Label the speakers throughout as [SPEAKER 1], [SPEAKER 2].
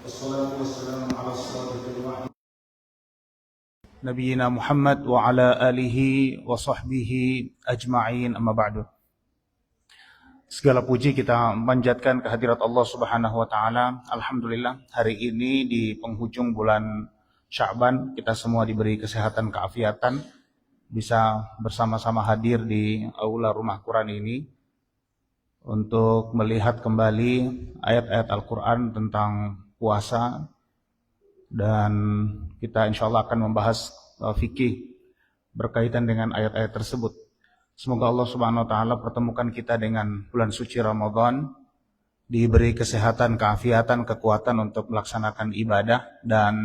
[SPEAKER 1] والصلاة والسلام على الصادق الوعد نبينا محمد وعلى آله وصحبه ajma'in, amma ba'du. Segala puji kita panjatkan kehadirat Allah Subhanahu wa taala. Alhamdulillah, hari ini di penghujung bulan Sya'ban kita semua diberi kesehatan keafiatan, bisa bersama-sama hadir di aula rumah Quran ini untuk melihat kembali ayat-ayat Al-Quran tentang puasa, dan kita insya Allah akan membahas fikih berkaitan dengan ayat-ayat tersebut. Semoga Allah Subhanahu wa taala pertemukan kita dengan bulan suci Ramadan, diberi kesehatan, keafiatan, kekuatan untuk melaksanakan ibadah dan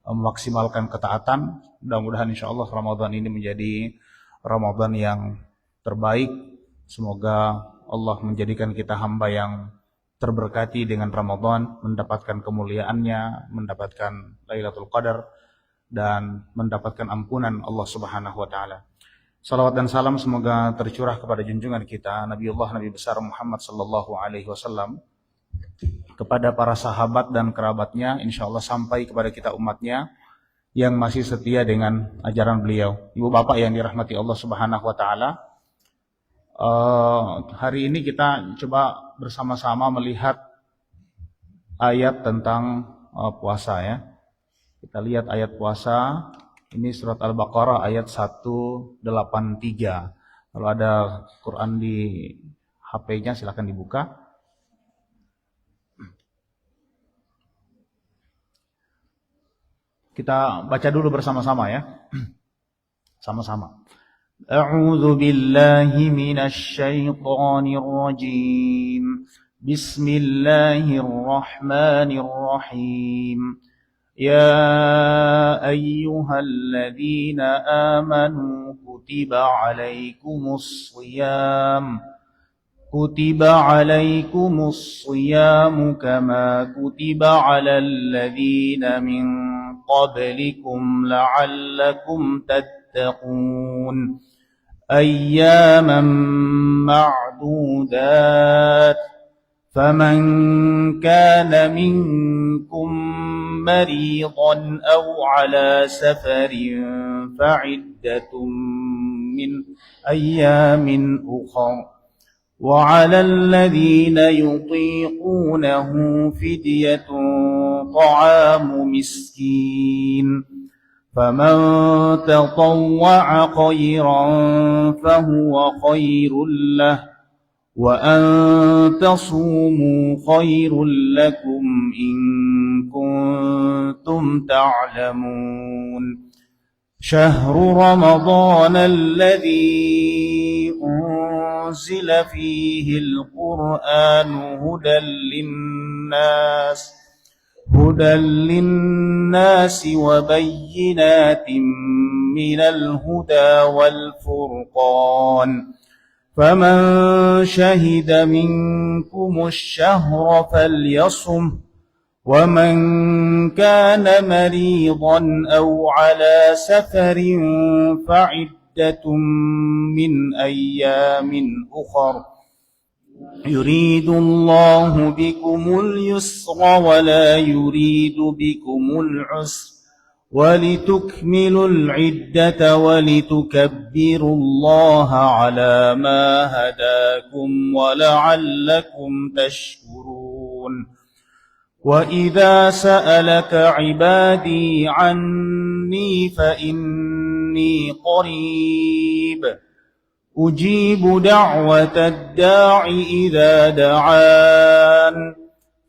[SPEAKER 1] memaksimalkan ketaatan. Mudah-mudahan insya Allah Ramadan ini menjadi Ramadan yang terbaik. Semoga Allah menjadikan kita hamba yang terberkati dengan Ramadan, mendapatkan kemuliaannya, mendapatkan Lailatul Qadar, dan mendapatkan ampunan Allah Subhanahu wa taala. Salawat dan salam semoga tercurah kepada junjungan kita Nabiullah Nabi besar Muhammad sallallahu alaihi wasallam, kepada para sahabat dan kerabatnya, insyaallah sampai kepada kita umatnya yang masih setia dengan ajaran beliau. Ibu bapak yang dirahmati Allah Subhanahu wa taala, hari ini kita coba bersama-sama melihat ayat tentang puasa ya. Kita lihat ayat puasa, ini surat Al-Baqarah ayat 183. Kalau ada Quran di HP-nya silakan dibuka. Kita baca dulu bersama-sama ya. Sama-sama. أعوذ بالله من الشيطان الرجيم بسم الله الرحمن الرحيم يا أيها الذين آمنوا كتب عليكم الصيام كما كتب على الذين من قبلكم لعلكم تتقون أياما معدودات فمن كان منكم مريضا أو على سفر فعدة من أيام أخر وعلى الذين يطيقونه فدية طعام مسكين فمن تطوع خيرا فهو خير له وأن تصوموا خير لكم إن كنتم تعلمون شهر رمضان الذي أنزل فيه القرآن هدى للناس وبينات من الهدى والفرقان فمن شهد منكم الشهر فليصم ومن كان مريضا أو على سفر فعدة من أيام أخر يريد الله بكم اليسر ولا يريد بكم العسر ولتكملوا العدة ولتكبروا الله على ما هداكم ولعلكم تشكرون وإذا سألك عبادي عني فإني قريب أجيب دعوة الداع إذا دعان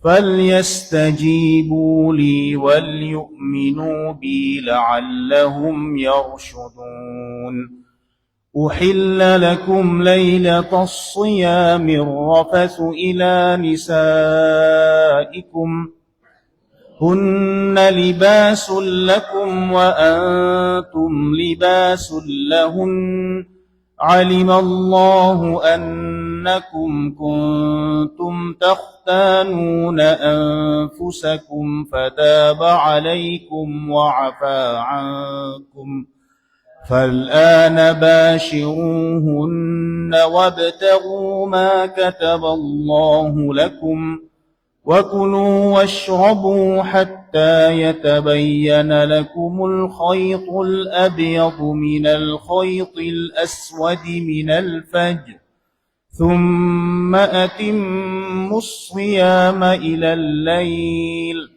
[SPEAKER 1] فليستجيبوا لي وليؤمنوا بي لعلهم يرشدون أحل لكم ليلة الصيام الرفث إلى نسائكم هن لباس لكم وأنتم لباس لهن علم الله أنكم كنتم تختانون أنفسكم فتاب عليكم وعفى عنكم فالآن باشروهن وابتغوا ما كتب الله لكم وكلوا واشربوا حتى يتبين لكم الخيط الأبيض من الخيط الأسود من الفجر ثم أتموا الصيام إلى الليل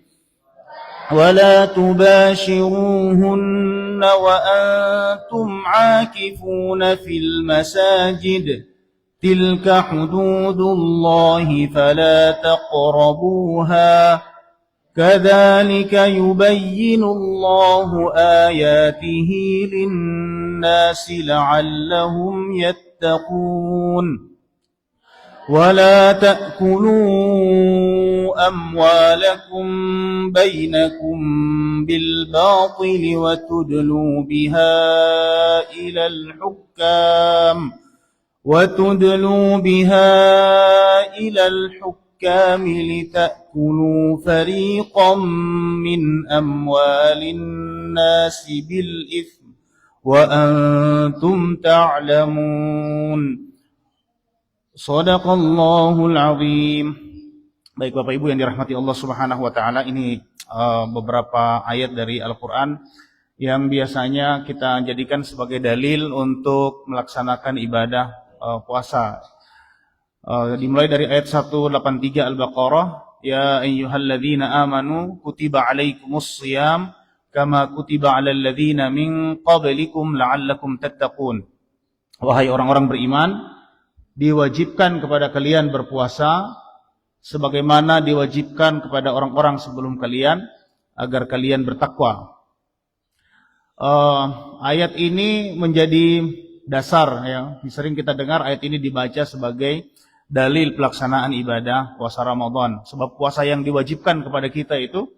[SPEAKER 1] ولا تباشروهن وأنتم عاكفون في المساجد تلك حدود الله فلا تقربوها كذلك يبين الله آياته للناس لعلهم يتقون ولا تأكلوا أموالكم بينكم بالباطل وتدلوا بها إلى الحكام لتأكلوا فريقا من أموال الناس بالإثم وأنتم تعلمون Shadaqallahul Azim. Baik Bapak Ibu yang dirahmati Allah Subhanahu wa taala, ini beberapa ayat dari Al-Qur'an yang biasanya kita jadikan sebagai dalil untuk melaksanakan ibadah puasa. Dimulai dari ayat 183 Al-Baqarah, ya ayyuhalladzina amanu kutiba alaikumus shiyam kama kutiba alal ladzina min qablikum la'allakum tattaqun. Wahai orang-orang beriman, diwajibkan kepada kalian berpuasa sebagaimana diwajibkan kepada orang-orang sebelum kalian agar kalian bertakwa. Ayat ini menjadi dasar ya. Sering kita dengar ayat ini dibaca sebagai dalil pelaksanaan ibadah puasa Ramadan. Sebab puasa yang diwajibkan kepada kita itu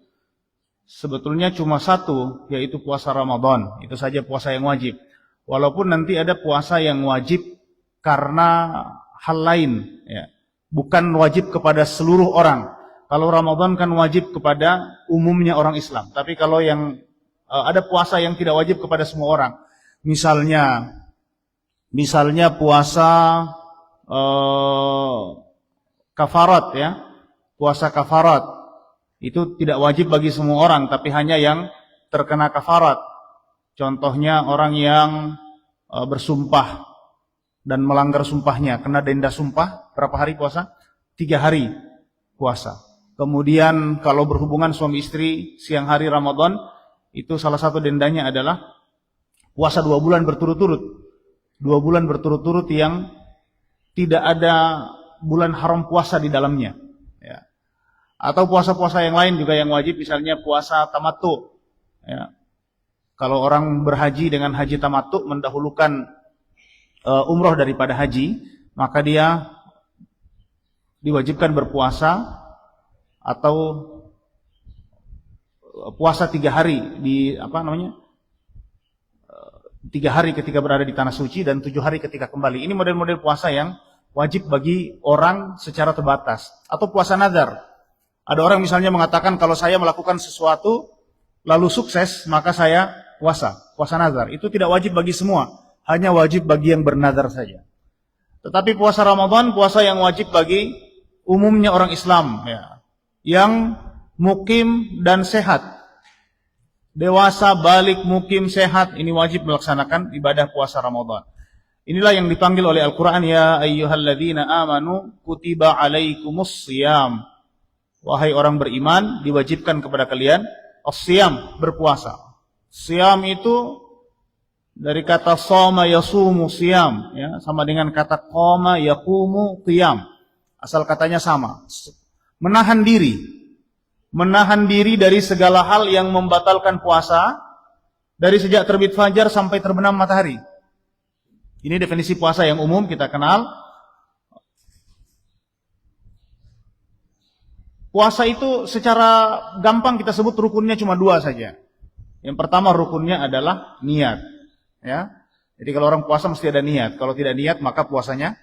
[SPEAKER 1] sebetulnya cuma satu, yaitu puasa Ramadan. Itu saja puasa yang wajib. Walaupun nanti ada puasa yang wajib karena hal lain ya. Bukan wajib kepada seluruh orang. Kalau Ramadan kan wajib kepada umumnya orang Islam. Tapi kalau yang ada puasa yang tidak wajib kepada semua orang. Misalnya puasa kafarat ya. Puasa kafarat itu tidak wajib bagi semua orang, tapi hanya yang terkena kafarat. Contohnya orang yang bersumpah dan melanggar sumpahnya, kena denda sumpah, berapa hari puasa? 3 hari puasa. Kemudian kalau berhubungan suami istri siang hari Ramadan, itu salah satu dendanya adalah puasa 2 bulan berturut-turut. 2 bulan berturut-turut yang tidak ada bulan haram puasa di dalamnya. Ya. Atau puasa-puasa yang lain juga yang wajib, misalnya puasa tamattu. Ya. Kalau orang berhaji dengan haji tamattu, mendahulukan umroh daripada haji, maka dia diwajibkan berpuasa atau puasa 3 hari di 3 hari ketika berada di tanah suci dan 7 hari ketika kembali. Ini model-model puasa yang wajib bagi orang secara terbatas. Atau puasa nazar. Ada orang misalnya mengatakan kalau saya melakukan sesuatu lalu sukses maka saya puasa nazar. Itu tidak wajib bagi semua. Hanya wajib bagi yang bernazar saja. Tetapi puasa Ramadan, puasa yang wajib bagi umumnya orang Islam ya, yang mukim dan sehat. Dewasa, balik, mukim, sehat, ini wajib melaksanakan ibadah puasa Ramadan. Inilah yang dipanggil oleh Al-Qur'an, ya ayyuhalladzina amanu kutiba alaikumus shiyam. Wahai orang beriman, diwajibkan kepada kalian as-shiyam, berpuasa. Shiyam itu dari kata shoma yasumu siyam ya, sama dengan kata qama yaqumu qiyam. Asal katanya sama. Menahan diri dari segala hal yang membatalkan puasa dari sejak terbit fajar sampai terbenam matahari. Ini definisi puasa yang umum kita kenal. Puasa itu secara gampang kita sebut rukunnya cuma 2 saja. Yang pertama rukunnya adalah niat. Ya, jadi kalau orang puasa mesti ada niat. Kalau tidak niat maka puasanya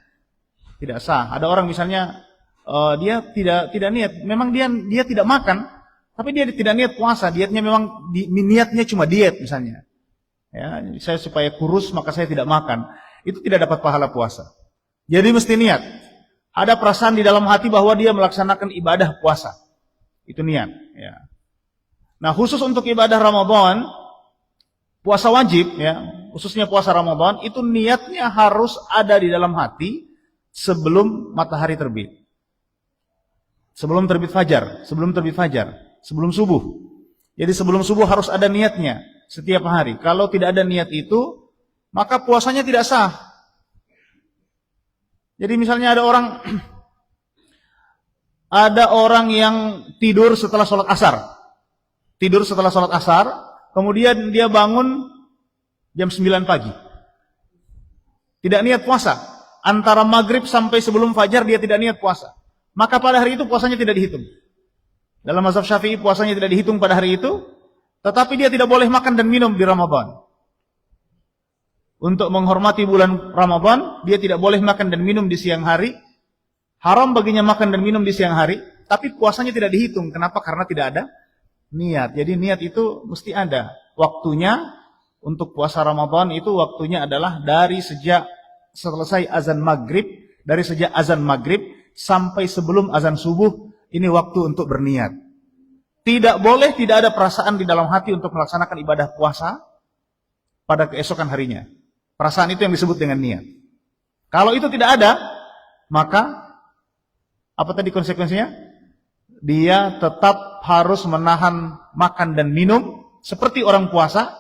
[SPEAKER 1] tidak sah. Ada orang misalnya dia tidak niat, memang dia tidak makan, tapi dia tidak niat puasa. Niatnya memang niatnya cuma diet misalnya. Ya, saya supaya kurus maka saya tidak makan. Itu tidak dapat pahala puasa. Jadi mesti niat. ada perasaan di dalam hati bahwa dia melaksanakan ibadah puasa. Itu niat. Ya. Nah, khusus untuk ibadah Ramadan, puasa wajib, ya, khususnya puasa Ramadan, itu niatnya harus ada di dalam hati sebelum matahari terbit. Sebelum terbit fajar, sebelum subuh. Jadi sebelum subuh harus ada niatnya setiap hari. Kalau tidak ada niat itu, maka puasanya tidak sah. Jadi misalnya ada orang yang tidur setelah sholat asar. Kemudian dia bangun jam 9 pagi. Tidak niat puasa. Antara maghrib sampai sebelum fajar dia tidak niat puasa. Maka pada hari itu puasanya tidak dihitung. Dalam mazhab Syafi'i puasanya tidak dihitung pada hari itu, tetapi dia tidak boleh makan dan minum di Ramadan. Untuk menghormati bulan Ramadan, dia tidak boleh makan dan minum di siang hari. Haram baginya makan dan minum di siang hari, tapi puasanya tidak dihitung. Kenapa? Karena tidak ada niat. Jadi niat itu mesti ada. Waktunya untuk puasa Ramadan itu waktunya adalah dari sejak selesai azan maghrib, dari sejak azan maghrib sampai sebelum azan subuh, ini waktu untuk berniat. Tidak boleh tidak ada perasaan di dalam hati untuk melaksanakan ibadah puasa pada keesokan harinya. Perasaan itu yang disebut dengan niat. Kalau itu tidak ada, maka apa tadi konsekuensinya? Dia tetap harus menahan makan dan minum seperti orang puasa,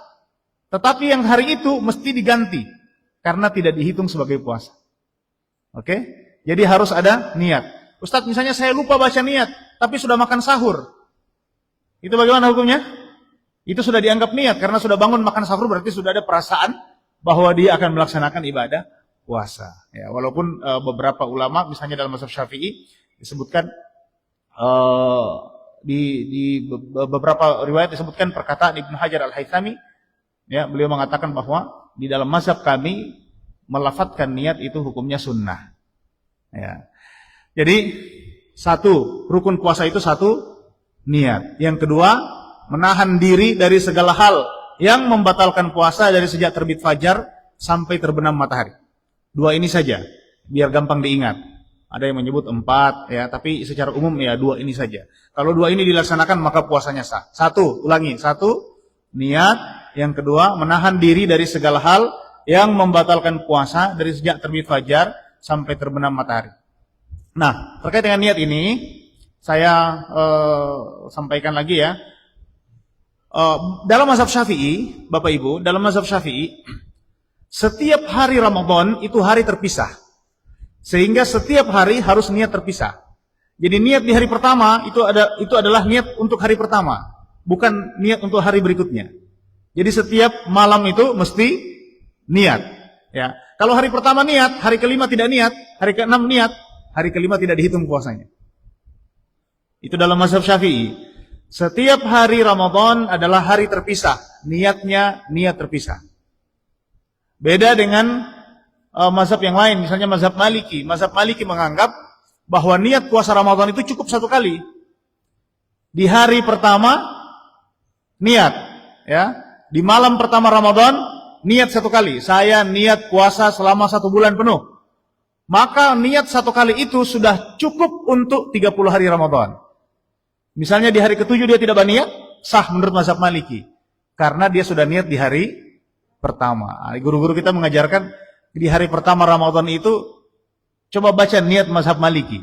[SPEAKER 1] tetapi yang hari itu mesti diganti karena tidak dihitung sebagai puasa. Oke? Jadi harus ada niat. Ustadz, misalnya saya lupa baca niat, tapi sudah makan sahur. Itu bagaimana hukumnya? Itu sudah dianggap niat karena sudah bangun makan sahur, berarti sudah ada perasaan bahwa dia akan melaksanakan ibadah puasa. Ya, walaupun beberapa ulama, misalnya dalam mazhab Syafi'i disebutkan di beberapa riwayat disebutkan perkataan Ibnu Hajar Al-Haythami, ya, beliau mengatakan bahwa di dalam mazhab kami melafadzkan niat itu hukumnya sunnah. Ya. Jadi satu, rukun puasa itu satu, niat. Yang kedua, menahan diri dari segala hal yang membatalkan puasa dari sejak terbit fajar sampai terbenam matahari. Dua ini saja, biar gampang diingat. Ada yang menyebut 4, ya, tapi secara umum ya 2 ini saja. Kalau 2 ini dilaksanakan maka puasanya sah. Satu, ulangi, satu, niat. Yang kedua, menahan diri dari segala hal yang membatalkan puasa dari sejak terbit fajar sampai terbenam matahari. Nah, terkait dengan niat ini, saya sampaikan lagi ya. Dalam mazhab Syafi'i, Bapak Ibu, dalam mazhab Syafi'i, setiap hari Ramadan itu hari terpisah. Sehingga setiap hari harus niat terpisah. Jadi niat di hari pertama itu adalah niat untuk hari pertama, bukan niat untuk hari berikutnya. Jadi setiap malam itu mesti niat. Ya, kalau hari pertama niat, hari kelima tidak niat, hari keenam niat, hari kelima tidak dihitung puasanya. Itu dalam mazhab Syafi'i. Setiap hari Ramadan adalah hari terpisah, niatnya niat terpisah. Beda dengan mazhab yang lain, misalnya mazhab Maliki. Mazhab Maliki menganggap bahwa niat puasa Ramadan itu cukup satu kali. Di hari pertama niat, ya. Di malam pertama Ramadan niat satu kali. Saya niat puasa selama 1 bulan penuh. Maka niat satu kali itu sudah cukup untuk 30 hari Ramadan. Misalnya di hari ke-7 dia tidak berniat, sah menurut mazhab Maliki. Karena dia sudah niat di hari pertama. Guru-guru kita mengajarkan di hari pertama Ramadan itu coba baca niat mazhab Maliki.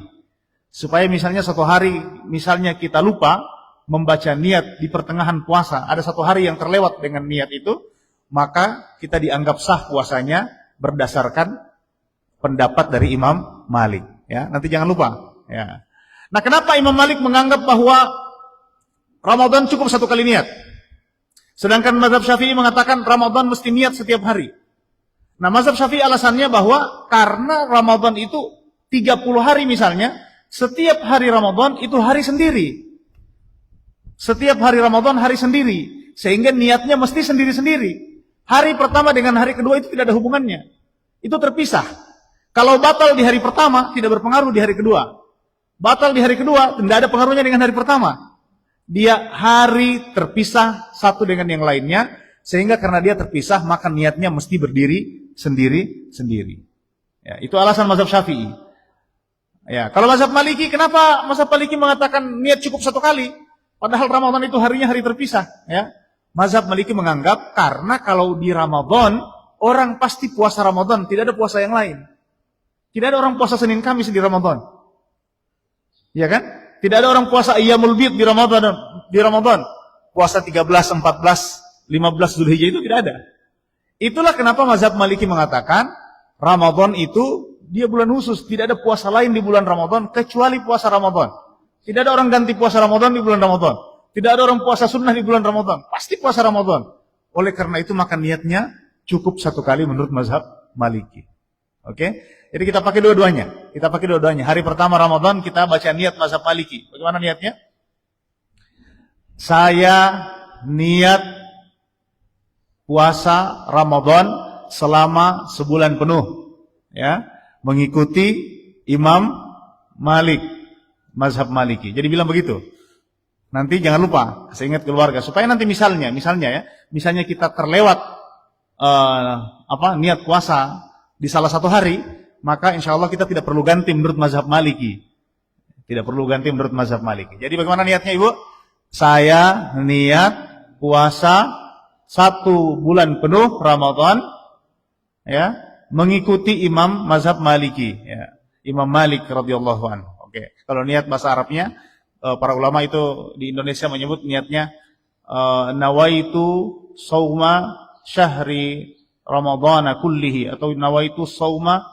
[SPEAKER 1] Supaya misalnya satu hari, misalnya kita lupa membaca niat di pertengahan puasa, ada satu hari yang terlewat dengan niat itu, maka kita dianggap sah puasanya berdasarkan pendapat dari Imam Malik. Ya, nanti jangan lupa. Ya. Nah, kenapa Imam Malik menganggap bahwa Ramadan cukup satu kali niat? Sedangkan mazhab Syafi'i mengatakan Ramadan mesti niat setiap hari. Nah, mazhab Syafi'i alasannya bahwa karena Ramadan itu 30 hari misalnya, setiap hari Ramadan itu hari sendiri. Setiap hari Ramadan hari sendiri. Sehingga niatnya mesti sendiri-sendiri. Hari pertama dengan hari kedua itu tidak ada hubungannya. Itu terpisah. Kalau batal di hari pertama, tidak berpengaruh di hari kedua. Batal di hari kedua, tidak ada pengaruhnya dengan hari pertama. Dia hari terpisah satu dengan yang lainnya. Sehingga karena dia terpisah, maka niatnya mesti berdiri sendiri-sendiri. Ya, itu alasan mazhab Syafi'i. Ya, kalau mazhab Maliki, kenapa mazhab Maliki mengatakan niat cukup 1 kali? Padahal Ramadan itu harinya hari terpisah. Ya, mazhab Maliki menganggap karena kalau di Ramadan orang pasti puasa Ramadan, tidak ada puasa yang lain. Tidak ada orang puasa Senin Kamis di Ramadan. Ya kan? Tidak ada orang puasa Ayyamul Bid di Ramadan. Puasa 13, 14, 15 Zulhijjah itu tidak ada. Itulah kenapa mazhab Maliki mengatakan Ramadan itu dia bulan khusus, tidak ada puasa lain di bulan Ramadan kecuali puasa Ramadan. Tidak ada orang ganti puasa Ramadan di bulan Ramadan. Tidak ada orang puasa sunnah di bulan Ramadan. Pasti puasa Ramadan. Oleh karena itu maka niatnya cukup 1 kali menurut mazhab Maliki. Oke? Jadi kita pakai dua-duanya. Hari pertama Ramadan kita baca niat mazhab Maliki. Bagaimana niatnya? Saya niat puasa Ramadan selama sebulan penuh. Ya, mengikuti Imam Malik, mazhab Maliki. Jadi bilang begitu. Nanti jangan lupa, saya ingat keluarga supaya nanti misalnya kita terlewat niat puasa di salah satu hari, maka insya Allah kita tidak perlu ganti menurut mazhab Maliki. Jadi bagaimana niatnya Ibu? Saya niat puasa 1 bulan penuh Ramadan, ya, mengikuti Imam mazhab Maliki, ya, Imam Malik radhiyallahu anhu. Oke. Kalau niat bahasa Arabnya, para ulama itu di Indonesia menyebut niatnya nawaitu sauma syahri Ramadhan kullihi, atau nawaitu sauma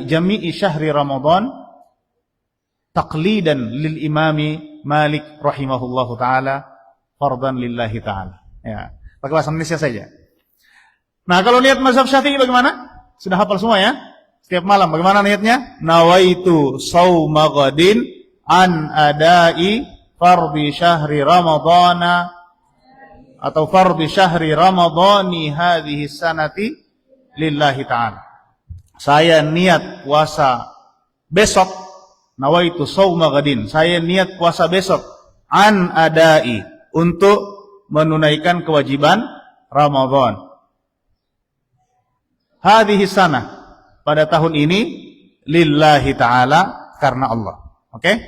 [SPEAKER 1] jami'i syahri Ramadan taqlidan lil imami Malik rahimahullahu taala fardan lillahi taala. Ya, pakai bahasa Indonesia saja. Nah, kalau niat mazhab Syafi'i bagaimana? Sudah hafal semua ya? Setiap malam bagaimana niatnya? Nawaitu shauma ghadin an adai fardhi syahri ramadhana atau fardhi syahri ramadhani hadhihi sanati lillahi ta'ala. Saya niat puasa besok, nawaitu shauma ghadin. Saya niat puasa besok an adai, untuk menunaikan kewajiban Ramadan. Hadhihi sanah, pada tahun ini lillahi ta'ala, karena Allah. Oke?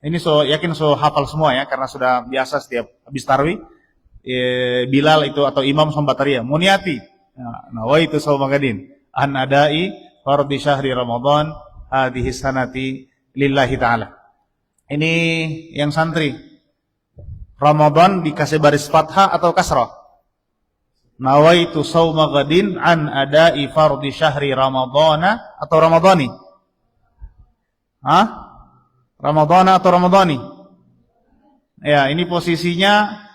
[SPEAKER 1] Ini yakin hafal semua ya, karena sudah biasa setiap habis tarawih Bilal itu atau imam Sambataria muniati nawaitu shauma ghadin an adai fardhi syahri Ramadan hadhihi sanati lillahi ta'ala. Ini yang santri Ramadan dikasih baris fathah atau kasrah? Nawaitu shauma ghadin an adai fardhi syahri Ramadhana atau Ramadhani? Ramadhana atau Ramadhani? Ya, ini posisinya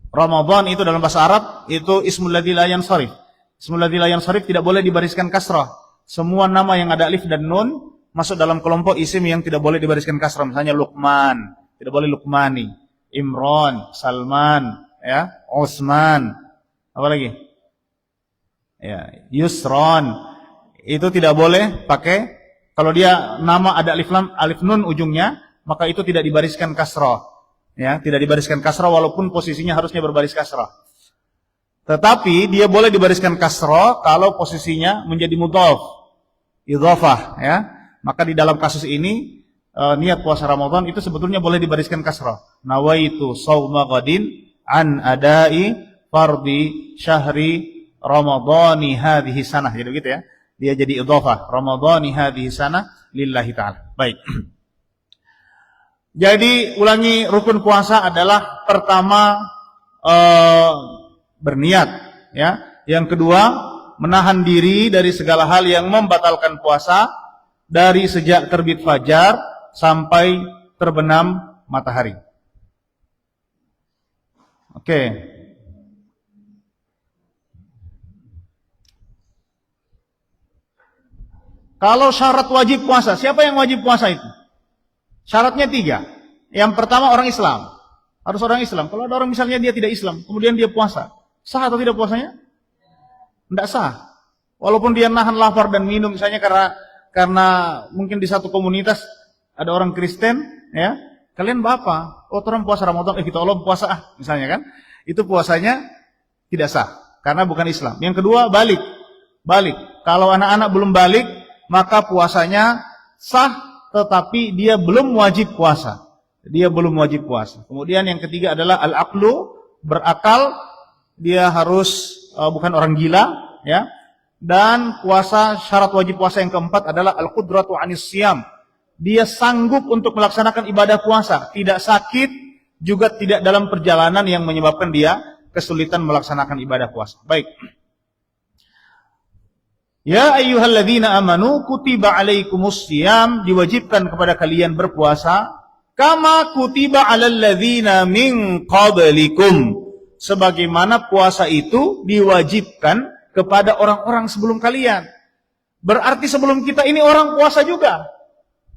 [SPEAKER 1] Ramadan itu dalam bahasa Arab itu ismul ladzi la yansharif. Ismul ladzi la yansharif tidak boleh dibariskan kasrah. Semua nama yang ada alif dan nun masuk dalam kelompok isim yang tidak boleh dibariskan kasrah. Misalnya Luqman, tidak boleh Luqmani. Imran, Salman, ya, Utsman, apa lagi? Ya, Yusron. Itu tidak boleh pakai, kalau dia nama ada alif nun ujungnya, maka itu tidak dibariskan kasrah. Ya, tidak dibariskan kasrah walaupun posisinya harusnya berbaris kasrah. Tetapi dia boleh dibariskan kasrah kalau posisinya menjadi mudhaf, idhafah, ya. Maka di dalam kasus ini niat puasa Ramadan itu sebetulnya boleh dibariskan kasrah. Nawaitu shauma ghadin an adai fardhi syahri Ramadhani hadhihi sanah. Jadi gitu ya. Dia jadi idhafah, Ramadhani hadhihi sanah lillahi ta'ala. Baik. Jadi ulangi, rukun puasa adalah pertama berniat, ya. Yang kedua menahan diri dari segala hal yang membatalkan puasa dari sejak terbit fajar sampai terbenam matahari. Oke. Kalau syarat wajib puasa, siapa yang wajib puasa itu? Syaratnya 3. Yang pertama orang Islam. Harus orang Islam. Kalau ada orang misalnya dia tidak Islam, kemudian dia puasa, sah atau tidak puasanya? Tidak sah. Walaupun dia nahan lapar dan minum misalnya karena mungkin di satu komunitas ada orang Kristen, ya. Kalian apa? Oh, orang puasa Ramadan, kita Allah puasa misalnya kan. Itu puasanya tidak sah karena bukan Islam. Yang kedua, balik. Kalau anak-anak belum balik, maka puasanya sah, tetapi dia belum wajib puasa. Dia belum wajib puasa. Kemudian yang ketiga adalah al-aqlu, berakal, dia harus bukan orang gila, ya. Dan puasa, syarat wajib puasa yang keempat adalah al-qudratu 'anis siyam. Dia sanggup untuk melaksanakan ibadah puasa, tidak sakit, juga tidak dalam perjalanan yang menyebabkan dia kesulitan melaksanakan ibadah puasa. Baik. Ya ayyuhalladzina amanu kutiba 'alaikumus shiyam, diwajibkan kepada kalian berpuasa kama kutiba 'alal ladzina min qablikum, sebagaimana puasa itu diwajibkan kepada orang-orang sebelum kalian. Berarti sebelum kita ini orang puasa juga.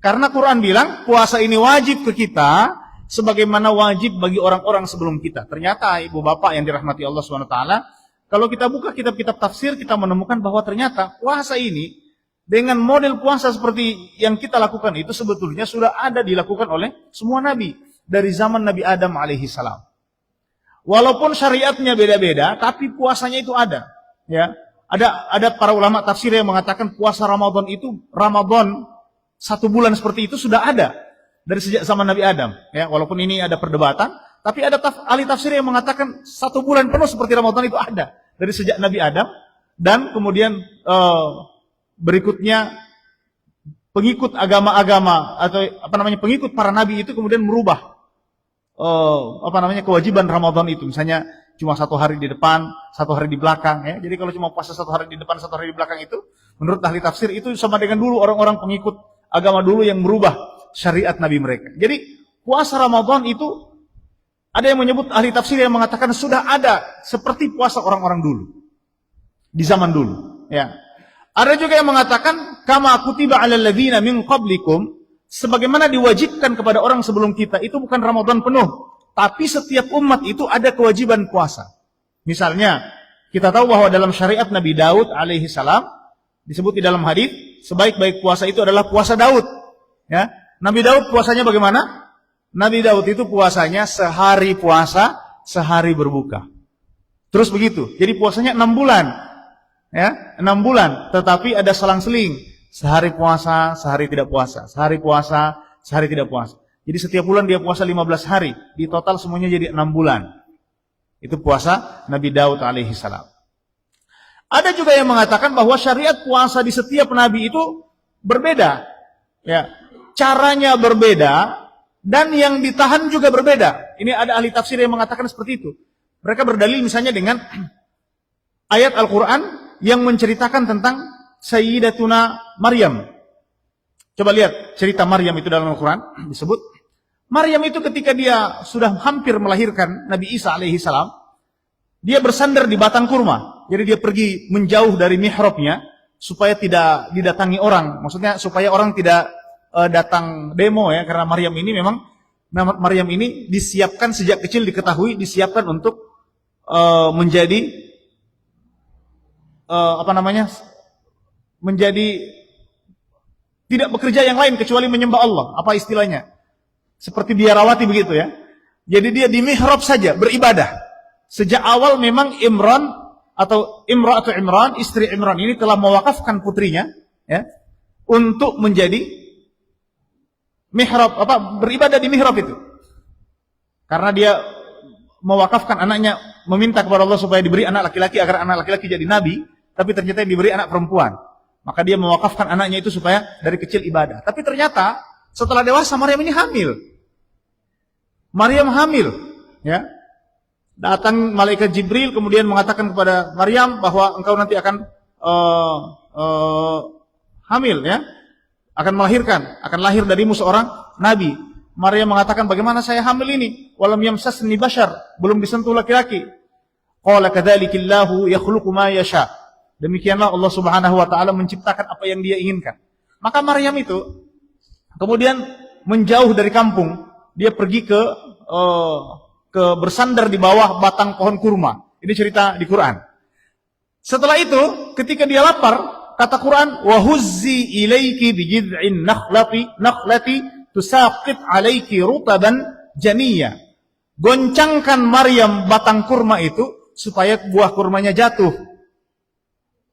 [SPEAKER 1] Karena Quran bilang puasa ini wajib ke kita sebagaimana wajib bagi orang-orang sebelum kita. Ternyata ibu bapak yang dirahmati Allah SWT, kalau kita buka kitab-kitab tafsir, kita menemukan bahwa ternyata puasa ini dengan model puasa seperti yang kita lakukan itu sebetulnya sudah ada dilakukan oleh semua nabi dari zaman Nabi Adam alaihi salam. Walaupun syariatnya beda-beda, tapi puasanya itu ada. Ya, ada para ulama tafsir yang mengatakan puasa Ramadan itu, Ramadan 1 bulan seperti itu sudah ada dari sejak zaman Nabi Adam. Ya, walaupun ini ada perdebatan, tapi ada ahli tafsir yang mengatakan 1 bulan penuh seperti Ramadan itu ada dari sejak Nabi Adam. Dan kemudian berikutnya pengikut agama-agama atau pengikut para nabi itu kemudian merubah kewajiban Ramadan itu. Misalnya cuma 1 hari di depan, 1 hari di belakang. Ya. Jadi kalau cuma puasa 1 hari di depan, 1 hari di belakang itu, menurut ahli tafsir itu sama dengan dulu orang-orang pengikut agama dulu yang merubah syariat Nabi mereka. Jadi puasa Ramadan itu ada yang menyebut ahli tafsir yang mengatakan sudah ada seperti puasa orang-orang dulu di zaman dulu. Ya. Ada juga yang mengatakan kama kutiba 'alal ladzina min qablikum, sebagaimana diwajibkan kepada orang sebelum kita itu bukan Ramadan penuh. Tapi setiap umat itu ada kewajiban puasa. Misalnya, kita tahu bahwa dalam syariat Nabi Daud alaihi salam disebut di dalam hadis, sebaik-baik puasa itu adalah puasa Daud. Ya, Nabi Daud puasanya bagaimana? Nabi Daud itu puasanya sehari puasa, sehari berbuka. Terus begitu. Jadi puasanya 6 bulan. Ya, 6 bulan, tetapi ada selang-seling. Sehari puasa, sehari tidak puasa. Sehari puasa, sehari tidak puasa. Jadi setiap bulan dia puasa 15 hari. Di total semuanya jadi 6 bulan. Itu puasa Nabi Daud alaihi salam. Ada juga yang mengatakan bahwa syariat puasa di setiap nabi itu berbeda. Ya, caranya berbeda dan yang ditahan juga berbeda. Ini ada ahli tafsir yang mengatakan seperti itu. Mereka berdalil misalnya dengan ayat Al-Quran yang menceritakan tentang Sayyidatuna Maryam. Coba lihat cerita Maryam itu dalam Al-Quran disebut. Maryam itu ketika dia sudah hampir melahirkan Nabi Isa alaihi salam, dia bersandar di batang kurma. Jadi dia pergi menjauh dari mihrabnya supaya tidak didatangi orang. Maksudnya supaya orang tidak datang demo ya, karena Maryam ini disiapkan sejak kecil, diketahui disiapkan untuk menjadi menjadi tidak bekerja yang lain kecuali menyembah Allah. Apa istilahnya? Seperti biarawati begitu ya. Jadi dia di mihrab saja beribadah. Sejak awal memang Imran atau Imran, istri Imran ini telah mewakafkan putrinya ya untuk menjadi mihrab, beribadah di mihrab itu. Karena dia mewakafkan anaknya, meminta kepada Allah supaya diberi anak laki-laki agar anak laki-laki jadi nabi, tapi ternyata diberi anak perempuan. Maka dia mewakafkan anaknya itu supaya dari kecil ibadah. Tapi ternyata setelah dewasa Maryam ini hamil. Maryam hamil, ya. Datang malaikat Jibril kemudian mengatakan kepada Maryam bahwa engkau nanti akan hamil, ya. Akan melahirkan, akan lahir darimu seorang nabi. Maryam mengatakan, bagaimana saya hamil ini? Walam yamsasni bashar, belum disentuh laki-laki. Qala kadzalikillahu yakhluqu ma yasha. Demikianlah Allah Subhanahu wa taala menciptakan apa yang Dia inginkan. Maka Maryam itu kemudian menjauh dari kampung, dia pergi ke bersandar di bawah batang pohon kurma. Ini cerita di Quran. Setelah itu, ketika dia lapar, kata Quran, wa huzzi ilaiki bi jid'in nakhlati tusaqit alaiki rutaban janiyya. Goncangkan Maryam batang kurma itu supaya buah kurmanya jatuh.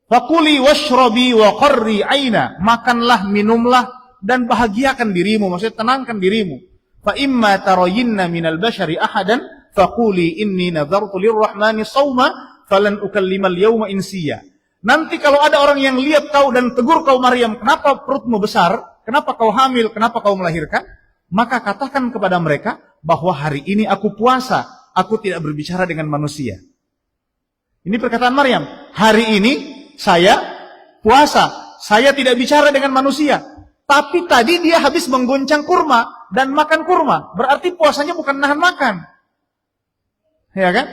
[SPEAKER 1] Fakuli washrabi wa qarri aina. Makanlah, minumlah, dan bahagiakan dirimu. Maksudnya tenangkan dirimu. Fa imma tarayinna minal bashari ahadan faquli inni nadhartu lirrahmani sawma falan ukallimal yawma insiya. Nanti kalau ada orang yang lihat kau dan tegur kau Maryam, kenapa perutmu besar? Kenapa kau hamil? Kenapa kau melahirkan? Maka katakan kepada mereka bahwa hari ini aku puasa, aku tidak berbicara dengan manusia. Ini perkataan Maryam. Hari ini saya puasa, saya tidak bicara dengan manusia. Tapi tadi dia habis menggoncang kurma dan makan kurma. Berarti puasanya bukan nahan makan. Ya kan?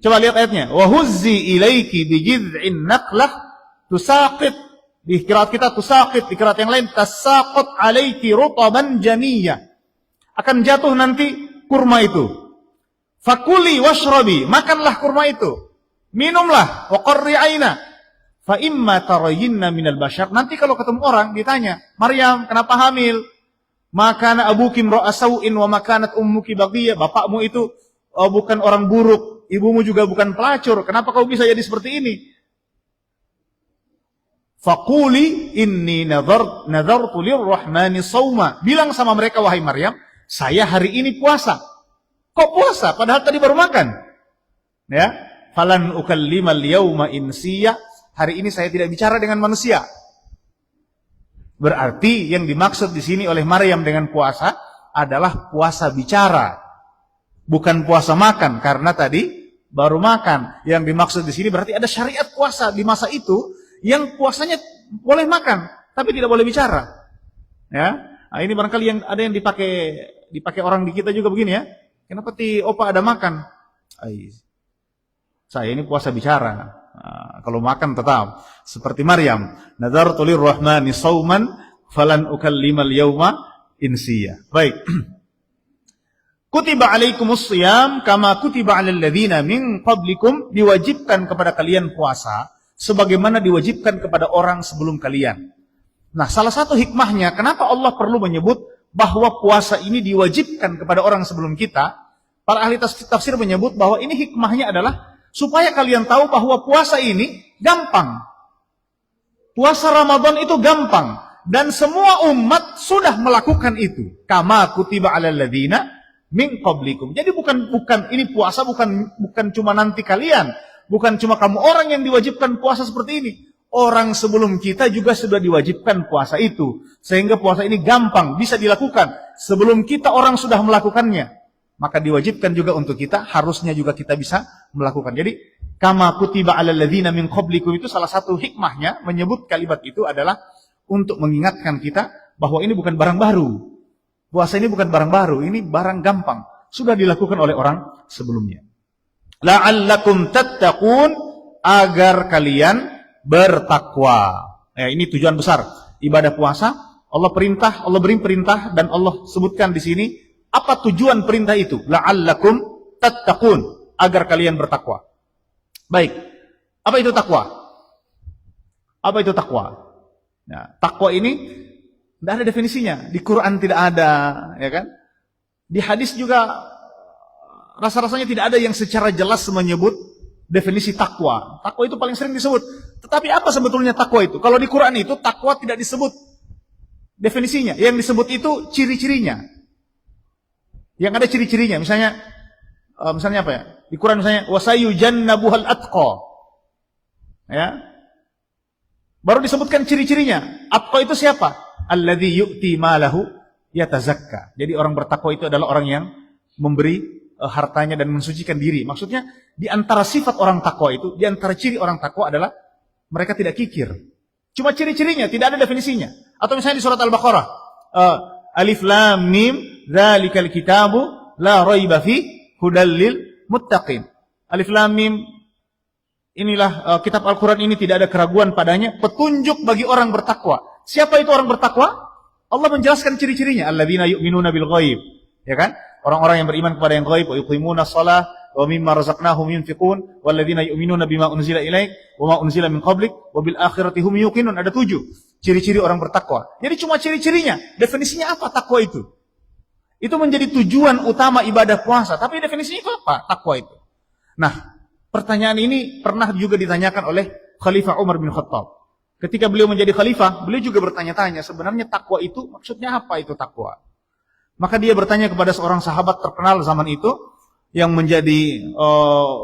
[SPEAKER 1] Coba lihat ayatnya. Wa huzzi ilaiki bi jid'in naqlah tusaqit. Di qiraat kita tusaqit, di qiraat yang lain tasaqat alaiki rutaban janiyya. Akan jatuh nanti kurma itu. Fakuli washrabi, makanlah kurma itu. Minumlah wa qarri aina. Fa imma tarayinna minal bashar. Nanti kalau ketemu orang ditanya, Maryam, kenapa hamil? Makana abuki imra'a sawin wa makanat ummuki baghiyah. Bapakmu itu bukan orang buruk, ibumu juga bukan pelacur. Kenapa kau bisa jadi seperti ini? Faquli inni nadhartu lirrahmani sawma. Bilang sama mereka, wahai Maryam, saya hari ini puasa. Kok puasa? Padahal tadi baru makan. Ya, falan ukallimal yawma insiya. Hari ini saya tidak bicara dengan manusia. Berarti yang dimaksud di sini oleh Maryam dengan puasa adalah puasa bicara, bukan puasa makan. Karena tadi baru makan. Yang dimaksud di sini berarti ada syariat puasa di masa itu yang puasanya boleh makan, tapi tidak boleh bicara. Ya, nah, ini barangkali yang ada yang dipakai orang di kita juga begini ya. Kenapa opa ada makan? Saya ini puasa bicara. Nah, kalau makan tetap seperti Maryam, nadhartu lirrahmani shauman falan ukallimal yawma insiya. Baik. Kutiba alaikumus shiyam kama kutiba alal ladzina min qablikum. Diwajibkan kepada kalian puasa sebagaimana diwajibkan kepada orang sebelum kalian. Nah, salah satu hikmahnya kenapa Allah perlu menyebut bahwa puasa ini diwajibkan kepada orang sebelum kita, para ahli tafsir menyebut bahwa ini hikmahnya adalah supaya kalian tahu bahwa puasa ini gampang. Puasa Ramadan itu gampang. Dan semua umat sudah melakukan itu. Kama kutiba alal ladzina min qablikum. Jadi bukan ini puasa bukan cuma nanti kalian. Bukan cuma kamu orang yang diwajibkan puasa seperti ini. Orang sebelum kita juga sudah diwajibkan puasa itu. Sehingga puasa ini gampang, bisa dilakukan. Sebelum kita orang sudah melakukannya. Maka diwajibkan juga untuk kita, harusnya juga kita bisa melakukan. Jadi, kama kutiba alal ladzina min qablikum itu salah satu hikmahnya menyebut kalimat itu adalah untuk mengingatkan kita bahwa ini bukan barang baru. Puasa ini bukan barang baru, ini barang gampang. Sudah dilakukan oleh orang sebelumnya. La'allakum tattaqun, agar kalian bertakwa. Ini tujuan besar ibadah puasa. Allah beri perintah dan Allah sebutkan di sini. Apa tujuan perintah itu? La'allakum tattaqun, agar kalian bertakwa. Baik. Apa itu takwa? Apa itu takwa? Nah, takwa ini tidak ada definisinya. Di Quran tidak ada, ya kan? Di hadis juga rasa-rasanya tidak ada yang secara jelas menyebut definisi takwa. Takwa itu paling sering disebut. Tetapi apa sebetulnya takwa itu? Kalau di Quran itu takwa tidak disebut definisinya. Yang disebut itu ciri-cirinya. Yang ada ciri-cirinya, misalnya apa ya? Di Quran misalnya wasayujannabuhal atqa. Ya. Baru disebutkan ciri-cirinya. Atqa itu siapa? Alladzi yu'ti malahu yatazakka. Jadi orang bertakwa itu adalah orang yang memberi hartanya dan mensucikan diri. Maksudnya di antara sifat orang takwa itu, di antara ciri orang takwa adalah mereka tidak kikir. Cuma ciri-cirinya, tidak ada definisinya. Atau misalnya di surat Al-Baqarah, Alif Lam Mim Dzalikal kitabu la raiba fi hudal lil muttaqin. Alif Lam Mim, inilah kitab Al-Quran ini tidak ada keraguan padanya, petunjuk bagi orang bertakwa. Siapa itu orang bertakwa? Allah menjelaskan ciri-cirinya. Alladzina yu'minuna bil ghaib. Ya kan? Orang-orang yang beriman kepada yang ghaib, wa yuqimuna shalah wa mimma razaqnahum yunfiqun walladzina yu'minuna bima unzila ilaik wa ma unzila min qablik wa bil akhirati hum yuqinun. Ada 7 ciri-ciri orang bertakwa. Jadi cuma ciri-cirinya. Definisinya apa takwa itu? Itu menjadi tujuan utama ibadah puasa. Tapi definisinya itu apa? Takwa itu. Nah, pertanyaan ini pernah juga ditanyakan oleh Khalifah Umar bin Khattab. Ketika beliau menjadi khalifah, beliau juga bertanya-tanya, sebenarnya takwa itu maksudnya apa itu takwa? Maka dia bertanya kepada seorang sahabat terkenal zaman itu yang menjadi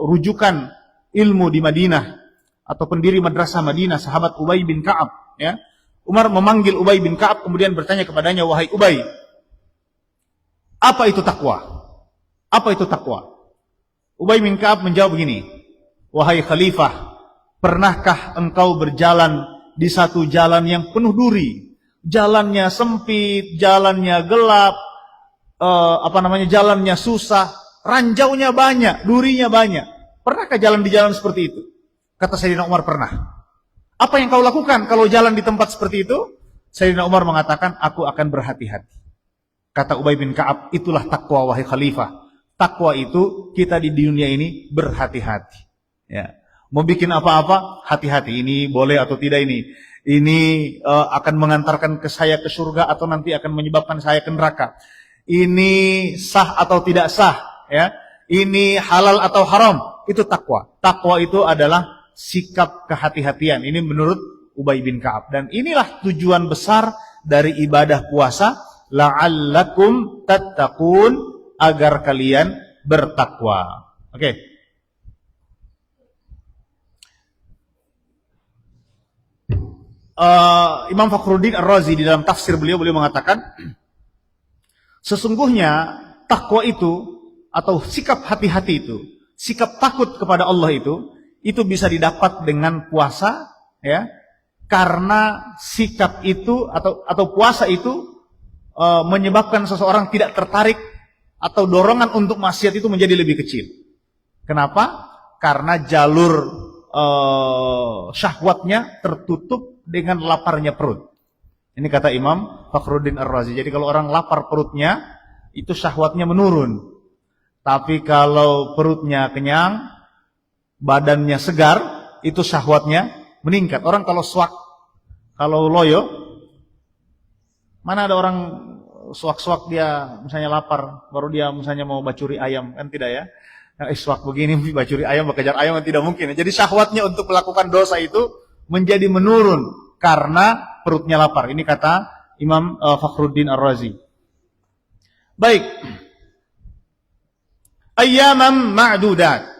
[SPEAKER 1] rujukan ilmu di Madinah atau pendiri madrasah Madinah, sahabat Ubay bin Ka'ab, ya. Umar memanggil Ubay bin Ka'ab kemudian bertanya kepadanya, "Wahai Ubay, apa itu takwa? Apa itu takwa?" Ubay bin Ka'ab menjawab begini, "Wahai khalifah, pernahkah engkau berjalan di satu jalan yang penuh duri? Jalannya sempit, jalannya gelap, jalannya susah, ranjaunya banyak, durinya banyak. Pernahkah jalan di jalan seperti itu?" Kata Sayyidina Umar, "Pernah." "Apa yang kau lakukan kalau jalan di tempat seperti itu?" Sayyidina Umar mengatakan, "Aku akan berhati-hati." Kata Ubay bin Ka'ab, "Itulah takwa wahai khalifah. Takwa itu kita di dunia ini berhati-hati." Ya. Mau bikin apa-apa, hati-hati. Ini boleh atau tidak ini. Ini akan mengantarkan saya ke surga atau nanti akan menyebabkan saya ke neraka. Ini sah atau tidak sah. Ya. Ini halal atau haram. Itu takwa. Takwa itu adalah sikap kehati-hatian. Ini menurut Ubay bin Ka'ab. Dan inilah tujuan besar dari ibadah puasa. La'allakum tattaqun, agar kalian bertakwa. Oke. Imam Fakhruddin Ar-Razi di dalam tafsir beliau mengatakan, sesungguhnya takwa itu atau sikap hati-hati itu, sikap takut kepada Allah itu bisa didapat dengan puasa, ya, karena sikap itu atau puasa itu menyebabkan seseorang tidak tertarik atau dorongan untuk maksiat itu menjadi lebih kecil. Kenapa? Karena jalur syahwatnya tertutup dengan laparnya perut. Ini kata Imam Fakhruddin Ar-Razi. Jadi kalau orang lapar perutnya, itu syahwatnya menurun. Tapi kalau perutnya kenyang, badannya segar, itu syahwatnya meningkat. Orang kalau swak, kalau loyo, mana ada orang swak-swak dia misalnya lapar, baru dia misalnya mau bacuri ayam, kan tidak ya? Swak begini, bacuri ayam, bekejar ayam, kan tidak mungkin. Jadi syahwatnya untuk melakukan dosa itu menjadi menurun karena perutnya lapar. Ini kata Imam Fakhruddin Ar-Razi. Baik. Ayyaman ma'dudat.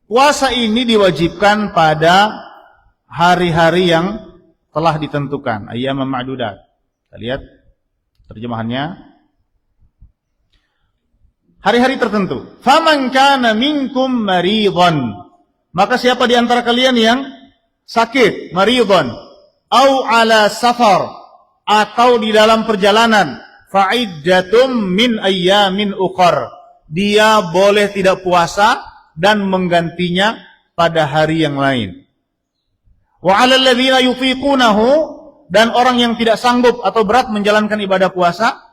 [SPEAKER 1] Puasa ini diwajibkan pada hari-hari yang telah ditentukan. Ayyaman ma'dudat. Kita lihat terjemahannya. Hari-hari tertentu. Faman kana minkum maridhan. Maka siapa di antara kalian yang sakit, maridhan, au ala safar, atau di dalam perjalanan, fa'iddatum min ayyamin ukhar. Dia boleh tidak puasa dan menggantinya pada hari yang lain. Wa 'alal ladzina yutiqunahu, dan orang yang tidak sanggup atau berat menjalankan ibadah puasa,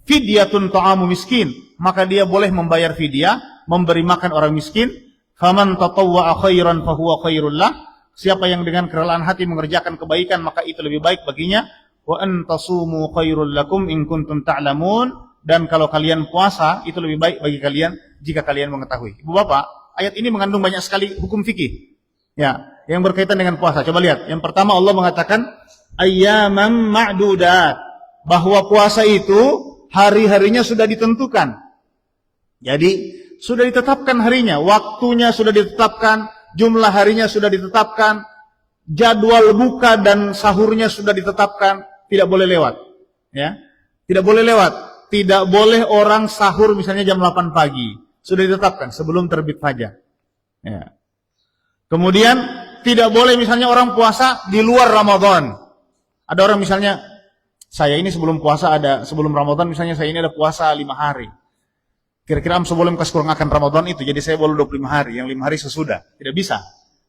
[SPEAKER 1] fidyatun ta'amu miskin, maka dia boleh membayar fidyah, memberi makan orang miskin. Faman tatawwa'a khairan fahuwa khairul lah. Siapa yang dengan kerelaan hati mengerjakan kebaikan, maka itu lebih baik baginya. Wa an tasumu khairul lakum in kuntum ta'lamun. Dan kalau kalian puasa, itu lebih baik bagi kalian jika kalian mengetahui. Ibu bapak, ayat ini mengandung banyak sekali hukum fikih, ya, yang berkaitan dengan puasa. Coba lihat. Yang pertama, Allah mengatakan ayyaman ma'dudat, bahwa puasa itu hari-harinya sudah ditentukan. Jadi sudah ditetapkan harinya, waktunya sudah ditetapkan, jumlah harinya sudah ditetapkan, jadwal buka dan sahurnya sudah ditetapkan, tidak boleh lewat. Ya, tidak boleh lewat. Tidak boleh orang sahur misalnya jam 8 pagi, sudah ditetapkan sebelum terbit fajar. Ya. Kemudian tidak boleh misalnya orang puasa di luar Ramadan. Ada orang misalnya, saya ini sebelum puasa sebelum Ramadan misalnya saya ini ada puasa 5 hari. Kira-kira sebelum kurang akan Ramadan itu, jadi saya boleh 25 hari, yang 5 hari sesudah. Tidak bisa.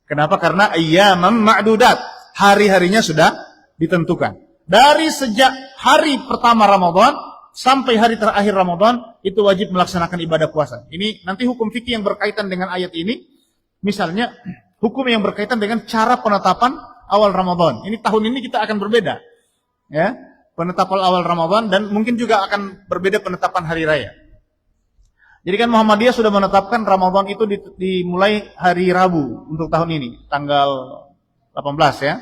[SPEAKER 1] Kenapa? Karena ayyamam ma'dudat, hari-harinya sudah ditentukan. Dari sejak hari pertama Ramadan sampai hari terakhir Ramadan, itu wajib melaksanakan ibadah puasa. Ini nanti hukum fikih yang berkaitan dengan ayat ini. Misalnya, hukum yang berkaitan dengan cara penetapan awal Ramadan. Ini tahun ini kita akan berbeda. Ya, penetapan awal Ramadan, dan mungkin juga akan berbeda penetapan hari raya. Jadi kan Muhammadiyah sudah menetapkan Ramadan itu dimulai hari Rabu untuk tahun ini, tanggal 18 ya.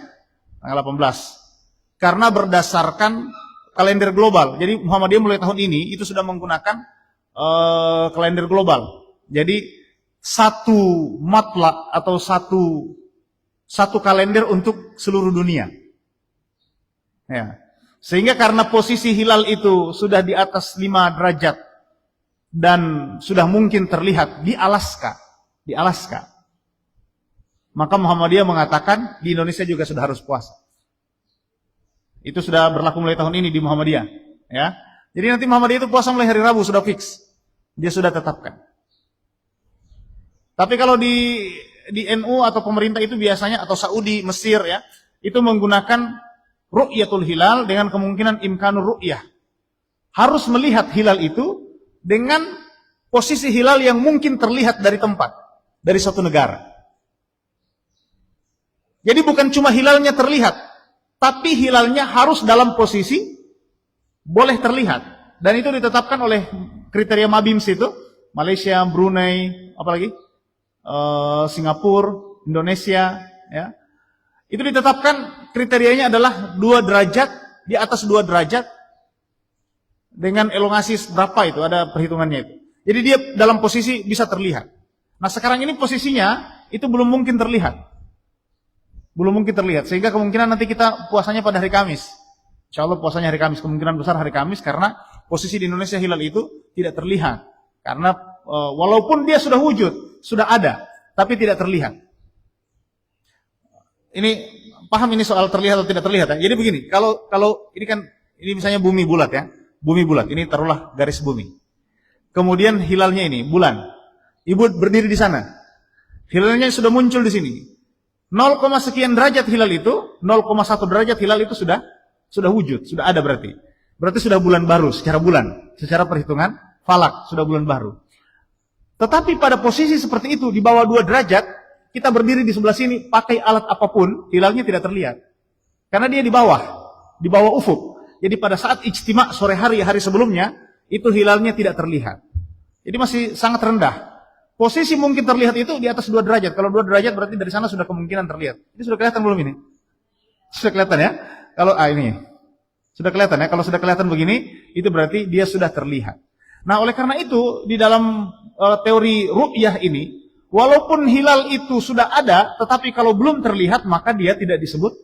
[SPEAKER 1] Tanggal 18. Karena berdasarkan kalender global. Jadi Muhammadiyah mulai tahun ini itu sudah menggunakan kalender global. Jadi satu matlak atau satu kalender untuk seluruh dunia. Ya. Sehingga karena posisi hilal itu sudah di atas 5 derajat dan sudah mungkin terlihat di Alaska, maka Muhammadiyah mengatakan di Indonesia juga sudah harus puasa. Itu sudah berlaku mulai tahun ini di Muhammadiyah, ya. Jadi nanti Muhammadiyah itu puasa mulai hari Rabu sudah fix. Dia sudah tetapkan. Tapi kalau di NU atau pemerintah itu biasanya atau Saudi, Mesir ya, itu menggunakan ru'yatul hilal dengan kemungkinan imkanur ru'yah. Harus melihat hilal itu dengan posisi hilal yang mungkin terlihat dari tempat, dari suatu negara. Jadi bukan cuma hilalnya terlihat, tapi hilalnya harus dalam posisi boleh terlihat. Dan itu ditetapkan oleh kriteria MABIMS itu, Malaysia, Brunei, apalagi Singapura, Indonesia, ya. Itu ditetapkan kriterianya adalah 2 derajat, di atas 2 derajat dengan elongasi berapa itu, ada perhitungannya itu. Jadi dia dalam posisi bisa terlihat. Nah sekarang ini posisinya itu belum mungkin terlihat. Sehingga kemungkinan nanti kita puasanya pada hari Kamis. Insya Allah puasanya hari Kamis, kemungkinan besar hari Kamis karena posisi di Indonesia hilal itu tidak terlihat. Karena walaupun dia sudah wujud, sudah ada, tapi tidak terlihat. Ini paham ini soal terlihat atau tidak terlihat ya? Jadi begini, kalau ini kan ini misalnya bumi bulat ya. Bumi bulat, ini taruhlah garis bumi. Kemudian hilalnya ini bulan. Ibu berdiri di sana. Hilalnya sudah muncul di sini. 0, sekian derajat hilal itu, 0,1 derajat hilal itu sudah wujud, sudah ada berarti. Berarti sudah bulan baru secara bulan, secara perhitungan falak sudah bulan baru. Tetapi pada posisi seperti itu di bawah 2 derajat, kita berdiri di sebelah sini pakai alat apapun, hilalnya tidak terlihat. Karena dia di bawah ufuk. Jadi pada saat ijtima sore hari sebelumnya, itu hilalnya tidak terlihat. Jadi masih sangat rendah. Posisi mungkin terlihat itu di atas 2 derajat. Kalau 2 derajat berarti dari sana sudah kemungkinan terlihat. Ini sudah kelihatan belum ini? Sudah kelihatan ya? Kalau ini sudah kelihatan ya. Kalau sudah kelihatan begini, itu berarti dia sudah terlihat. Nah, oleh karena itu di dalam teori ru'yah ini, walaupun hilal itu sudah ada, tetapi kalau belum terlihat maka dia tidak disebut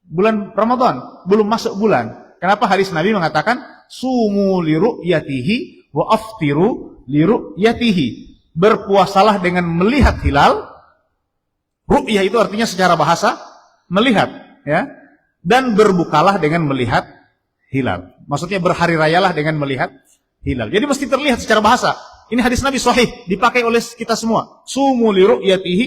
[SPEAKER 1] bulan Ramadan, belum masuk bulan. Kenapa hadis Nabi mengatakan sumu li ru'yatihi wa aftiru li ru'yatihi. Berpuasalah dengan melihat hilal. Ru'yah itu artinya secara bahasa melihat, ya. Dan berbukalah dengan melihat hilal. Maksudnya berhari rayalah dengan melihat hilal. Jadi mesti terlihat secara bahasa. Ini hadis Nabi sahih, dipakai oleh kita semua. Sumu li ru'yatihi,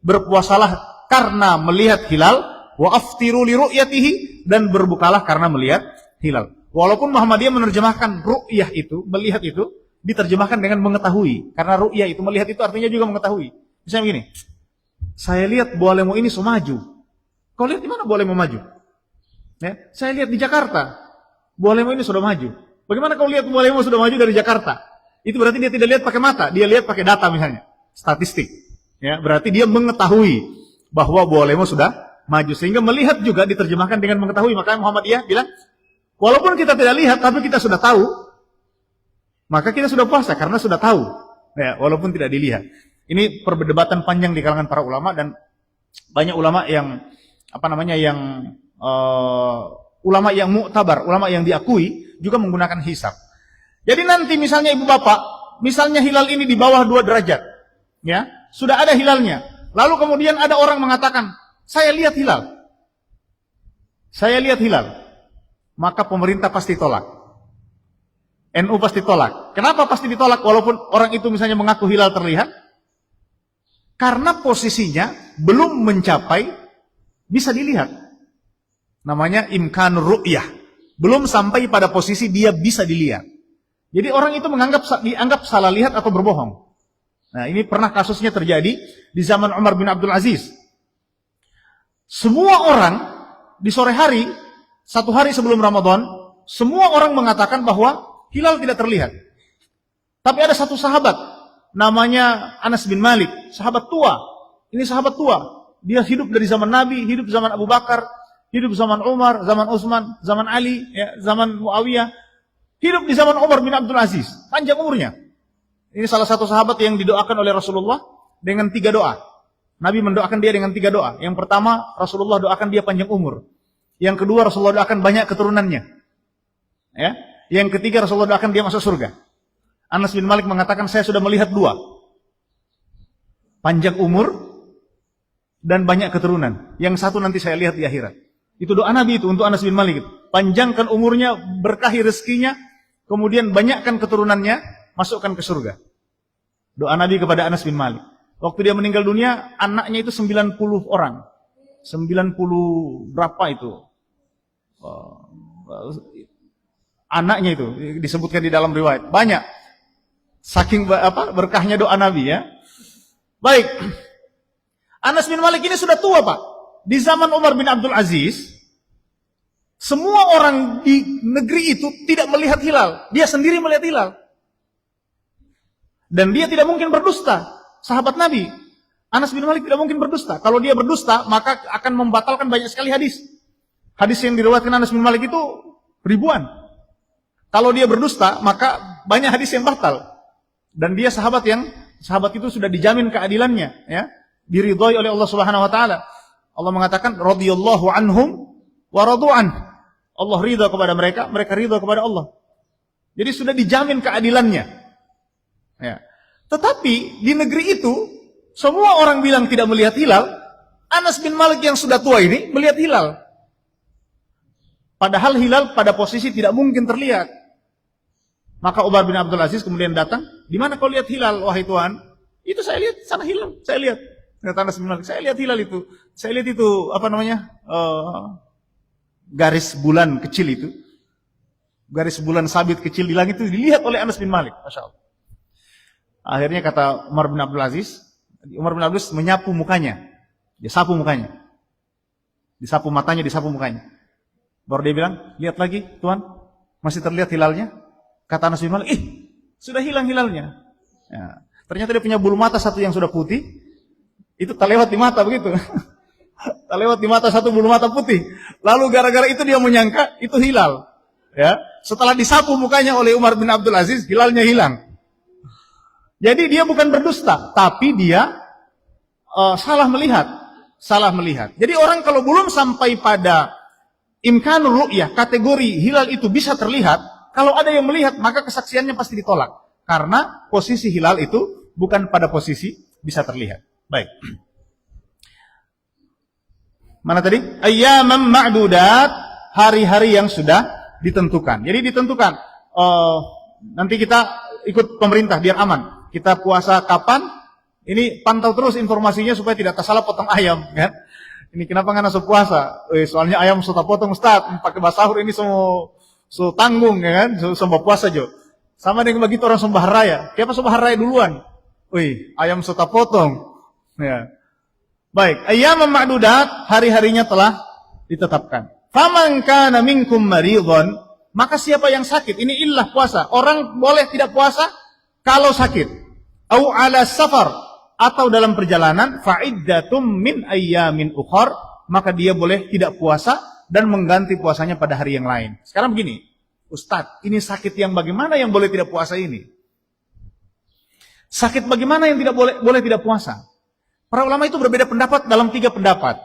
[SPEAKER 1] berpuasalah karena melihat hilal. Wa aftiru li ru'yatihi, dan berbukalah karena melihat hilal. Walaupun Muhammadiyah menerjemahkan ru'yah itu, melihat itu, diterjemahkan dengan mengetahui. Karena ru'yah itu, melihat itu artinya juga mengetahui. Misalnya begini, saya lihat Bualemo ini sudah maju. Kau lihat di mana Bualemo maju? Ya, saya lihat di Jakarta, Bualemo ini sudah maju. Bagaimana kau lihat Bualemo sudah maju dari Jakarta? Itu berarti dia tidak lihat pakai mata, dia lihat pakai data misalnya, statistik. Ya, berarti dia mengetahui bahwa Bualemo sudah maju, sehingga melihat juga diterjemahkan dengan mengetahui. Makanya Muhammadiyah bilang, walaupun kita tidak lihat, tapi kita sudah tahu, maka kita sudah puasa karena sudah tahu, ya, walaupun tidak dilihat. Ini perdebatan panjang di kalangan para ulama, dan banyak ulama yang ulama yang mu'tabar, ulama yang diakui juga menggunakan hisab. Jadi nanti misalnya ibu bapak, misalnya hilal ini di bawah 2 derajat, ya, sudah ada hilalnya. Lalu kemudian ada orang mengatakan, saya lihat hilal, maka pemerintah pasti tolak. NU pasti tolak. Kenapa pasti ditolak walaupun orang itu misalnya mengaku hilal terlihat? Karena posisinya belum mencapai bisa dilihat. Namanya imkanur ru'yah. Belum sampai pada posisi dia bisa dilihat. Jadi orang itu dianggap salah lihat atau berbohong. Nah, ini pernah kasusnya terjadi di zaman Umar bin Abdul Aziz. Semua orang di sore hari, 1 hari sebelum Ramadan, semua orang mengatakan bahwa hilal tidak terlihat. Tapi ada satu sahabat, namanya Anas bin Malik, sahabat tua. Ini sahabat tua. Dia hidup dari zaman Nabi, hidup zaman Abu Bakar, hidup zaman Umar, zaman Utsman, zaman Ali, ya, zaman Muawiyah. Hidup di zaman Umar bin Abdul Aziz. Panjang umurnya. Ini salah satu sahabat yang didoakan oleh Rasulullah dengan 3 doa. Nabi mendoakan dia dengan 3 doa. Yang pertama, Rasulullah doakan dia panjang umur. Yang kedua, Rasulullah doakan banyak keturunannya. Ya. Yang ketiga, Rasulullah doakan dia masuk surga. Anas bin Malik mengatakan, saya sudah melihat 2. Panjang umur dan banyak keturunan. Yang satu nanti saya lihat di akhirat. Itu doa Nabi itu untuk Anas bin Malik. Panjangkan umurnya, berkahi rezekinya, kemudian banyakkan keturunannya, masukkan ke surga. Doa Nabi kepada Anas bin Malik. Waktu dia meninggal dunia, anaknya itu 90 orang. 90 berapa itu? Anaknya itu disebutkan di dalam riwayat. Banyak. Saking berkahnya doa Nabi ya. Baik. Anas bin Malik ini sudah tua, Pak. Di zaman Umar bin Abdul Aziz, semua orang di negeri itu tidak melihat hilal. Dia sendiri melihat hilal. Dan dia tidak mungkin berdusta. Sahabat Nabi, Anas bin Malik tidak mungkin berdusta. Kalau dia berdusta, maka akan membatalkan banyak sekali hadis. Hadis yang diriwayatkan Anas bin Malik itu ribuan. Kalau dia berdusta, maka banyak hadis yang batal. Dan dia sahabat itu sudah dijamin keadilannya, ya, diridhoi oleh Allah Subhanahu wa taala. Allah mengatakan radhiyallahu anhum wa radu'an. Allah ridha kepada mereka, mereka ridha kepada Allah. Jadi sudah dijamin keadilannya. Ya. Tetapi di negeri itu semua orang bilang tidak melihat hilal. Anas bin Malik yang sudah tua ini melihat hilal. Padahal hilal pada posisi tidak mungkin terlihat. Maka Umar bin Abdul Aziz kemudian datang, "Di mana kau lihat hilal, wahai Tuhan?" "Itu saya lihat, sana hilal, saya lihat." Kata Anas bin Malik, "Saya lihat hilal itu. Saya lihat itu garis bulan kecil itu. Garis bulan sabit kecil di langit itu dilihat oleh Anas bin Malik." Masya Allah. Akhirnya kata Umar bin Abdul Aziz menyapu mukanya. Dia sapu mukanya. Disapu matanya, disapu mukanya. Baru dia bilang, "Lihat lagi, Tuhan, masih terlihat hilalnya?" Kata Anas bin Malik, sudah hilang hilalnya. Ya. Ternyata dia punya bulu mata satu yang sudah putih. Itu terlewat di mata begitu. Terlewat di mata satu bulu mata putih. Lalu gara-gara itu dia menyangka itu hilal. Ya. Setelah disapu mukanya oleh Umar bin Abdul Aziz, hilalnya hilang. Jadi dia bukan berdusta, tapi dia salah melihat. Jadi orang kalau belum sampai pada imkanul ru'yah, kategori hilal itu bisa terlihat, kalau ada yang melihat, maka kesaksiannya pasti ditolak. Karena posisi hilal itu bukan pada posisi bisa terlihat. Baik. Mana tadi? Ayyamam ma'dudat, hari-hari yang sudah ditentukan. Jadi ditentukan, nanti kita ikut pemerintah biar aman. Kita puasa kapan? Ini pantau terus informasinya supaya tidak tersalah potong ayam, kan? Ini kenapa nggak nasuh puasa? Soalnya ayam sudah potong Ustaz, pakai basahur ini semua tanggung, ya kan? Sembah puasa jo. Sama dengan begitu orang sembah raya. Siapa sembah raya duluan? Ayam sudah potong. Ya. Baik, ayyam ma'dudat, hari-harinya telah ditetapkan. Faman kana minkum maridhan, maka siapa yang sakit, ini illah puasa. Orang boleh tidak puasa kalau sakit. Au ala safar, atau dalam perjalanan, fa'iddatum min ayyamin ukhar, maka dia boleh tidak puasa dan mengganti puasanya pada hari yang lain. Sekarang begini, Ustadz, ini sakit yang bagaimana yang boleh tidak puasa ini? Sakit bagaimana yang tidak boleh tidak puasa? Para ulama itu berbeda pendapat dalam 3 pendapat.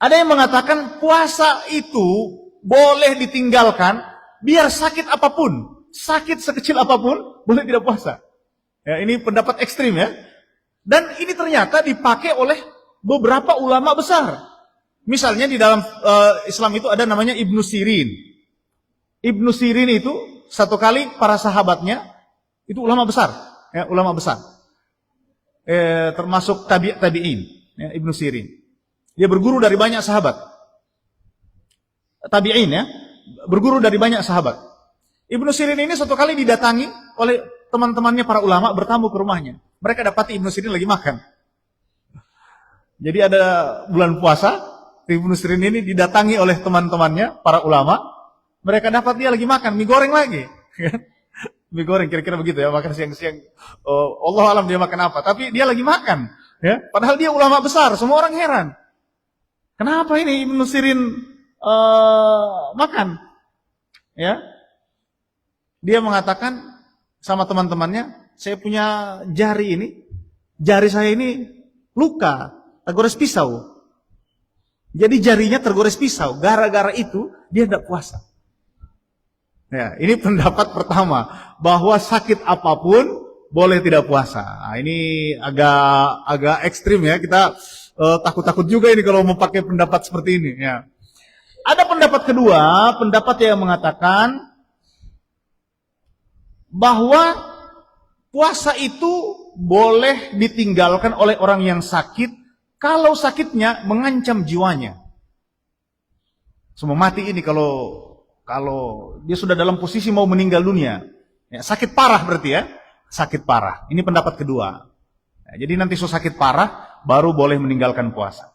[SPEAKER 1] Ada yang mengatakan puasa itu boleh ditinggalkan biar sakit apapun, sakit sekecil apapun boleh tidak puasa. Ya, ini pendapat ekstrim ya. Dan ini ternyata dipakai oleh beberapa ulama besar. Misalnya di dalam Islam itu ada namanya Ibnu Sirin. Ibnu Sirin itu satu kali para sahabatnya itu ulama besar, ya, ulama besar. Termasuk tabi'in, ya, Ibnu Sirin. Dia berguru dari banyak sahabat. Tabi'in ya, berguru dari banyak sahabat. Ibnu Sirin ini satu kali didatangi oleh teman-temannya para ulama bertamu ke rumahnya. Mereka dapati Ibnu Sirin lagi makan. Jadi ada bulan puasa, Ibnu Sirin ini didatangi oleh teman-temannya para ulama. Mereka dapat dia lagi makan mie goreng lagi. Mie goreng kira-kira begitu ya, makan siang-siang. Oh, Allah alam dia makan apa, tapi dia lagi makan, ya. Padahal dia ulama besar, semua orang heran. Kenapa ini Ibnu Sirin makan? Ya. Dia mengatakan sama teman-temannya, saya punya jari saya ini luka, tergores pisau. Jadi jarinya tergores pisau, gara-gara itu dia tidak puasa. Ya, ini pendapat pertama, bahwa sakit apapun boleh tidak puasa. Nah, ini agak ekstrim ya, kita takut-takut juga ini kalau mau pakai pendapat seperti ini. Ya. Ada pendapat kedua, pendapat yang mengatakan bahwa puasa itu boleh ditinggalkan oleh orang yang sakit kalau sakitnya mengancam jiwanya. Semua mati ini kalau dia sudah dalam posisi mau meninggal dunia. Ya, sakit parah berarti ya. Sakit parah. Ini pendapat kedua. Ya, jadi nanti sakit parah baru boleh meninggalkan puasa.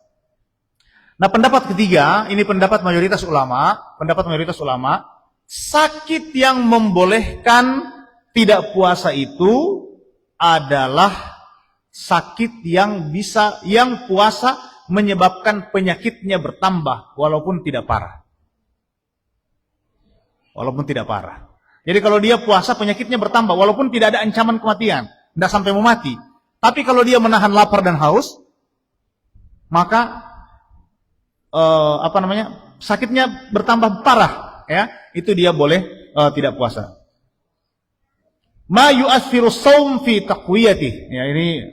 [SPEAKER 1] Nah, pendapat ketiga, ini pendapat mayoritas ulama. Pendapat mayoritas ulama, sakit yang membolehkan tidak puasa itu adalah sakit yang puasa menyebabkan penyakitnya bertambah walaupun tidak parah. Walaupun tidak parah. Jadi kalau dia puasa penyakitnya bertambah walaupun tidak ada ancaman kematian, tidak sampai mau mati. Tapi kalau dia menahan lapar dan haus, maka sakitnya bertambah parah, ya. Itu dia boleh tidak puasa. Ma yu'athiru shaum fi taqwiyatih. Ya, ini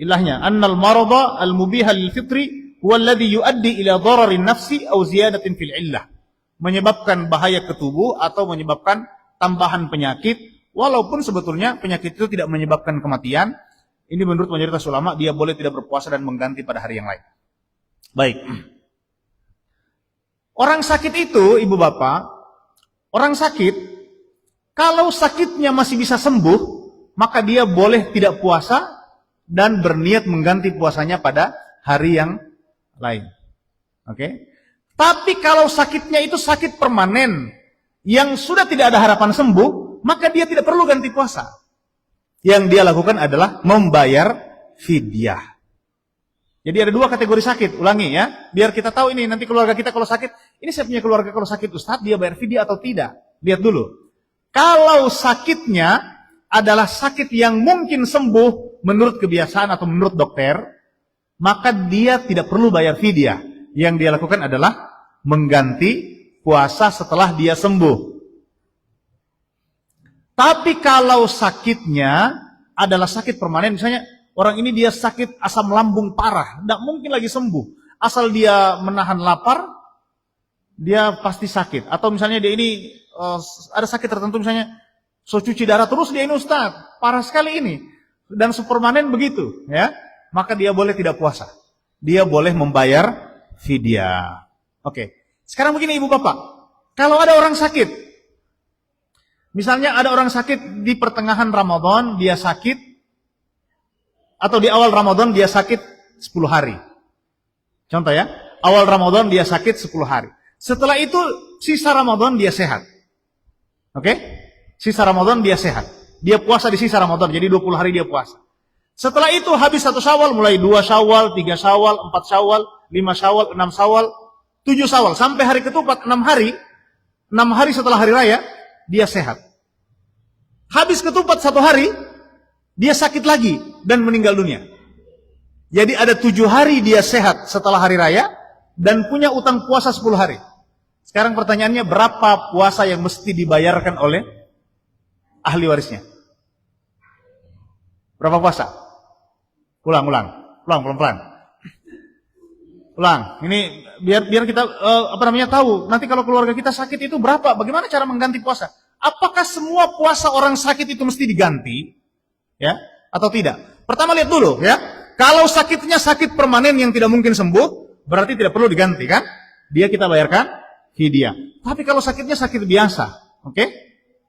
[SPEAKER 1] ilahnya annal marada al-mubiha lil fitri huwa alladhi yuaddi ila dararin nafsi aw ziyadatin fil illah. Menyebabkan bahaya ke tubuh atau menyebabkan tambahan penyakit, walaupun sebetulnya penyakit itu tidak menyebabkan kematian. Ini menurut mayoritas ulama, dia boleh tidak berpuasa dan mengganti pada hari yang lain. Baik. Orang sakit itu, ibu bapak, orang sakit, kalau sakitnya masih bisa sembuh, maka dia boleh tidak puasa dan berniat mengganti puasanya pada hari yang lain. Oke? Tapi kalau sakitnya itu sakit permanen, yang sudah tidak ada harapan sembuh, maka dia tidak perlu ganti puasa. Yang dia lakukan adalah membayar fidyah. Jadi ada dua kategori sakit, ulangi ya, biar kita tahu ini nanti keluarga kita kalau sakit, ini saya punya keluarga kalau sakit Ustaz, dia bayar fidyah atau tidak? Lihat dulu. Kalau sakitnya adalah sakit yang mungkin sembuh menurut kebiasaan atau menurut dokter, maka dia tidak perlu bayar fidyah. Yang dia lakukan adalah mengganti puasa setelah dia sembuh. Tapi kalau sakitnya adalah sakit permanen, misalnya orang ini dia sakit asam lambung parah, tidak mungkin lagi sembuh. Asal dia menahan lapar, dia pasti sakit. Atau misalnya dia ini ada sakit tertentu, misalnya cuci darah terus dia ini Ustaz, parah sekali ini. Dan supermanen begitu, ya. Maka dia boleh tidak puasa. Dia boleh membayar fidyah. Oke. Sekarang begini ibu bapak. Kalau ada orang sakit. Misalnya ada orang sakit di pertengahan Ramadan, dia sakit. Atau di awal Ramadan dia sakit 10 hari. Contoh ya. Awal Ramadan dia sakit 10 hari. Setelah itu sisa Ramadan dia sehat. Oke? Sisa Ramadan dia sehat. Dia puasa di sisa Ramadan. Jadi 20 hari dia puasa. Setelah itu habis 1 Syawal, mulai 2 Syawal, 3 Syawal, 4 Syawal, 5 Syawal, 6 Syawal, 7 Syawal, sampai hari ketupat 6 hari, 6 hari setelah hari raya, dia sehat. Habis ketupat 1 hari, dia sakit lagi dan meninggal dunia. Jadi ada 7 hari dia sehat setelah hari raya dan punya utang puasa 10 hari. Sekarang pertanyaannya, berapa puasa yang mesti dibayarkan oleh ahli warisnya? Berapa puasa? Ulang pelan-pelan. Ulang. Ini biar kita tahu. Nanti kalau keluarga kita sakit itu berapa? Bagaimana cara mengganti puasa? Apakah semua puasa orang sakit itu mesti diganti? Ya, atau tidak? Pertama lihat dulu ya. Kalau sakitnya sakit permanen yang tidak mungkin sembuh, berarti tidak perlu diganti kan? Dia kita bayarkan fidyah. Tapi kalau sakitnya sakit biasa, oke?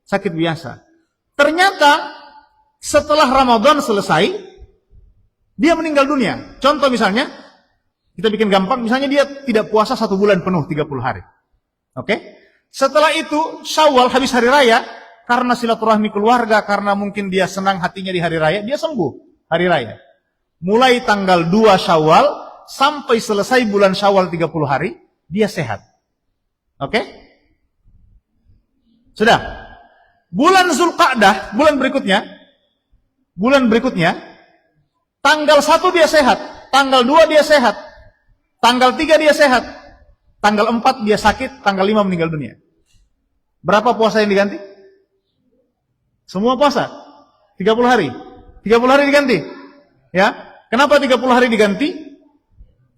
[SPEAKER 1] Sakit biasa. Ternyata setelah Ramadan selesai dia meninggal dunia. Contoh misalnya, kita bikin gampang, misalnya dia tidak puasa 1 bulan penuh 30 hari. Oke? Setelah itu Syawal habis hari raya, karena silaturahmi keluarga, karena mungkin dia senang hatinya di hari raya, dia sembuh hari raya. Mulai tanggal 2 Syawal sampai selesai bulan Syawal 30 hari, dia sehat. Oke? Sudah. Bulan Zulqa'dah, bulan berikutnya, tanggal 1 dia sehat, tanggal 2 dia sehat, tanggal 3 dia sehat, tanggal 4 dia sakit, tanggal 5 meninggal dunia. Berapa puasa yang diganti? Semua puasa. 30 hari. 30 hari diganti. Ya. Kenapa 30 hari diganti?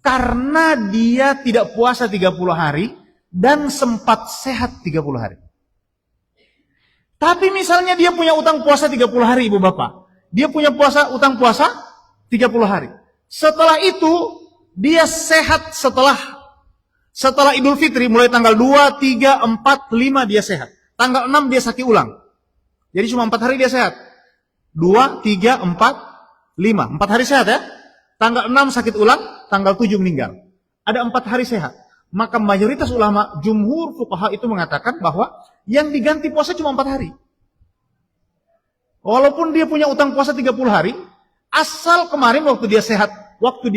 [SPEAKER 1] Karena dia tidak puasa 30 hari dan sempat sehat 30 hari. Tapi misalnya dia punya utang puasa 30 hari, Ibu Bapak. Dia punya utang puasa 30 hari. Setelah itu dia sehat setelah Idul Fitri, mulai tanggal 2, 3, 4, 5 dia sehat. Tanggal 6 dia sakit ulang. Jadi cuma 4 hari dia sehat. 2, 3, 4, 5. 4 hari sehat ya. Tanggal 6 sakit ulang, tanggal 7 meninggal. Ada 4 hari sehat. Maka mayoritas ulama, jumhur fuqaha itu mengatakan bahwa yang diganti puasa cuma 4 hari. Walaupun dia punya utang puasa 30 hari, asal kemarin waktu dia sehat, waktu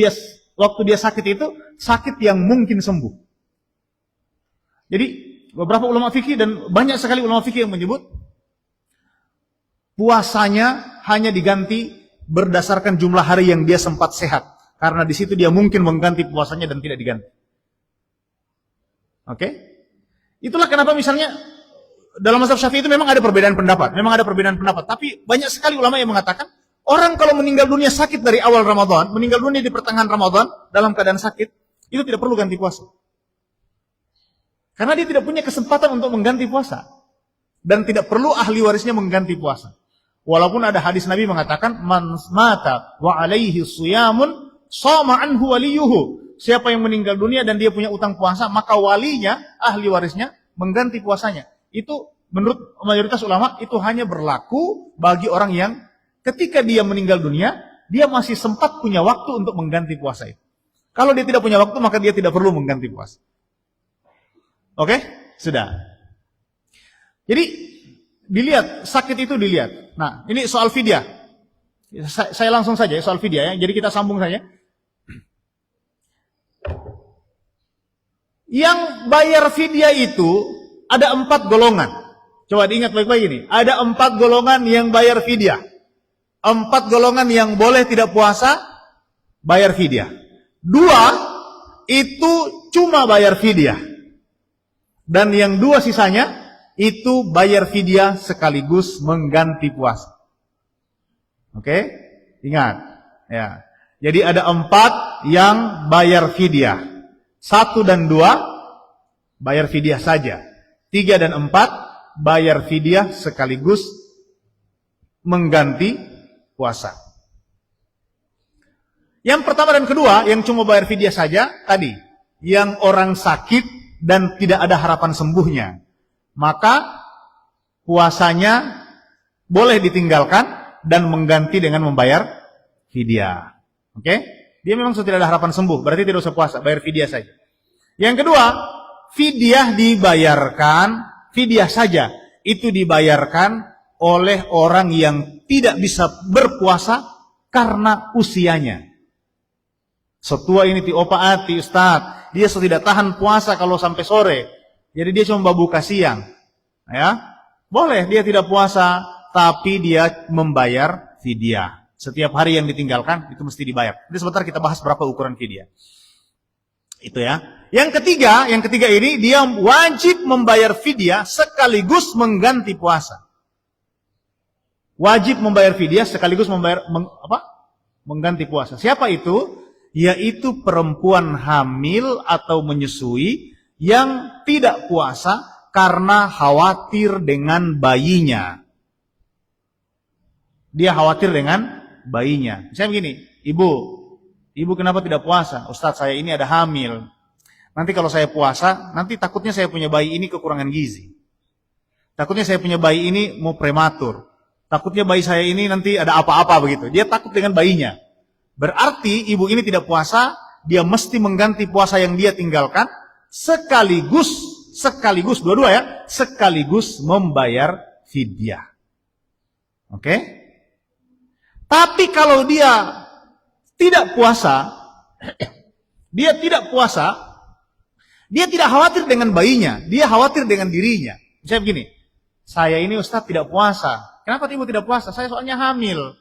[SPEAKER 1] dia sakit itu, sakit yang mungkin sembuh. Jadi, beberapa ulama fikih dan banyak sekali ulama fikih yang menyebut, puasanya hanya diganti berdasarkan jumlah hari yang dia sempat sehat. Karena di situ dia mungkin mengganti puasanya dan tidak diganti. Oke? Itulah kenapa misalnya dalam mazhab Syafi'i itu memang ada perbedaan pendapat. Tapi banyak sekali ulama yang mengatakan, orang kalau meninggal dunia sakit dari awal Ramadan, meninggal dunia di pertengahan Ramadan dalam keadaan sakit, itu tidak perlu ganti puasa. Karena dia tidak punya kesempatan untuk mengganti puasa. Dan tidak perlu ahli warisnya mengganti puasa. Walaupun ada hadis Nabi mengatakan, man mata wa alaihi siyamun shama anhu waliyuhu. Siapa yang meninggal dunia dan dia punya utang puasa, maka walinya, ahli warisnya, mengganti puasanya. Itu menurut mayoritas ulama, itu hanya berlaku bagi orang yang ketika dia meninggal dunia, dia masih sempat punya waktu untuk mengganti puasa itu. Kalau dia tidak punya waktu, maka dia tidak perlu mengganti puasa. Oke? Sudah. Jadi, dilihat, sakit itu dilihat. Nah, ini soal fidyah. Saya langsung saja soal fidyah ya. Jadi kita sambung saja. Yang bayar fidyah itu ada 4 golongan. Coba diingat baik-baik ini. Ada 4 golongan yang bayar fidyah. 4 golongan yang boleh tidak puasa, bayar fidyah. 2 itu cuma bayar fidyah. Dan yang 2 sisanya itu bayar fidyah sekaligus mengganti puasa. Oke? Ingat. Ya. Jadi ada 4 yang bayar fidyah. 1 dan 2 bayar fidyah saja. 3 dan 4 bayar fidyah sekaligus mengganti puasa. Yang pertama dan kedua yang cuma bayar fidyah saja tadi, yang orang sakit dan tidak ada harapan sembuhnya, maka puasanya boleh ditinggalkan dan mengganti dengan membayar fidyah. Oke? Dia memang sudah tidak ada harapan sembuh, berarti tidak usah puasa, bayar fidyah saja. Yang kedua, fidyah dibayarkan, fidyah saja, itu dibayarkan oleh orang yang tidak bisa berpuasa karena usianya. Setua ini ti opa ati ustaz, dia sudah tidak tahan puasa kalau sampai sore. Jadi dia cuma buka siang. Ya. Boleh dia tidak puasa, tapi dia membayar fidyah. Setiap hari yang ditinggalkan itu mesti dibayar. Jadi sebentar kita bahas berapa ukuran fidyah. Itu ya. Yang ketiga ini dia wajib membayar fidyah sekaligus mengganti puasa. Wajib membayar fidyah sekaligus mengganti puasa. Siapa itu? Yaitu perempuan hamil atau menyusui yang tidak puasa karena khawatir dengan bayinya. Dia khawatir dengan bayinya. Misalnya begini, ibu kenapa tidak puasa? Ustaz, saya ini ada hamil. Nanti kalau saya puasa, nanti takutnya saya punya bayi ini kekurangan gizi. Takutnya saya punya bayi ini mau prematur. Takutnya bayi saya ini nanti ada apa-apa begitu. Dia takut dengan bayinya. Berarti ibu ini tidak puasa, dia mesti mengganti puasa yang dia tinggalkan sekaligus sekaligus dua-dua ya, sekaligus membayar fidyah. Oke? Tapi kalau dia tidak puasa, dia tidak khawatir dengan bayinya, dia khawatir dengan dirinya. Misalnya begini, saya ini Ustaz tidak puasa. Kenapa ibu tidak puasa? Saya soalnya hamil.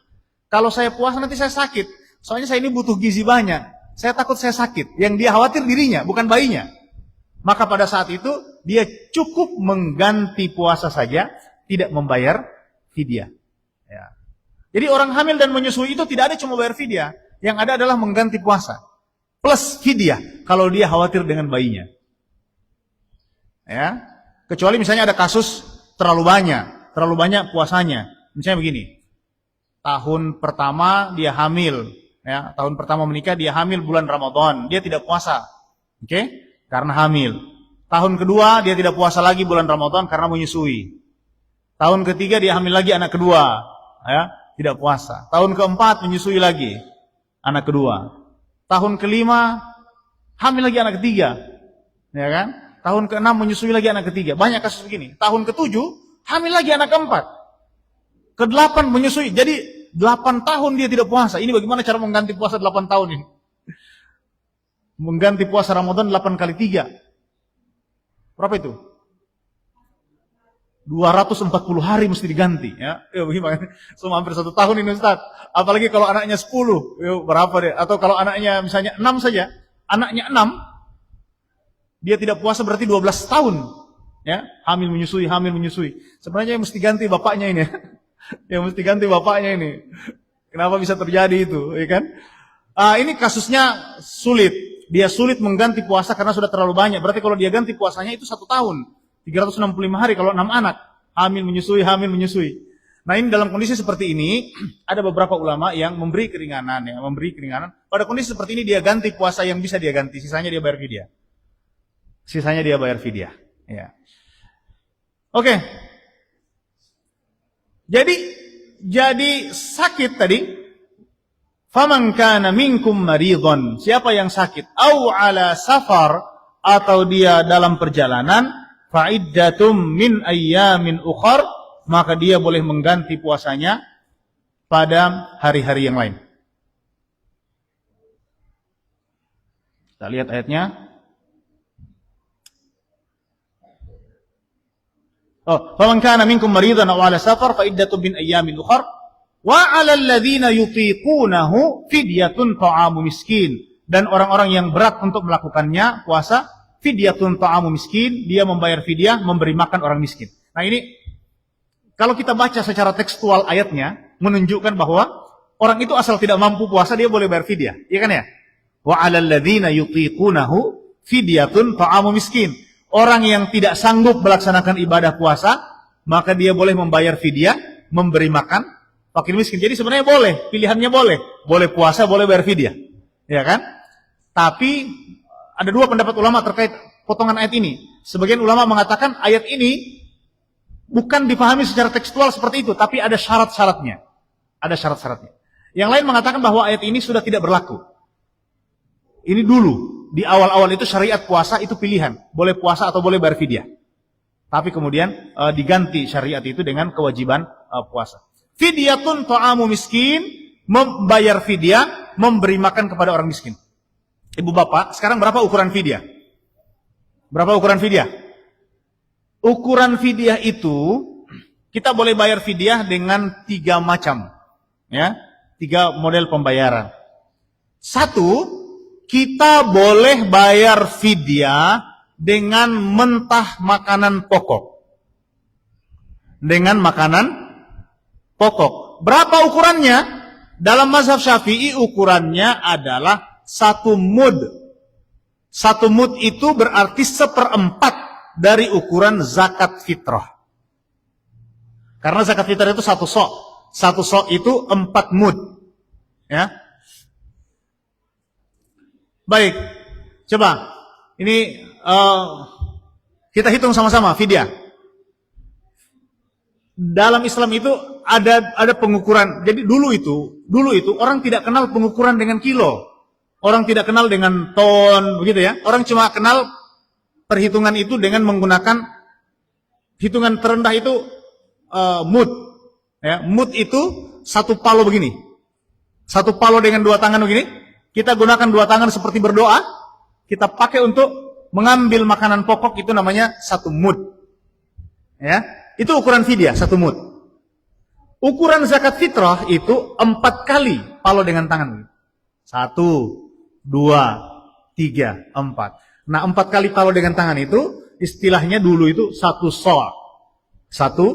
[SPEAKER 1] Kalau saya puasa nanti saya sakit. Soalnya saya ini butuh gizi banyak. Saya takut saya sakit. Yang dia khawatir dirinya, bukan bayinya. Maka pada saat itu, dia cukup mengganti puasa saja, tidak membayar fidyah. Ya. Jadi orang hamil dan menyusui itu tidak ada cuma bayar fidyah. Yang ada adalah mengganti puasa. Plus fidyah, kalau dia khawatir dengan bayinya. Ya. Kecuali misalnya ada kasus terlalu banyak puasanya. Misalnya begini, tahun pertama dia hamil, ya, tahun pertama menikah dia hamil bulan Ramadan, dia tidak puasa, oke? Karena hamil. Tahun kedua dia tidak puasa lagi bulan Ramadan karena menyusui. Tahun ketiga dia hamil lagi anak kedua, ya, tidak puasa. Tahun keempat menyusui lagi anak kedua. Tahun kelima hamil lagi anak ketiga, ya kan? Tahun keenam menyusui lagi anak ketiga. Banyak kasus begini. Tahun ketujuh hamil lagi anak keempat. Ke-8 menyusui. Jadi 8 tahun dia tidak puasa. Ini bagaimana cara mengganti puasa 8 tahun ini? Mengganti puasa Ramadan 8 kali 3. Berapa itu? 240 hari mesti diganti. Ya, bagaimana? Semua hampir 1 tahun ini Ustaz. Apalagi kalau anaknya 10. Berapa deh? Atau kalau anaknya misalnya 6 saja. Anaknya 6. Dia tidak puasa berarti 12 tahun. Ya, hamil menyusui. Sebenarnya yang mesti ganti bapaknya ini. Yang mesti ganti bapaknya ini. Kenapa bisa terjadi itu, ya kan? Ini kasusnya sulit. Dia sulit mengganti puasa karena sudah terlalu banyak. Berarti kalau dia ganti puasanya itu 1 tahun. 365 hari kalau 6 anak. Hamil menyusui. Nah ini dalam kondisi seperti ini, ada beberapa ulama yang memberi keringanan. Pada kondisi seperti ini dia ganti puasa yang bisa dia ganti. Sisanya dia bayar fidyah. Ya. Oke. Jadi sakit tadi. Faman kana minkum maridhan, siapa yang sakit au ala safar atau dia dalam perjalanan, fa iddatum min ayyamin ukhar, maka dia boleh mengganti puasanya pada hari-hari yang lain. Kita lihat ayatnya. Faman kana minkum maridhan aw ala safar fa iddatun min ayyamin ukhar wa 'alal ladzina yutiqunahu fidyatun ta'amu miskin, dan orang-orang yang berat untuk melakukannya puasa, fidyatun ta'amu miskin, dia membayar fidyah, memberi makan orang miskin. Nah ini kalau kita baca secara tekstual ayatnya menunjukkan bahwa orang itu asal tidak mampu puasa dia boleh bayar fidyah, iya kan ya? Wa 'alal ladzina yutiqunahu fidyatun ta'amu miskin. Orang yang tidak sanggup melaksanakan ibadah puasa, maka dia boleh membayar fidyah, memberi makan fakir miskin. Jadi sebenarnya boleh, pilihannya boleh. Boleh puasa, boleh bayar fidyah. Ya kan? Tapi ada 2 pendapat ulama terkait potongan ayat ini. Sebagian ulama mengatakan ayat ini bukan dipahami secara tekstual seperti itu, tapi ada syarat-syaratnya. Yang lain mengatakan bahwa ayat ini sudah tidak berlaku. Ini dulu. Di awal-awal itu syariat puasa itu pilihan. Boleh puasa atau boleh bayar fidyah. Tapi kemudian diganti syariat itu dengan kewajiban puasa. Fidyatun ta'amu miskin, membayar fidyah, memberi makan kepada orang miskin. Ibu bapak, sekarang berapa ukuran fidyah? Ukuran fidyah itu, kita boleh bayar fidyah dengan 3 macam. Ya, 3 model pembayaran. 1, kita boleh bayar fidyah dengan mentah makanan pokok. Berapa ukurannya? Dalam mazhab Syafi'i ukurannya adalah 1 mud. 1 mud itu berarti 1/4 dari ukuran zakat fitrah. Karena zakat fitrah itu 1 sok. 1 sok itu 4 mud. Ya. Baik. Coba. Ini kita hitung sama-sama fidyah. Dalam Islam itu ada pengukuran. Jadi dulu itu orang tidak kenal pengukuran dengan kilo. Orang tidak kenal dengan ton, begitu ya. Orang cuma kenal perhitungan itu dengan menggunakan hitungan terendah itu mud. Ya, mud itu satu palo begini. Satu palo dengan dua tangan begini. Kita gunakan dua tangan seperti berdoa. Kita pakai untuk mengambil makanan pokok, itu namanya satu mud. Ya, itu ukuran fidyah, satu mud. Ukuran zakat fitrah itu 4 kali palo dengan tangan. 1, 2, 3, 4. Nah, 4 kali palo dengan tangan itu istilahnya dulu itu satu sa'. Satu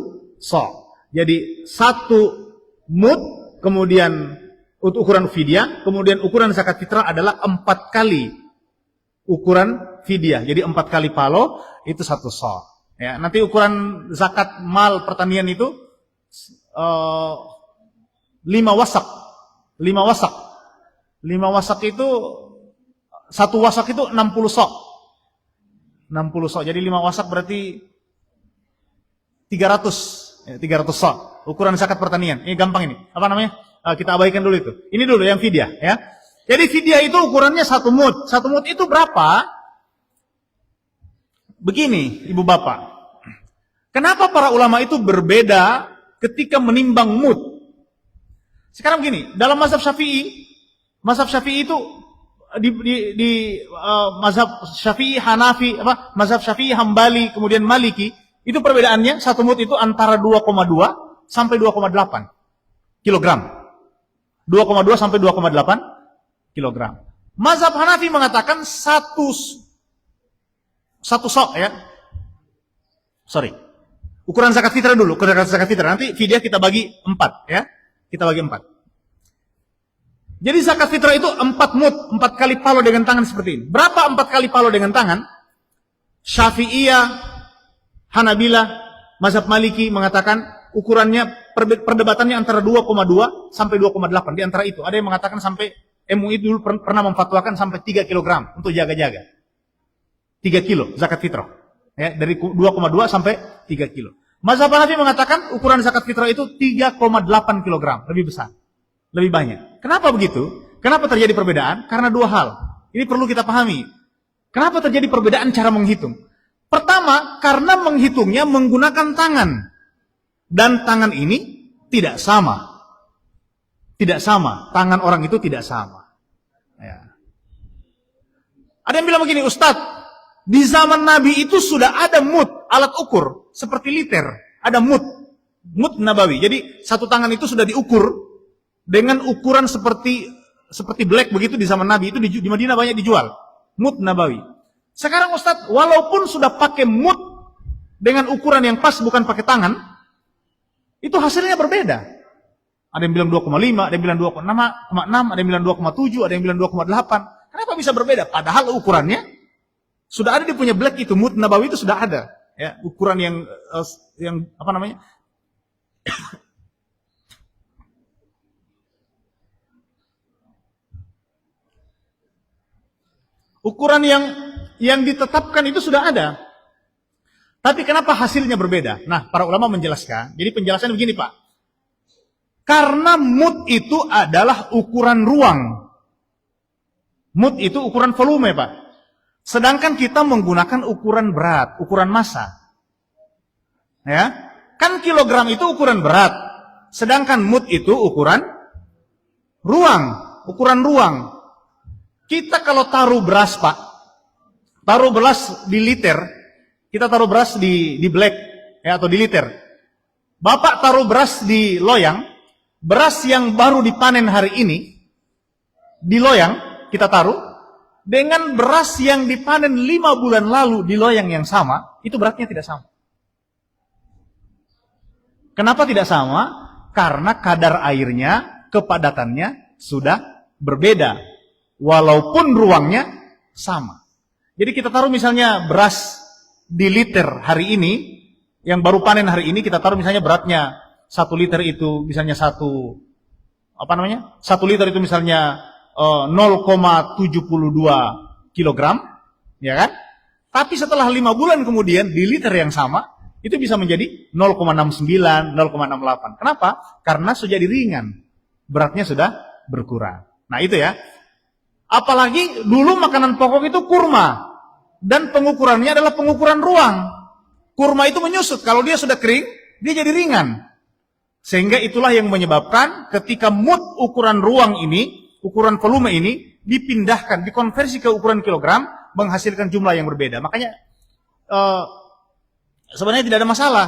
[SPEAKER 1] sa'. Jadi satu mud, kemudian untuk ukuran fidyah, kemudian ukuran zakat fitrah adalah 4 kali ukuran fidyah. Jadi 4 kali palo itu satu sa'. Ya, nanti ukuran zakat mal pertanian itu 5 wasak. 5 wasak. 5 wasak itu satu wasak itu 60 sa'. 60 sa'. Jadi 5 wasak berarti 300 sa'. Ukuran zakat pertanian. Ini gampang ini. Apa namanya? Kita abaikan dulu itu. Ini dulu yang fidyah ya. Jadi fidyah itu ukurannya 1 mud. 1 mud itu berapa? Begini, Ibu Bapak. Kenapa para ulama itu berbeda ketika menimbang mud? Sekarang begini, dalam mazhab Syafi'i itu di mazhab Syafi'i, Hanafi, mazhab Syafi'i, Hambali, kemudian Maliki, itu perbedaannya 1 mud itu antara 2,2 sampai 2,8 kilogram. 2,2 sampai 2,8 kilogram. Mazhab Hanafi mengatakan satu sok ya. Sorry. Ukuran zakat fitrah dulu, ukuran zakat fitrah. Nanti fidyah kita bagi 4 ya. Kita bagi 4. Jadi zakat fitrah itu 4 mud, 4 kali palo dengan tangan seperti ini. Berapa 4 kali palo dengan tangan? Syafi'iyah, Hanabila, mazhab Maliki mengatakan ukurannya, perdebatannya antara 2,2 sampai 2,8. Di antara itu ada yang mengatakan sampai, MUI dulu pernah memfatwakan sampai 3 kilogram untuk jaga-jaga. 3 kilo zakat fitrah. Ya, dari 2,2 sampai 3 kilo. Mazhab Hanafi mengatakan ukuran zakat fitrah itu 3,8 kilogram, lebih besar, lebih banyak. Kenapa begitu? Kenapa terjadi perbedaan? Karena 2 hal. Ini perlu kita pahami. Kenapa terjadi perbedaan cara menghitung? Pertama, karena menghitungnya menggunakan tangan. Dan tangan ini tidak sama. Tidak sama. Tangan orang itu tidak sama. Ya. Ada yang bilang begini, Ustadz, di zaman Nabi itu sudah ada mud, alat ukur, seperti liter. Ada mud nabawi. Jadi satu tangan itu sudah diukur dengan ukuran seperti black begitu di zaman Nabi. Itu di Madinah banyak dijual. Mud nabawi. Sekarang Ustadz, walaupun sudah pakai mud dengan ukuran yang pas, bukan pakai tangan, itu hasilnya berbeda. Ada yang bilang 2,5, ada yang bilang 2,6, ada yang bilang 2,7, ada yang bilang 2,8. Kenapa bisa berbeda? Padahal ukurannya sudah ada, dia punya black itu, mud nabawi itu sudah ada. Ya, ukuran yang apa namanya? Ukuran yang ditetapkan itu sudah ada. Tapi kenapa hasilnya berbeda? Nah, para ulama menjelaskan. Jadi penjelasan begini, Pak. Karena mud itu adalah ukuran ruang. Mud itu ukuran volume, Pak. Sedangkan kita menggunakan ukuran berat, ukuran massa. Ya. Kan kilogram itu ukuran berat. Sedangkan mud itu ukuran ruang, ukuran ruang. Kita kalau taruh beras, Pak, taruh beras di liter, kita taruh beras di black ya, atau di liter. Bapak taruh beras di loyang, beras yang baru dipanen hari ini di loyang kita taruh dengan beras yang dipanen 5 bulan lalu di loyang yang sama, itu beratnya tidak sama. Kenapa tidak sama? Karena kadar airnya, kepadatannya sudah berbeda, walaupun ruangnya sama. Jadi kita taruh misalnya beras di liter hari ini, yang baru panen hari ini, kita taruh misalnya beratnya 1 liter itu misalnya 1 liter itu misalnya 0,72 kilogram, ya kan? Tapi setelah 5 bulan kemudian di liter yang sama itu bisa menjadi 0,69, 0,68. Kenapa? Karena sudah jadi ringan, beratnya sudah berkurang. Nah itu ya. Apalagi dulu makanan pokok itu kurma. dan pengukurannya adalah pengukuran ruang. Kurma itu menyusut, kalau dia sudah kering, dia jadi ringan. Sehingga itulah yang menyebabkan ketika mud ukuran ruang ini, ukuran volume ini, dipindahkan, dikonversi ke ukuran kilogram, menghasilkan jumlah yang berbeda. Makanya sebenarnya tidak ada masalah.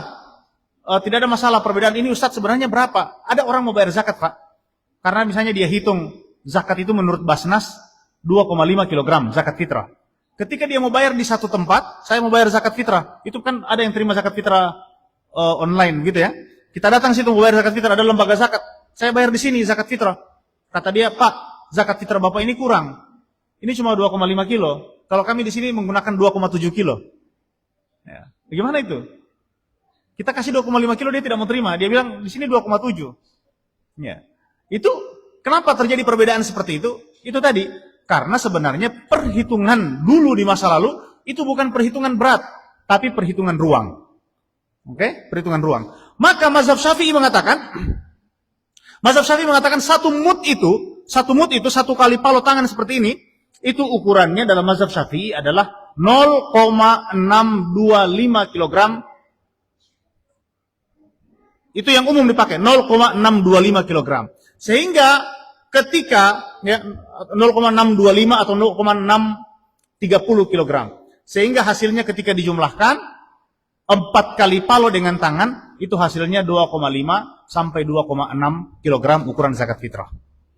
[SPEAKER 1] Tidak ada masalah perbedaan ini, Ustadz, sebenarnya berapa? Ada orang mau bayar zakat, Pak. Karena misalnya dia hitung, zakat itu menurut Basnas 2,5 kilogram zakat fitrah. Ketika dia mau bayar di satu tempat, saya mau bayar zakat fitrah. Itu kan ada yang terima zakat fitrah online gitu ya. Kita datang situ mau bayar zakat fitrah, ada lembaga zakat. Saya bayar di sini zakat fitrah. Kata dia, Pak, zakat fitrah Bapak ini kurang. Ini cuma 2,5 kilo. Kalau kami di sini menggunakan 2,7 kilo. Ya. Bagaimana itu? Kita kasih 2,5 kilo, dia tidak mau terima. Dia bilang di sini 2,7. Ya. Itu kenapa terjadi perbedaan seperti itu? Itu tadi. Karena sebenarnya perhitungan dulu di masa lalu itu bukan perhitungan berat, tapi perhitungan ruang. Oke? Perhitungan ruang. Maka mazhab Syafi'i mengatakan satu mud itu satu kali palo tangan seperti ini, itu ukurannya dalam mazhab Syafi'i adalah 0,625 kilogram. Itu yang umum dipakai, 0,625 kilogram. Sehingga ketika ya 0,625 atau 0,630 kilogram. Sehingga hasilnya ketika dijumlahkan 4 kali palo dengan tangan itu hasilnya 2,5 sampai 2,6 kilogram ukuran zakat fitrah.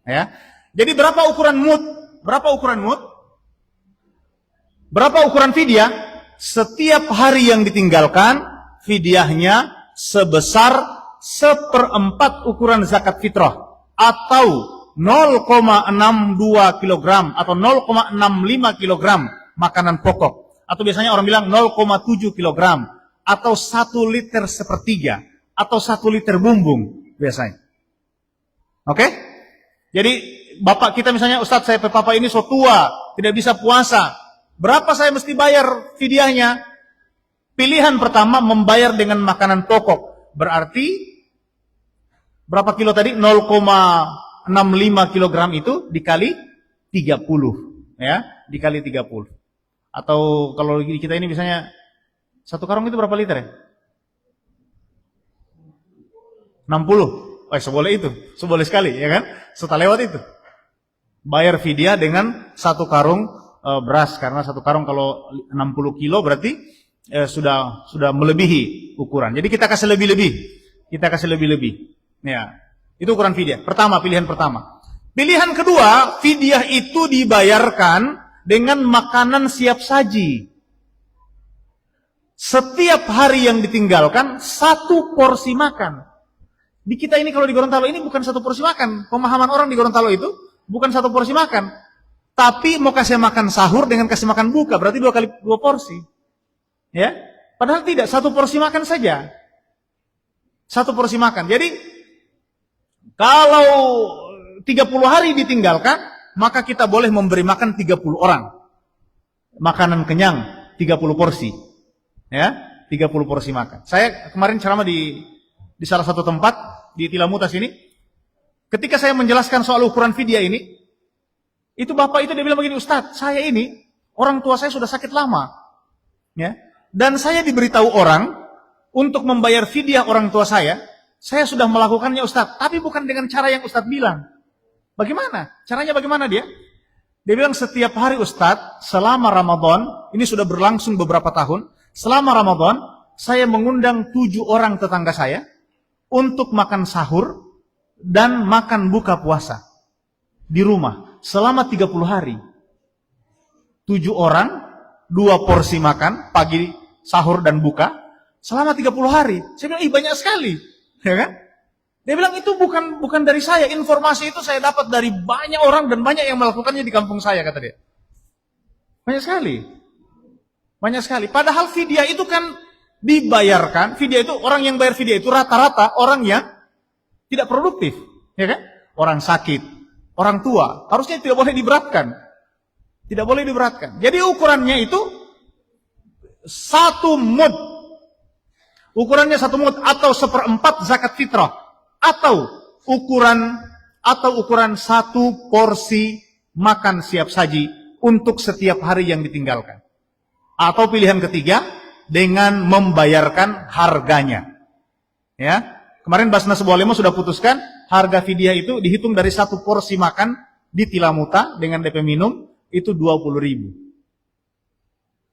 [SPEAKER 1] Ya. Jadi berapa ukuran mud? Berapa ukuran mud? Berapa ukuran fidyah? Setiap hari yang ditinggalkan fidyahnya sebesar 1/4 ukuran zakat fitrah atau 0,62 kilogram atau 0,65 kilogram makanan pokok. Atau biasanya orang bilang 0,7 kilogram atau 1 liter sepertiga atau 1 liter bumbung biasanya. Oke? Jadi bapak kita misalnya, Ustadz saya papa ini so tua, tidak bisa puasa. Berapa saya mesti bayar fidyahnya? Pilihan pertama membayar dengan makanan pokok. Berarti berapa kilo tadi? 0,65 kilogram itu dikali 30, ya, dikali 30. Atau kalau kita ini misalnya satu karung itu berapa liter ya? 60. Seboleh itu, seboleh sekali, ya kan? Setelah lewat itu. Bayar fidyah dengan satu karung beras, karena satu karung kalau 60 kilo berarti sudah melebihi ukuran. Jadi kita kasih lebih-lebih. Ya. Itu ukuran fidyah. Pertama, pilihan pertama. Pilihan kedua, fidyah itu dibayarkan dengan makanan siap saji. Setiap hari yang ditinggalkan, 1 porsi makan. Di kita ini kalau di Gorontalo ini bukan 1 porsi makan. Pemahaman orang di Gorontalo itu bukan 1 porsi makan. Tapi mau kasih makan sahur dengan kasih makan buka, berarti 2 porsi. Ya, padahal tidak, 1 porsi makan saja. 1 porsi makan. Jadi kalau 30 hari ditinggalkan, maka kita boleh memberi makan 30 orang. Makanan kenyang 30 porsi. Ya, 30 porsi makan. Saya kemarin ceramah di salah satu tempat di Tilamutas ini. Ketika saya menjelaskan soal ukuran fidyah ini, itu bapak itu dia bilang begini, Ustadz, saya ini orang tua saya sudah sakit lama. Ya. Dan saya diberitahu orang untuk membayar fidyah orang tua saya sudah melakukannya Ustadz, tapi bukan dengan cara yang Ustadz bilang. Bagaimana? Caranya bagaimana dia? Dia bilang setiap hari Ustadz, selama Ramadan, ini sudah berlangsung beberapa tahun, selama Ramadan, saya mengundang 7 orang tetangga saya untuk makan sahur dan makan buka puasa di rumah selama 30 hari. 7 orang, 2 porsi makan, pagi, sahur dan buka, selama 30 hari. Saya bilang, banyak sekali. Ya kan? Dia bilang itu bukan dari saya, informasi itu saya dapat dari banyak orang dan banyak yang melakukannya di kampung saya, kata dia. Banyak sekali. Padahal fidyah itu kan dibayarkan, fidyah itu orang yang bayar fidyah itu rata-rata orang yang tidak produktif, ya kan? Orang sakit, orang tua, harusnya tidak boleh diberatkan. Tidak boleh diberatkan. Jadi ukurannya itu 1 mud. Ukurannya 1 mud atau 1/4 zakat fitrah atau ukuran 1 porsi makan siap saji untuk setiap hari yang ditinggalkan. Atau pilihan ketiga, dengan membayarkan harganya. Ya, kemarin Basnas Sebuah sudah putuskan harga fidyah itu dihitung dari satu porsi makan di Tilamuta dengan DP minum itu 20.000.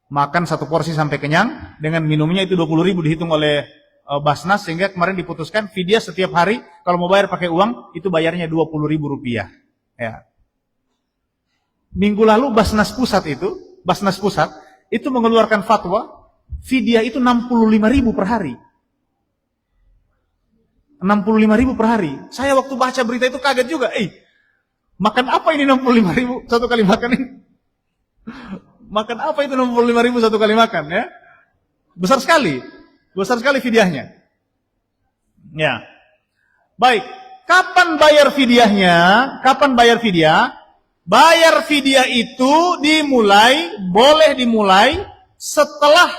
[SPEAKER 1] Makan satu porsi sampai kenyang dengan minumnya itu 20.000 dihitung oleh Basnas, sehingga kemarin diputuskan fidyah setiap hari kalau mau bayar pakai uang itu bayarnya 20.000 rupiah. Ya. Minggu lalu Basnas Pusat itu mengeluarkan fatwa fidyah itu 65.000 per hari. 65.000 per hari. Saya waktu baca berita itu kaget juga. Makan apa ini 65.000 satu kali makan ini? Makan apa itu 65.000 satu kali makan, ya? Besar sekali fidyahnya. Ya. Baik, kapan bayar fidyahnya? Kapan bayar fidyah? Bayar fidyah itu boleh dimulai setelah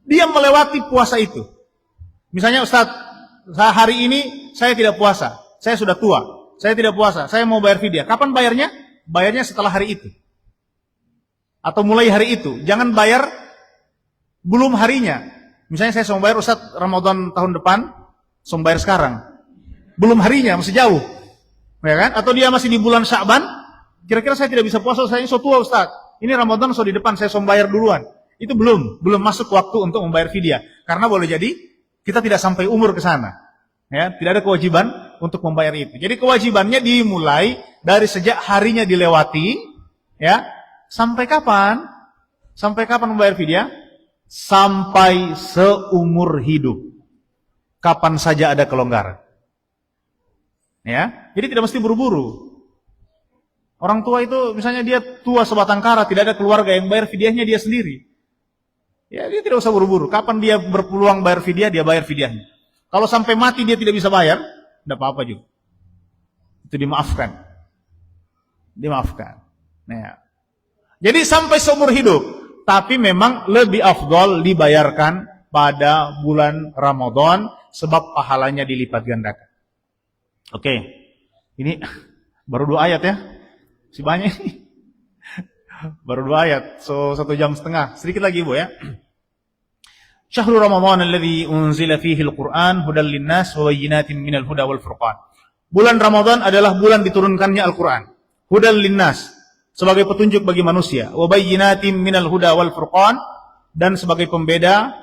[SPEAKER 1] dia melewati puasa itu. Misalnya Ustaz, hari ini saya tidak puasa, saya sudah tua, saya tidak puasa, saya mau bayar fidyah. Kapan bayarnya? Bayarnya setelah hari itu. Atau mulai hari itu, jangan bayar belum harinya. Misalnya saya mau bayar Ustaz Ramadan tahun depan, saya bayar sekarang. Belum harinya, masih jauh. Ya kan? Atau dia masih di bulan Sya'ban, kira-kira saya tidak bisa puasa, saya so tua Ustaz. Ini Ramadan so di depan, saya mau bayar duluan. Itu belum masuk waktu untuk membayar fidyah. Karena boleh jadi kita tidak sampai umur ke sana. Ya, tidak ada kewajiban untuk membayar itu. Jadi kewajibannya dimulai dari sejak harinya dilewati, ya. Sampai kapan? Sampai kapan membayar fidyah? Sampai seumur hidup. Kapan saja ada kelonggaran. Ya, jadi tidak mesti buru-buru. Orang tua itu misalnya dia tua sebatang kara, tidak ada keluarga yang bayar fidyahnya dia sendiri. Ya, dia tidak usah buru-buru. Kapan dia berpeluang bayar fidyah, dia bayar fidyahnya. Kalau sampai mati dia tidak bisa bayar, tidak apa-apa juga. Itu dimaafkan. Nah, ya. Jadi sampai seumur hidup, tapi memang lebih afdol dibayarkan pada bulan Ramadan sebab pahalanya dilipat gandakan. Oke, ini baru 2 ayat ya, si banyak ini. Baru 2 ayat, so 1 jam setengah, sedikit lagi Bu ya. Syahrul Ramadan alladzi unzila fihi al-Qur'an hudal linnas wa bayyinatin minal huda wal furqan. Bulan Ramadan adalah bulan diturunkannya Al-Qur'an. Hudal linnas, sebagai petunjuk bagi manusia, wa bayyinatin minal huda wal furqan, dan sebagai pembeda,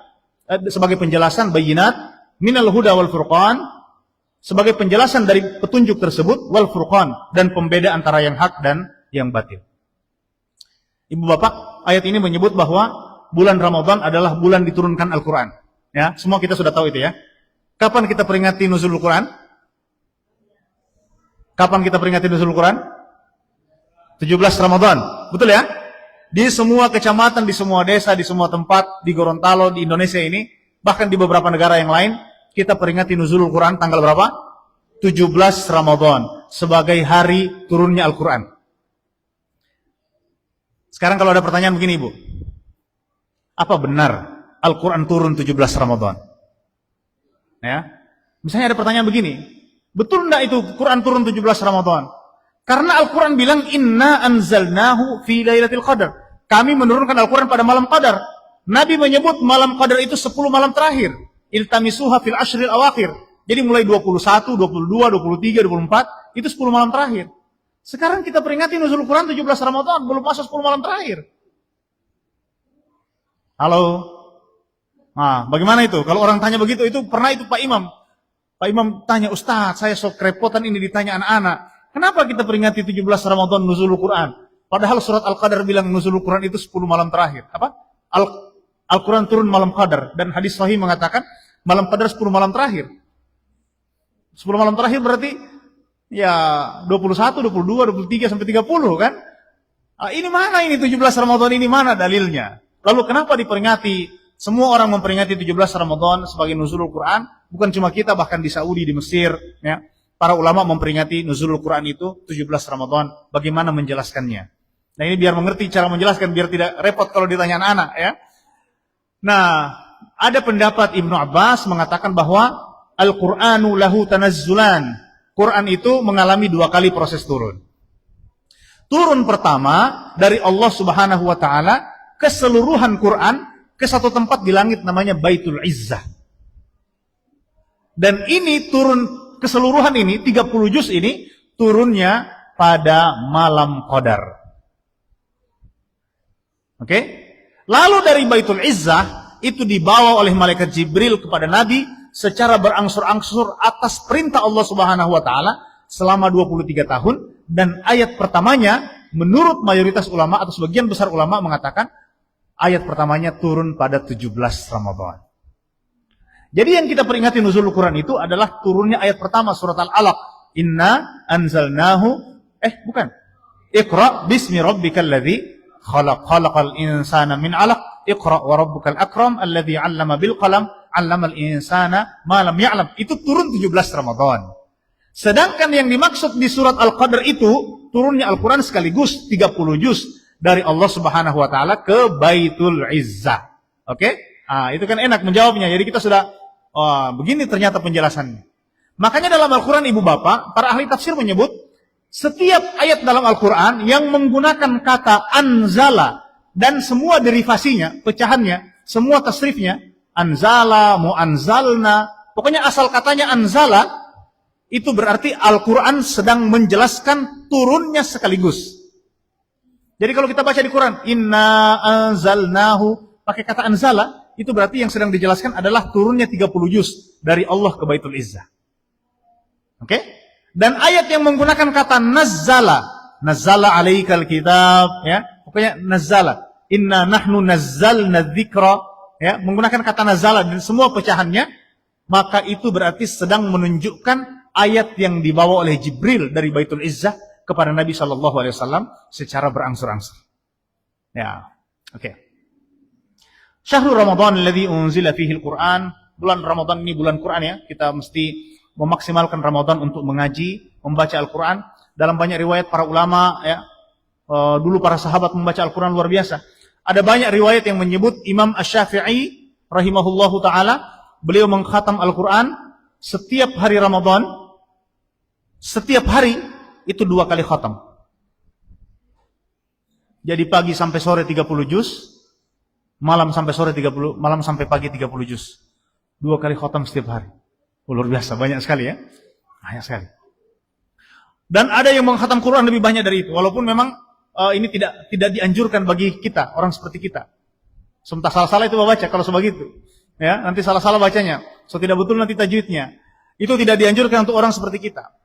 [SPEAKER 1] sebagai penjelasan bayyinat minal huda wal furqan, sebagai penjelasan dari petunjuk tersebut, wal furqan, dan pembeda antara yang hak dan yang batil. Ibu bapak, ayat ini menyebut bahwa bulan Ramadan adalah bulan diturunkan Al-Quran. Ya, semua kita sudah tahu itu ya. Kapan kita peringati nuzulul Quran? Kapan kita peringati nuzulul Quran? 17 Ramadan, betul ya? Di semua kecamatan, di semua desa, di semua tempat, di Gorontalo, di Indonesia ini, bahkan di beberapa negara yang lain, kita peringati nuzulul Quran tanggal berapa? 17 Ramadan, sebagai hari turunnya Al-Quran. Sekarang kalau ada pertanyaan begini Ibu, apa benar Al-Quran turun 17 Ramadan? Ya, misalnya ada pertanyaan begini, betul enggak itu Quran turun 17 Ramadan? Karena Al-Quran bilang, inna anzalnahu fi lailatul qadar. Kami menurunkan Al-Quran pada malam qadar. Nabi menyebut malam qadar itu 10 malam terakhir. Iltamisuha fil ashril awakhir. Jadi mulai 21, 22, 23, 24, itu 10 malam terakhir. Sekarang kita peringati nuzul Quran 17 Ramadan, belum masuk 10 malam terakhir. Halo? Nah, bagaimana itu? Kalau orang tanya begitu, itu pernah itu Pak Imam. Pak Imam tanya, Ustaz, saya sok kerepotan ini ditanya anak-anak. Kenapa kita peringati 17 Ramadan nuzulul Quran? Padahal surat Al-Qadar bilang nuzulul Quran itu 10 malam terakhir. Apa? Al-Quran turun malam Qadar. Dan hadis sahih mengatakan malam Qadar 10 malam terakhir. 10 malam terakhir berarti ya 21, 22, 23 sampai 30 kan? Ini mana ini 17 Ramadan ini mana dalilnya? Lalu kenapa diperingati? Semua orang memperingati 17 Ramadan sebagai nuzulul Quran. Bukan cuma kita, bahkan di Saudi, di Mesir, ya. Para ulama memperingati nuzulul Quran itu 17 Ramadan. Bagaimana menjelaskannya? Nah ini biar mengerti cara menjelaskan, biar tidak repot kalau ditanya anak-anak ya. Nah, ada pendapat Ibnu Abbas mengatakan bahwa Al-Qur'anu lahu tanazzulan. Quran itu mengalami 2 kali proses turun. Turun pertama dari Allah Subhanahu wa taala keseluruhan Quran ke satu tempat di langit namanya Baitul Izzah. Dan ini turun keseluruhan ini 30 juz ini turunnya pada malam Qadar. Oke? Lalu dari Baitul Izzah itu dibawa oleh malaikat Jibril kepada Nabi secara berangsur-angsur atas perintah Allah Subhanahu wa taala selama 23 tahun, dan ayat pertamanya menurut mayoritas ulama atau sebagian besar ulama mengatakan ayat pertamanya turun pada 17 Ramadan. Jadi yang kita peringati nuzulul Quran itu adalah turunnya ayat pertama surat Al-Alaq. Inna anzalnahu Iqra bismi rabbikal ladzi khalaq khalaqal insana min 'alaq Iqra wa rabbukal akram alladzi 'allama bil qalam 'allamal insana ma lam ya'lam. Itu turun 17 Ramadan. Sedangkan yang dimaksud di surat Al-Qadr itu turunnya Al-Quran sekaligus 30 juz dari Allah Subhanahu wa taala ke Baitul Izzah. Oke? Itu kan enak menjawabnya. Jadi kita sudah begini ternyata penjelasannya. Makanya dalam Al-Quran ibu bapak, para ahli tafsir menyebut setiap ayat dalam Al-Quran yang menggunakan kata anzala dan semua derivasinya, pecahannya, semua tasrifnya, anzala, mu'anzalna, pokoknya asal katanya anzala, itu berarti Al-Quran sedang menjelaskan turunnya sekaligus. Jadi kalau kita baca di Quran, inna anzalnahu, pakai kata anzala, itu berarti yang sedang dijelaskan adalah turunnya 30 juz dari Allah ke Baitul Izzah. Oke? Dan ayat yang menggunakan kata nazzala alaikal kitab, ya, pokoknya nazzala, inna nahnu nazzalna dzikra, ya, menggunakan kata nazzala dan semua pecahannya, maka itu berarti sedang menunjukkan ayat yang dibawa oleh Jibril dari Baitul Izzah kepada Nabi Shallallahu Alaihi Wasallam secara berangsur-angsur. Ya, oke. Syahrul Ramadan alladzi unzila fihi al-Qur'an. Bulan Ramadan ini bulan Quran ya. Kita mesti memaksimalkan Ramadan untuk mengaji, membaca Al-Quran. Dalam banyak riwayat para ulama ya, dulu para sahabat membaca Al-Quran luar biasa. Ada banyak riwayat yang menyebut Imam Asy-Syafi'i rahimahullahu taala, beliau mengkhatam Al-Quran setiap hari Ramadan. Setiap hari itu 2 kali khatam. Jadi pagi sampai sore 30 juz, malam sampai pagi 30 juz. 2 kali khatam setiap hari. Luar biasa, banyak sekali ya. Banyak sekali. Dan ada yang mengkhatam Quran lebih banyak dari itu, walaupun memang ini tidak dianjurkan bagi kita, orang seperti kita. Sementara salah-salah itu baca kalau sebegitu. Ya, nanti salah-salah bacanya. So tidak betul nanti tajwidnya. Itu tidak dianjurkan untuk orang seperti kita.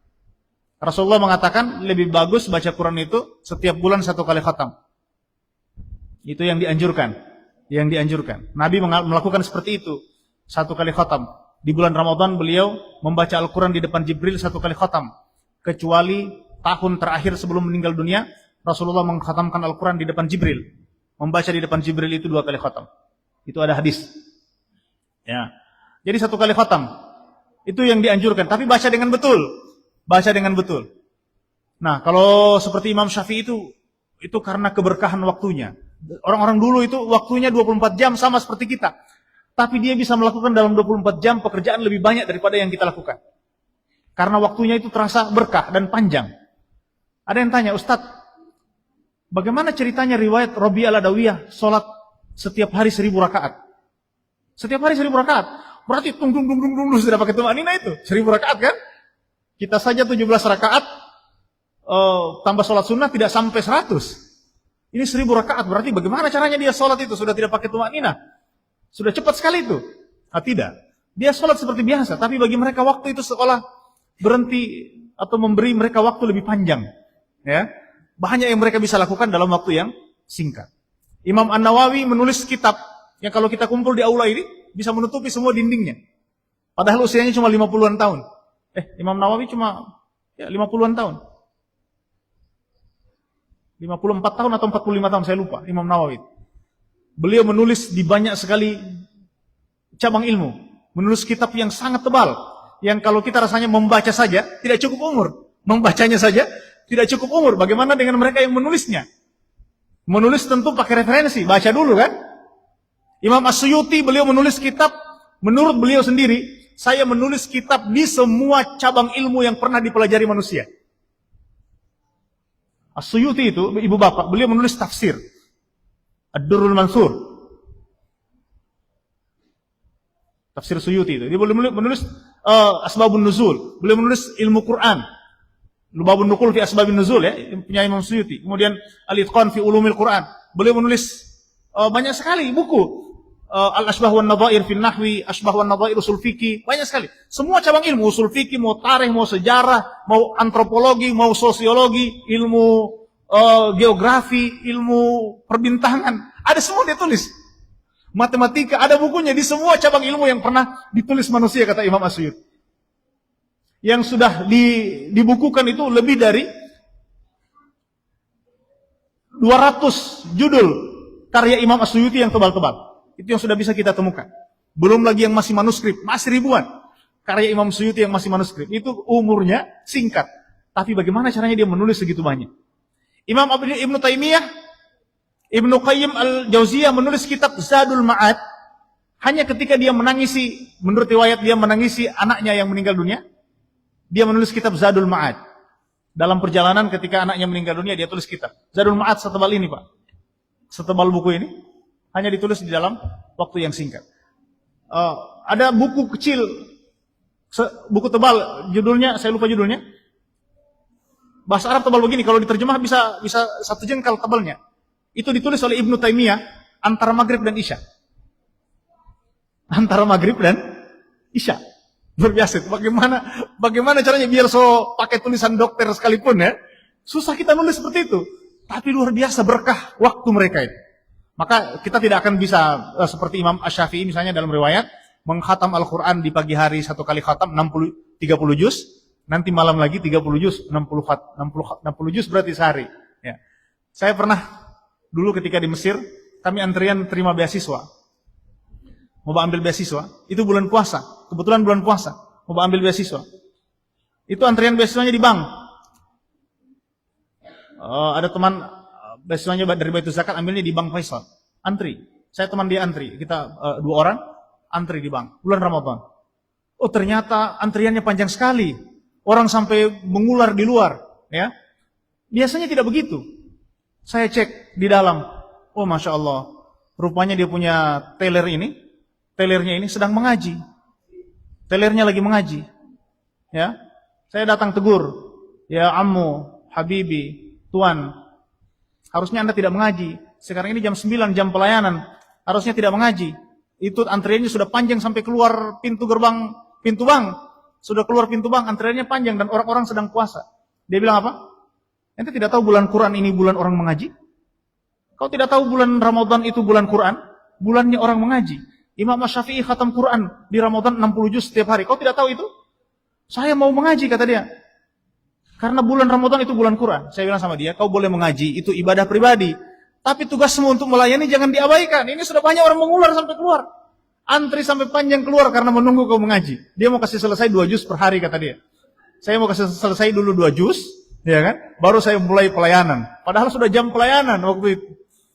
[SPEAKER 1] Rasulullah mengatakan lebih bagus baca Quran itu setiap bulan 1 kali khatam. Itu yang dianjurkan. Yang dianjurkan. Nabi melakukan seperti itu. 1 kali khatam. Di bulan Ramadan beliau membaca Al-Quran di depan Jibril 1 kali khatam. Kecuali tahun terakhir sebelum meninggal dunia, Rasulullah mengkhatamkan Al-Quran di depan Jibril. Membaca di depan Jibril itu 2 kali khatam. Itu ada hadis. Ya. Jadi 1 kali khatam. Itu yang dianjurkan. Tapi baca dengan betul. Baca dengan betul. Nah, kalau seperti Imam Syafi'i itu karena keberkahan waktunya. Orang-orang dulu itu waktunya 24 jam sama seperti kita. Tapi dia bisa melakukan dalam 24 jam pekerjaan lebih banyak daripada yang kita lakukan. Karena waktunya itu terasa berkah dan panjang. Ada yang tanya, Ustadz, bagaimana ceritanya riwayat Rabi' al-Adawiyah sholat setiap hari 1000 rakaat? Setiap hari 1000 rakaat. Berarti tung sudah pakai tumanina itu. 1000 rakaat kan? Kita saja 17 rakaat tambah sholat sunnah tidak sampai 100. Ini 1000 rakaat. Berarti bagaimana caranya dia sholat itu? Sudah tidak pakai tumanina. Sudah cepat sekali itu. Tidak. Dia sholat seperti biasa. Tapi bagi mereka waktu itu seolah berhenti atau memberi mereka waktu lebih panjang. Ya, banyak yang mereka bisa lakukan dalam waktu yang singkat. Imam An-Nawawi menulis kitab yang kalau kita kumpul di aula ini bisa menutupi semua dindingnya. Padahal usianya cuma 50-an tahun. Imam Nawawi cuma 50-an tahun. 54 tahun atau 45 tahun, saya lupa, Imam Nawawi. Beliau menulis di banyak sekali cabang ilmu. Menulis kitab yang sangat tebal. Yang kalau kita rasanya membaca saja, tidak cukup umur. Membacanya saja, tidak cukup umur. Bagaimana dengan mereka yang menulisnya? Menulis tentu pakai referensi, baca dulu kan? Imam As-Suyuti, beliau menulis kitab, menurut beliau sendiri, saya menulis kitab di semua cabang ilmu yang pernah dipelajari manusia. As-Suyuti itu, ibu bapak, beliau menulis tafsir. Ad-Durrul Mansur. Tafsir Suyuti itu. Dia boleh menulis Asbabun Nuzul, boleh menulis ilmu Quran. Lubabun Nukul fi Asbabun Nuzul ya, punya Imam Suyuti. Kemudian Al-Itqan fi Ulumil Quran. Boleh menulis banyak sekali buku. Al-Asbah wan Nadhair fi Nahwi, Asbah wan Nadhair usul fikih, banyak sekali. Semua cabang ilmu, usul fikih, mau tarikh, mau sejarah, mau antropologi, mau sosiologi, ilmu geografi, ilmu perbintangan, ada semua dia tulis. Matematika, ada bukunya di semua cabang ilmu yang pernah ditulis manusia, kata Imam As-Suyuti. Yang sudah dibukukan itu lebih dari 200 judul karya Imam As-Suyuti yang tebal-tebal. Itu yang sudah bisa kita temukan. Belum lagi yang masih manuskrip, masih ribuan. Karya Imam Suyuti yang masih manuskrip. Itu umurnya singkat. Tapi bagaimana caranya dia menulis segitu banyak? Imam Ibnu Taimiyah, Ibnu Qayyim Al-Jauziyah menulis kitab Zadul Ma'ad hanya ketika dia menangisi, menurut riwayat dia menangisi anaknya yang meninggal dunia. Dia menulis kitab Zadul Ma'ad. Dalam perjalanan ketika anaknya meninggal dunia, dia tulis kitab. Zadul Ma'ad setebal ini, Pak. Setebal buku ini. Hanya ditulis di dalam waktu yang singkat. Ada buku kecil, buku tebal, judulnya, saya lupa judulnya. Bahasa Arab tebal begini, kalau diterjemah bisa 1 jengkal tebalnya. Itu ditulis oleh Ibnu Taimiyah antara Maghrib dan Isya. Antara Maghrib dan Isya. Luar biasa. Bagaimana caranya biar pakai tulisan dokter sekalipun ya. Susah kita nulis seperti itu. Tapi luar biasa berkah waktu mereka itu. Maka kita tidak akan bisa seperti Imam Asy-Syafi'i misalnya dalam riwayat mengkhatam Al-Quran di pagi hari 1 kali khatam 30 juz, nanti malam lagi 30 juz, 60 juz berarti sehari. Ya. Saya pernah dulu ketika di Mesir, kami antrian terima beasiswa. Mau ambil beasiswa, itu bulan puasa. Kebetulan bulan puasa, mau ambil beasiswa. Itu antrian beasiswanya di bank. Ada teman beasiswanya dari Baitul Zakat, ambilnya di Bank Faisal. Antri. Saya teman dia antri. Kita 2 orang antri di bank. Bulan Ramadan. Oh ternyata antriannya panjang sekali. Orang sampai mengular di luar. Ya. Biasanya tidak begitu. Saya cek di dalam. Oh Masya Allah. Rupanya dia punya tellernya ini sedang mengaji. Tellernya lagi mengaji. Ya. Saya datang tegur. Ya Ammu, Habibi, Tuan. Harusnya Anda tidak mengaji. Sekarang ini jam 9, jam pelayanan. Harusnya tidak mengaji. Itu antriannya sudah panjang sampai keluar pintu bank. Sudah keluar pintu bank, antriannya panjang dan orang-orang sedang puasa. Dia bilang apa? Ente tidak tahu bulan Quran ini bulan orang mengaji? Kau tidak tahu bulan Ramadan itu bulan Quran? Bulannya orang mengaji. Imam Asy-Syafi'i khatam Quran di Ramadan 60 juz setiap hari. Kau tidak tahu itu? Saya mau mengaji, kata dia. Karena bulan Ramadan itu bulan Quran. Saya bilang sama dia, kau boleh mengaji, itu ibadah pribadi. Tapi tugasmu untuk melayani jangan diabaikan. Ini sudah banyak orang mengular sampai keluar. Antri sampai panjang keluar karena menunggu kau mengaji. Dia mau kasih selesai 2 juz per hari, kata dia. Saya mau kasih selesai dulu 2 juz, ya kan? Baru saya mulai pelayanan. Padahal sudah jam pelayanan waktu itu.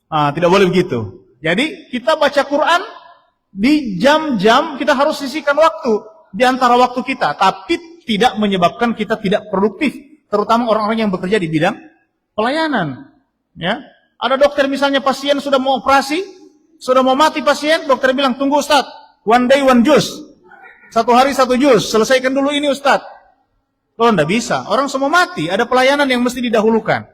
[SPEAKER 1] Tidak boleh begitu. Jadi kita baca Quran di jam-jam kita harus sisihkan waktu di antara waktu kita. Tapi tidak menyebabkan kita tidak produktif. Terutama orang-orang yang bekerja di bidang pelayanan. Ya, ada dokter misalnya pasien sudah mau operasi, sudah mau mati pasien, dokter bilang tunggu Ustaz, 1 day 1 juz, 1 hari 1 juz, selesaikan dulu ini Ustaz. Oh, enggak bisa, orang semua mati, ada pelayanan yang mesti didahulukan.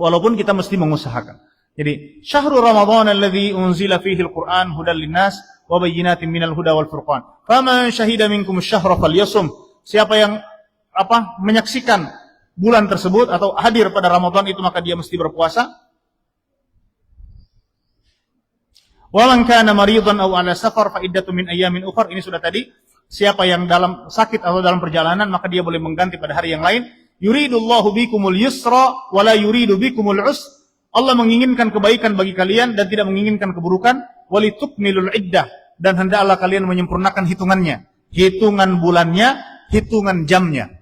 [SPEAKER 1] Walaupun kita mesti mengusahakan. Jadi, syahrul Ramadan alladzi unzila fihi al-Qur'an hudal linnas wa bayyinatin minal huda wal furqan. Faman syahida minkum asy-syahra falyasum. Siapa yang menyaksikan bulan tersebut atau hadir pada Ramadan itu maka dia mesti berpuasa. Wa man kana maridan aw ala safar fa iddatu min ayyamin ukhra. Ini sudah tadi. Siapa yang dalam sakit atau dalam perjalanan maka dia boleh mengganti pada hari yang lain. Yuridullahu bikumul yusra wa la yuridu bikumul usra. Allah menginginkan kebaikan bagi kalian dan tidak menginginkan keburukan. Walitukmilul iddah, dan hendaklah kalian menyempurnakan hitungannya. Hitungan bulannya, hitungan jamnya.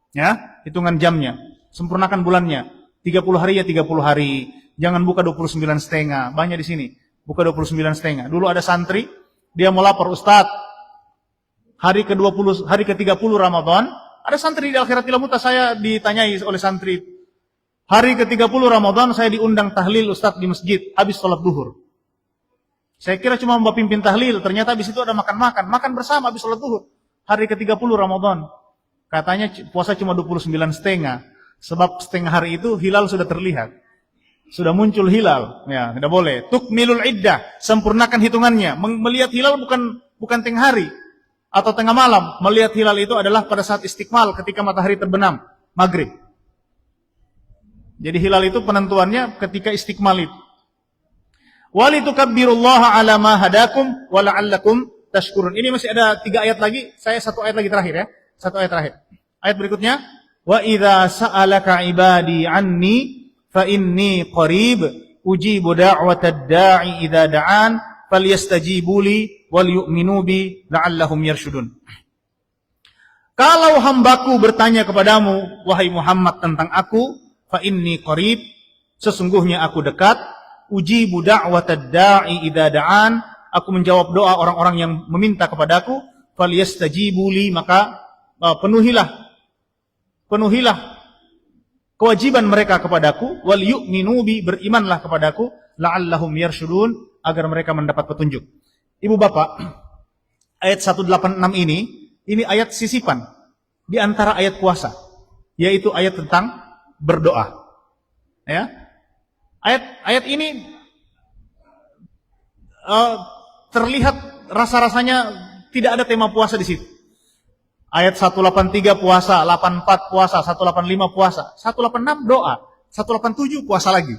[SPEAKER 1] Ya, hitungan jamnya. Sempurnakan bulannya. 30 hari ya 30 hari. Jangan buka 29,5. Banyak di sini. Buka 29,5. Dulu ada santri, dia mau lapor, Ustaz, hari ke-30 Ramadan, ada santri di Al-Khiratil Muta, saya ditanyai oleh santri, Hari ke-30 Ramadan saya diundang tahlil Ustadz di masjid habis sholat duhur. Saya kira cuma Mbak pimpin tahlil, ternyata habis itu ada makan bersama habis sholat duhur. Hari ke-30 Ramadan. Katanya puasa cuma 29,5. Sebab setengah hari itu hilal sudah terlihat. Sudah muncul hilal. Ya, tidak boleh. Tukmilul iddah, sempurnakan hitungannya. Melihat hilal bukan tengah hari atau tengah malam. Melihat hilal itu adalah pada saat istiqmal ketika matahari terbenam, maghrib. Jadi hilal itu penentuannya ketika istiqmal itu. Walitukabbirullaha ala ma hadakum wa la'allakum tashkurun. Ini masih ada 3 ayat lagi. Saya 1 ayat lagi terakhir ya. 1 ayat terakhir. Ayat berikutnya, wa idza sa'alaka ibadi anni fa inni qarib ujibu da'watad da'i idza da'an falyastajibu li wal yu'minu bi la'allahum yarshudun. Kalau hambaku bertanya kepadamu wahai Muhammad tentang aku, fa inni qarib, sesungguhnya aku dekat, ujibu da'watad da'i idza da'an, aku menjawab doa orang-orang yang meminta kepadaku, falyastajibu li, maka penuhilah kewajiban mereka kepadaku, wal yu'minu bi, berimanlah kepadaku, la'allahum yarshudun, agar mereka mendapat petunjuk. Ibu bapak, ayat 186 ini ayat sisipan di antara ayat puasa, yaitu ayat tentang berdoa. Ya. Ayat ini terlihat rasa-rasanya tidak ada tema puasa di situ. Ayat 183 puasa, 84 puasa, 185 puasa, 186 doa, 187 puasa lagi.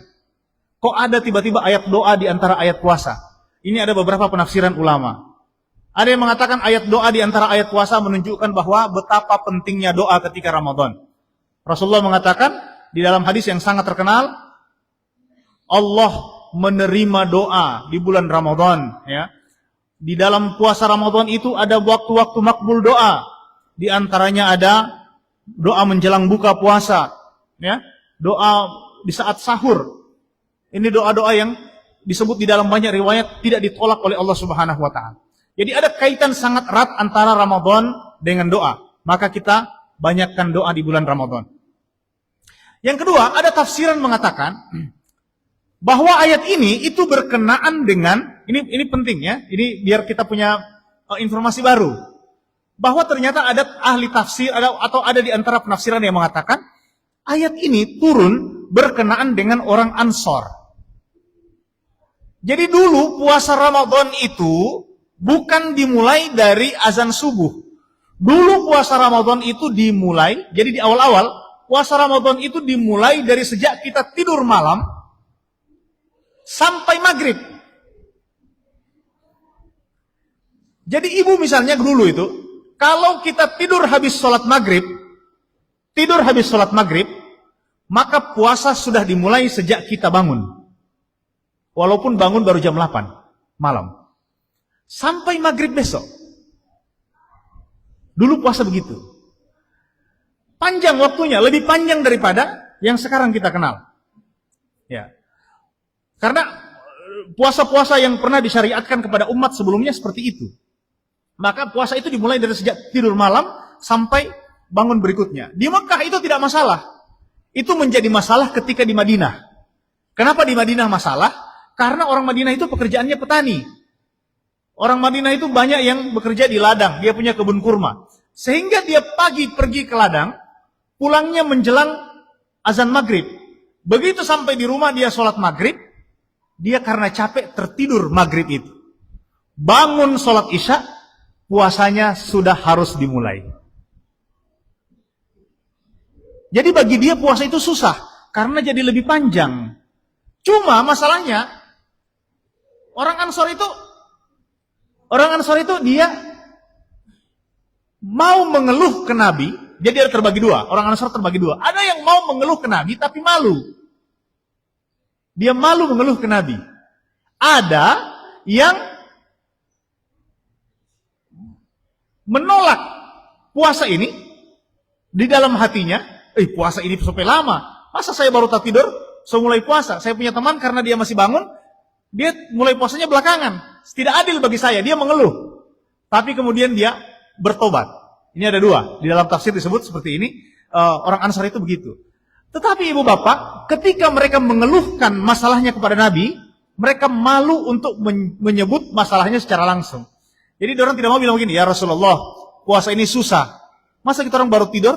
[SPEAKER 1] Kok ada tiba-tiba ayat doa di antara ayat puasa? Ini ada beberapa penafsiran ulama. Ada yang mengatakan ayat doa di antara ayat puasa menunjukkan bahwa betapa pentingnya doa ketika Ramadan. Rasulullah mengatakan di dalam hadis yang sangat terkenal, Allah menerima doa di bulan Ramadan. Ya. Di dalam puasa Ramadan itu ada waktu-waktu makbul doa. Di antaranya ada doa menjelang buka puasa, ya, doa di saat sahur. Ini doa-doa yang disebut di dalam banyak riwayat tidak ditolak oleh Allah Subhanahu wa taala. Jadi ada kaitan sangat erat antara Ramadan dengan doa. Maka kita banyakkan doa di bulan Ramadan. Yang kedua, ada tafsiran mengatakan bahwa ayat ini itu berkenaan dengan, ini penting ya, ini biar kita punya informasi baru. Bahwa ternyata ada ahli tafsir atau ada di antara penafsiran yang mengatakan ayat ini turun berkenaan dengan orang Ansor. Jadi dulu puasa Ramadan itu bukan dimulai dari azan subuh. Dulu puasa Ramadan itu dimulai, jadi di awal-awal puasa Ramadan itu dimulai dari sejak kita tidur malam sampai maghrib. Jadi ibu misalnya dulu itu, kalau kita tidur habis sholat maghrib, maka puasa sudah dimulai sejak kita bangun. Walaupun bangun baru jam 8 malam. Sampai maghrib besok. Dulu puasa begitu. Panjang waktunya, lebih panjang daripada yang sekarang kita kenal. Ya. Karena puasa-puasa yang pernah disyariatkan kepada umat sebelumnya seperti itu. Maka puasa itu dimulai dari sejak tidur malam sampai bangun berikutnya. Di Mekah itu tidak masalah. Itu menjadi masalah ketika di Madinah. Kenapa di Madinah masalah? Karena orang Madinah itu pekerjaannya petani. Orang Madinah itu banyak yang bekerja di ladang. Dia punya kebun kurma. Sehingga dia pagi pergi ke ladang, pulangnya menjelang azan maghrib. Begitu sampai di rumah dia sholat maghrib, dia karena capek tertidur maghrib itu. Bangun sholat isya, puasanya sudah harus dimulai. Jadi bagi dia puasa itu susah, karena jadi lebih panjang. Cuma masalahnya, orang Ansor itu dia mau mengeluh ke Nabi. Jadi ada terbagi dua, orang Ansor terbagi dua. Ada yang mau mengeluh ke Nabi tapi malu. Dia malu mengeluh ke Nabi. Ada yang menolak puasa ini di dalam hatinya. Puasa ini sampai lama. Masa saya baru tak tidur, so mulai puasa. Saya punya teman karena dia masih bangun, dia mulai puasanya belakangan. Tidak adil bagi saya, dia mengeluh. Tapi kemudian dia bertobat. Ini ada dua. Di dalam tafsir disebut seperti ini. Orang Ansar itu begitu. Tetapi ibu bapak, ketika mereka mengeluhkan masalahnya kepada Nabi, mereka malu untuk menyebut masalahnya secara langsung. Jadi orang tidak mau bilang begini, ya Rasulullah, puasa ini susah. Masa kita orang baru tidur,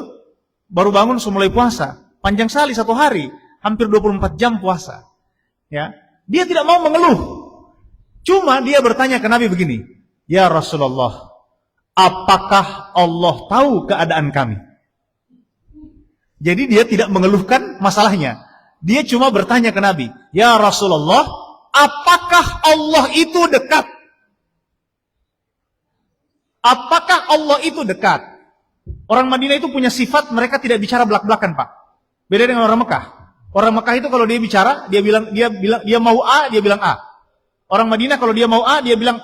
[SPEAKER 1] baru bangun sudah mulai puasa. Panjang sekali satu hari, hampir 24 jam puasa. Ya, dia tidak mau mengeluh. Cuma dia bertanya ke Nabi begini, ya Rasulullah, apakah Allah tahu keadaan kami? Jadi dia tidak mengeluhkan masalahnya. Dia cuma bertanya ke Nabi, ya Rasulullah, apakah Allah itu dekat? Apakah Allah itu dekat? Orang Madinah itu punya sifat mereka tidak bicara belak-belakan, Pak. Beda dengan orang Mekah. Orang Mekah itu kalau dia bicara, dia mau A, dia bilang A. Orang Madinah kalau dia mau A, dia bilang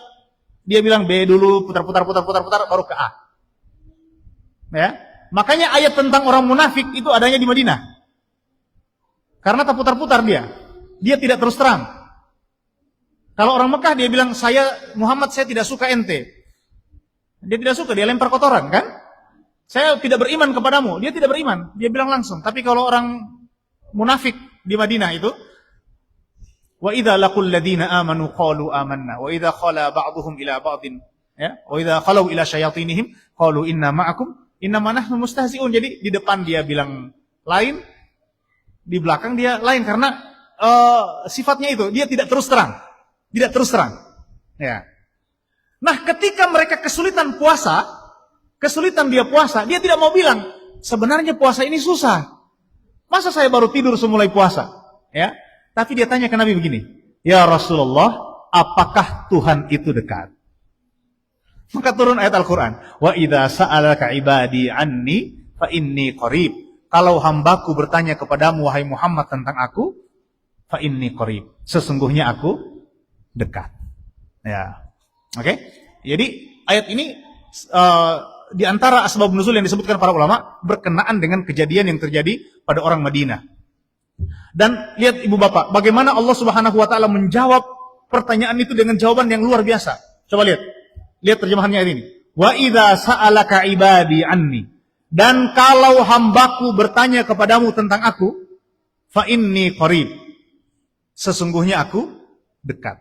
[SPEAKER 1] B dulu, putar baru ke A. Ya. Makanya ayat tentang orang munafik itu adanya di Madinah. Karena tak putar-putar dia. Dia tidak terus terang. Kalau orang Mekah dia bilang, Muhammad saya tidak suka ente. Dia tidak suka, dia lempar kotoran kan? Saya tidak beriman kepadamu. Dia tidak beriman, dia bilang langsung. Tapi kalau orang munafik di Madinah itu, wa idza laqul ladzina amanu qalu amanna wa idza khala ba'dhum ila ba'din, ya, wa idza khalu ila syayatinihim qalu inna ma'akum innama nahnu mustahzi'un. Jadi di depan dia bilang lain, di belakang dia lain karena sifatnya itu, dia tidak terus terang. Tidak terus terang. Ya. Nah, ketika mereka kesulitan dia puasa, dia tidak mau bilang, sebenarnya puasa ini susah. Masa saya baru tidur semulai puasa? Ya. Tapi dia tanya ke Nabi begini, ya Rasulullah, apakah Tuhan itu dekat? Maka turun ayat Al-Quran, wa idza sa'alaka ibadi anni fa inni qarib. Kalau hambaku bertanya kepadamu, wahai Muhammad, tentang aku, fa inni qarib. Sesungguhnya aku dekat. Ya. Oke, jadi ayat ini di antara asbab nuzul yang disebutkan para ulama berkenaan dengan kejadian yang terjadi pada orang Madinah. Dan lihat ibu bapak, bagaimana Allah Subhanahu wa taala menjawab pertanyaan itu dengan jawaban yang luar biasa. Coba lihat terjemahannya ayat ini. Wa idza sa'alaka ibadi anni. Dan kalau hambaku bertanya kepadamu tentang aku, fa inni qarib. Sesungguhnya aku dekat.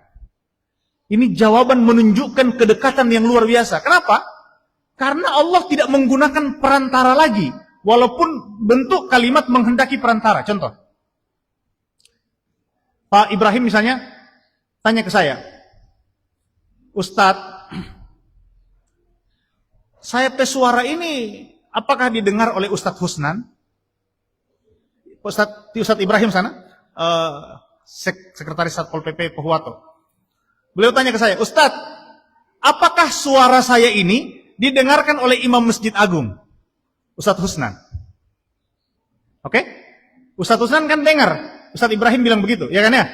[SPEAKER 1] Ini jawaban menunjukkan kedekatan yang luar biasa. Kenapa? Karena Allah tidak menggunakan perantara lagi. Walaupun bentuk kalimat menghendaki perantara. Contoh. Pak Ibrahim misalnya tanya ke saya, Ustadz, saya tes suara ini apakah didengar oleh Ustadz Husnan? Ustadz Ibrahim sana, Sekretaris Satpol PP Pohuwato. Beliau tanya ke saya, Ustadz, apakah suara saya ini didengarkan oleh Imam Masjid Agung? Ustadz Husnan. Oke? Ustadz Husnan kan dengar. Ustadz Ibrahim bilang begitu, ya kan ya?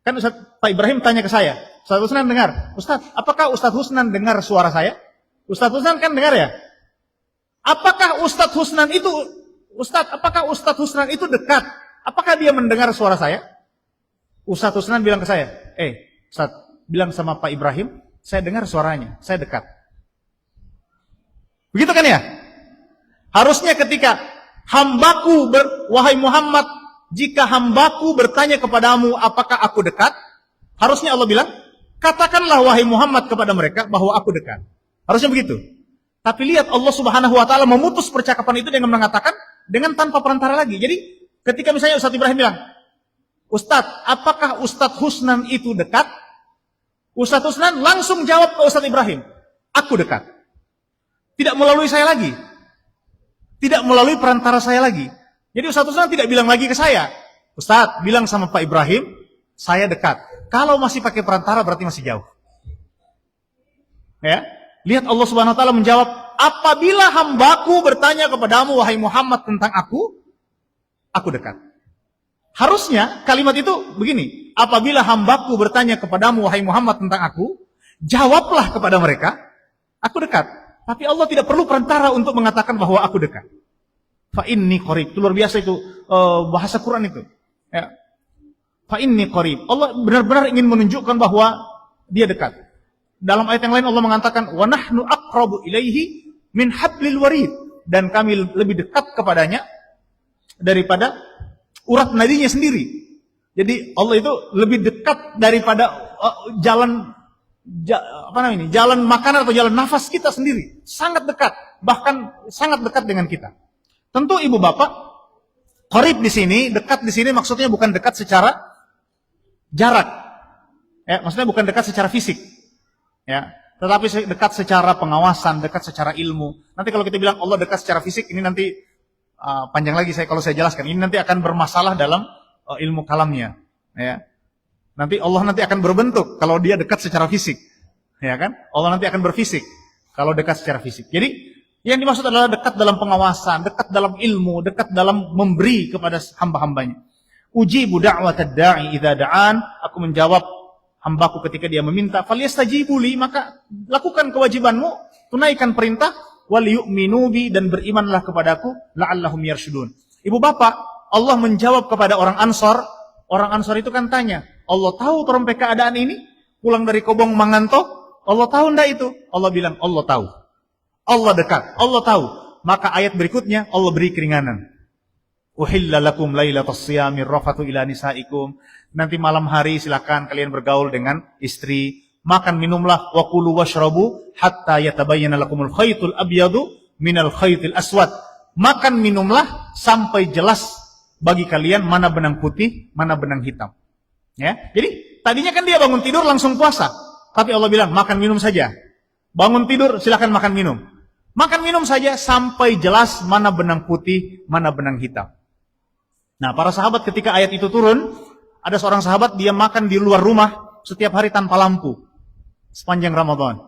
[SPEAKER 1] Kan Pak Ibrahim tanya ke saya, Ustadz Husnan dengar. Ustadz, apakah Ustadz Husnan dengar suara saya? Ustadz Husnan kan dengar ya? Apakah Ustadz Husnan itu dekat? Apakah dia mendengar suara saya? Ustadz Husnan bilang ke saya, Ustadz, bilang sama Pak Ibrahim, saya dengar suaranya, saya dekat. Begitu kan ya? Harusnya ketika hambaku, wahai Muhammad, jika hambaku bertanya kepadamu apakah aku dekat, harusnya Allah bilang, katakanlah wahai Muhammad kepada mereka bahwa aku dekat. Harusnya begitu. Tapi lihat Allah Subhanahu wa taala memutus percakapan itu dengan mengatakan dengan tanpa perantara lagi. Jadi ketika misalnya Ustadz Ibrahim bilang, Ustadz, apakah Ustadz Husnan itu dekat? Ustadz Husnan langsung jawab ke Ustadz Ibrahim, aku dekat. Tidak melalui saya lagi. Tidak melalui perantara saya lagi. Jadi Ustadz Husnan tidak bilang lagi ke saya, Ustadz, bilang sama Pak Ibrahim, saya dekat. Kalau masih pakai perantara berarti masih jauh. Ya, lihat Allah Subhanahu wa taala menjawab, apabila hambaku bertanya kepadamu wahai Muhammad tentang aku dekat. Harusnya kalimat itu begini, apabila hambaku bertanya kepadamu wahai Muhammad tentang aku, jawablah kepada mereka, aku dekat. Tapi Allah tidak perlu perantara untuk mengatakan bahwa aku dekat. Fa inni qarib. Itu luar biasa itu bahasa Quran itu. Ya. Fa inni qarib. Allah benar-benar ingin menunjukkan bahwa dia dekat. Dalam ayat yang lain Allah mengatakan wa nahnu aqrabu ilaihi min hablil warid, dan kami lebih dekat kepadanya daripada urat nadinya sendiri. Jadi Allah itu lebih dekat daripada jalan makanan atau jalan nafas kita sendiri. Sangat dekat, bahkan sangat dekat dengan kita. Tentu ibu bapak, qarib di sini, dekat di sini maksudnya bukan dekat secara jarak. Ya, maksudnya bukan dekat secara fisik. Ya, tetapi dekat secara pengawasan, dekat secara ilmu. Nanti kalau kita bilang Allah dekat secara fisik, ini nanti panjang lagi kalau saya jelaskan. Ini nanti akan bermasalah dalam ilmu kalamnya. Ya. Nanti Allah nanti akan berbentuk kalau dia dekat secara fisik. Ya kan? Allah nanti akan berfisik kalau dekat secara fisik. Jadi yang dimaksud adalah dekat dalam pengawasan, dekat dalam ilmu, dekat dalam memberi kepada hamba-hambanya. Ujibu da'watad da'i idza da'an, aku menjawab hambaku ketika dia meminta, falyastajibu li, maka lakukan kewajibanmu, tunaikan perintah, wal yu'minu bi, dan berimanlah kepadaku, la'allahum yarshudun. Ibu bapak, Allah menjawab kepada orang Ansor itu kan tanya, Allah tahu perempuan keadaan ini, pulang dari Kobong Manganto, Allah tahu enggak itu? Allah bilang, Allah tahu. Allah dekat, Allah tahu. Maka ayat berikutnya Allah beri keringanan. Uhilla lakum lailatas siyamir rafatu ila nisaikum. Nanti malam hari silakan kalian bergaul dengan istri. Makan minumlah wa kulu washrabu hatta yatabayyana lakumul khaytul abyadu minal khaytil aswad. Makan minumlah sampai jelas bagi kalian mana benang putih, mana benang hitam. Ya. Jadi tadinya kan dia bangun tidur langsung puasa. Tapi Allah bilang makan minum saja. Bangun tidur silakan makan minum. Makan minum saja sampai jelas mana benang putih, mana benang hitam. Nah, para sahabat ketika ayat itu turun, ada seorang sahabat dia makan di luar rumah setiap hari tanpa lampu sepanjang Ramadan.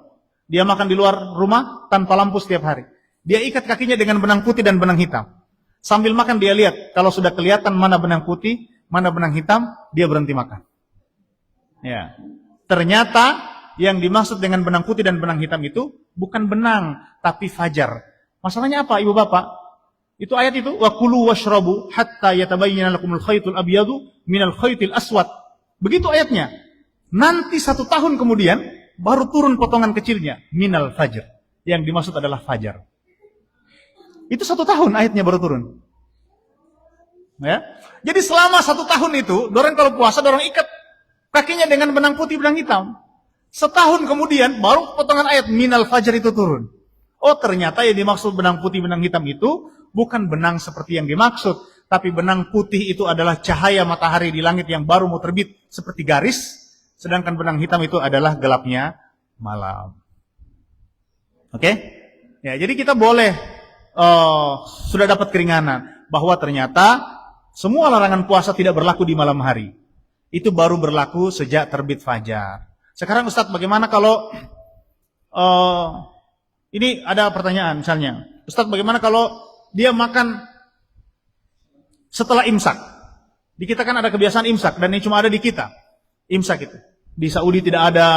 [SPEAKER 1] Dia makan di luar rumah tanpa lampu setiap hari. Dia ikat kakinya dengan benang putih dan benang hitam. Sambil makan dia lihat kalau sudah kelihatan mana benang putih, mana benang hitam, dia berhenti makan. Ya. Ternyata yang dimaksud dengan benang putih dan benang hitam itu bukan benang, tapi fajar. Masalahnya apa, ibu bapak? Itu ayat itu, wa kulu washrabu hatta yatabayyana lakumul khaytul abyadu minal khaytil aswad. Begitu ayatnya. Nanti 1 tahun kemudian baru turun potongan kecilnya minal fajr. Yang dimaksud adalah fajar. Itu 1 tahun ayatnya baru turun. Ya. Jadi selama 1 tahun itu, dorang kalau puasa dorang ikat kakinya dengan benang putih benang hitam. Setahun kemudian baru potongan ayat minal fajar itu turun. Oh, ternyata yang dimaksud benang putih benang hitam itu bukan benang seperti yang dimaksud, tapi benang putih itu adalah cahaya matahari di langit yang baru mau terbit seperti garis, sedangkan benang hitam itu adalah gelapnya malam. Oke? Ya, jadi kita boleh sudah dapat keringanan bahwa ternyata semua larangan puasa tidak berlaku di malam hari. Itu baru berlaku sejak terbit fajar. Sekarang Ustadz, bagaimana kalau ini ada pertanyaan misalnya, Ustadz, bagaimana kalau dia makan setelah imsak? Di kita kan ada kebiasaan imsak dan ini cuma ada di kita. Imsak itu. Di Saudi tidak ada,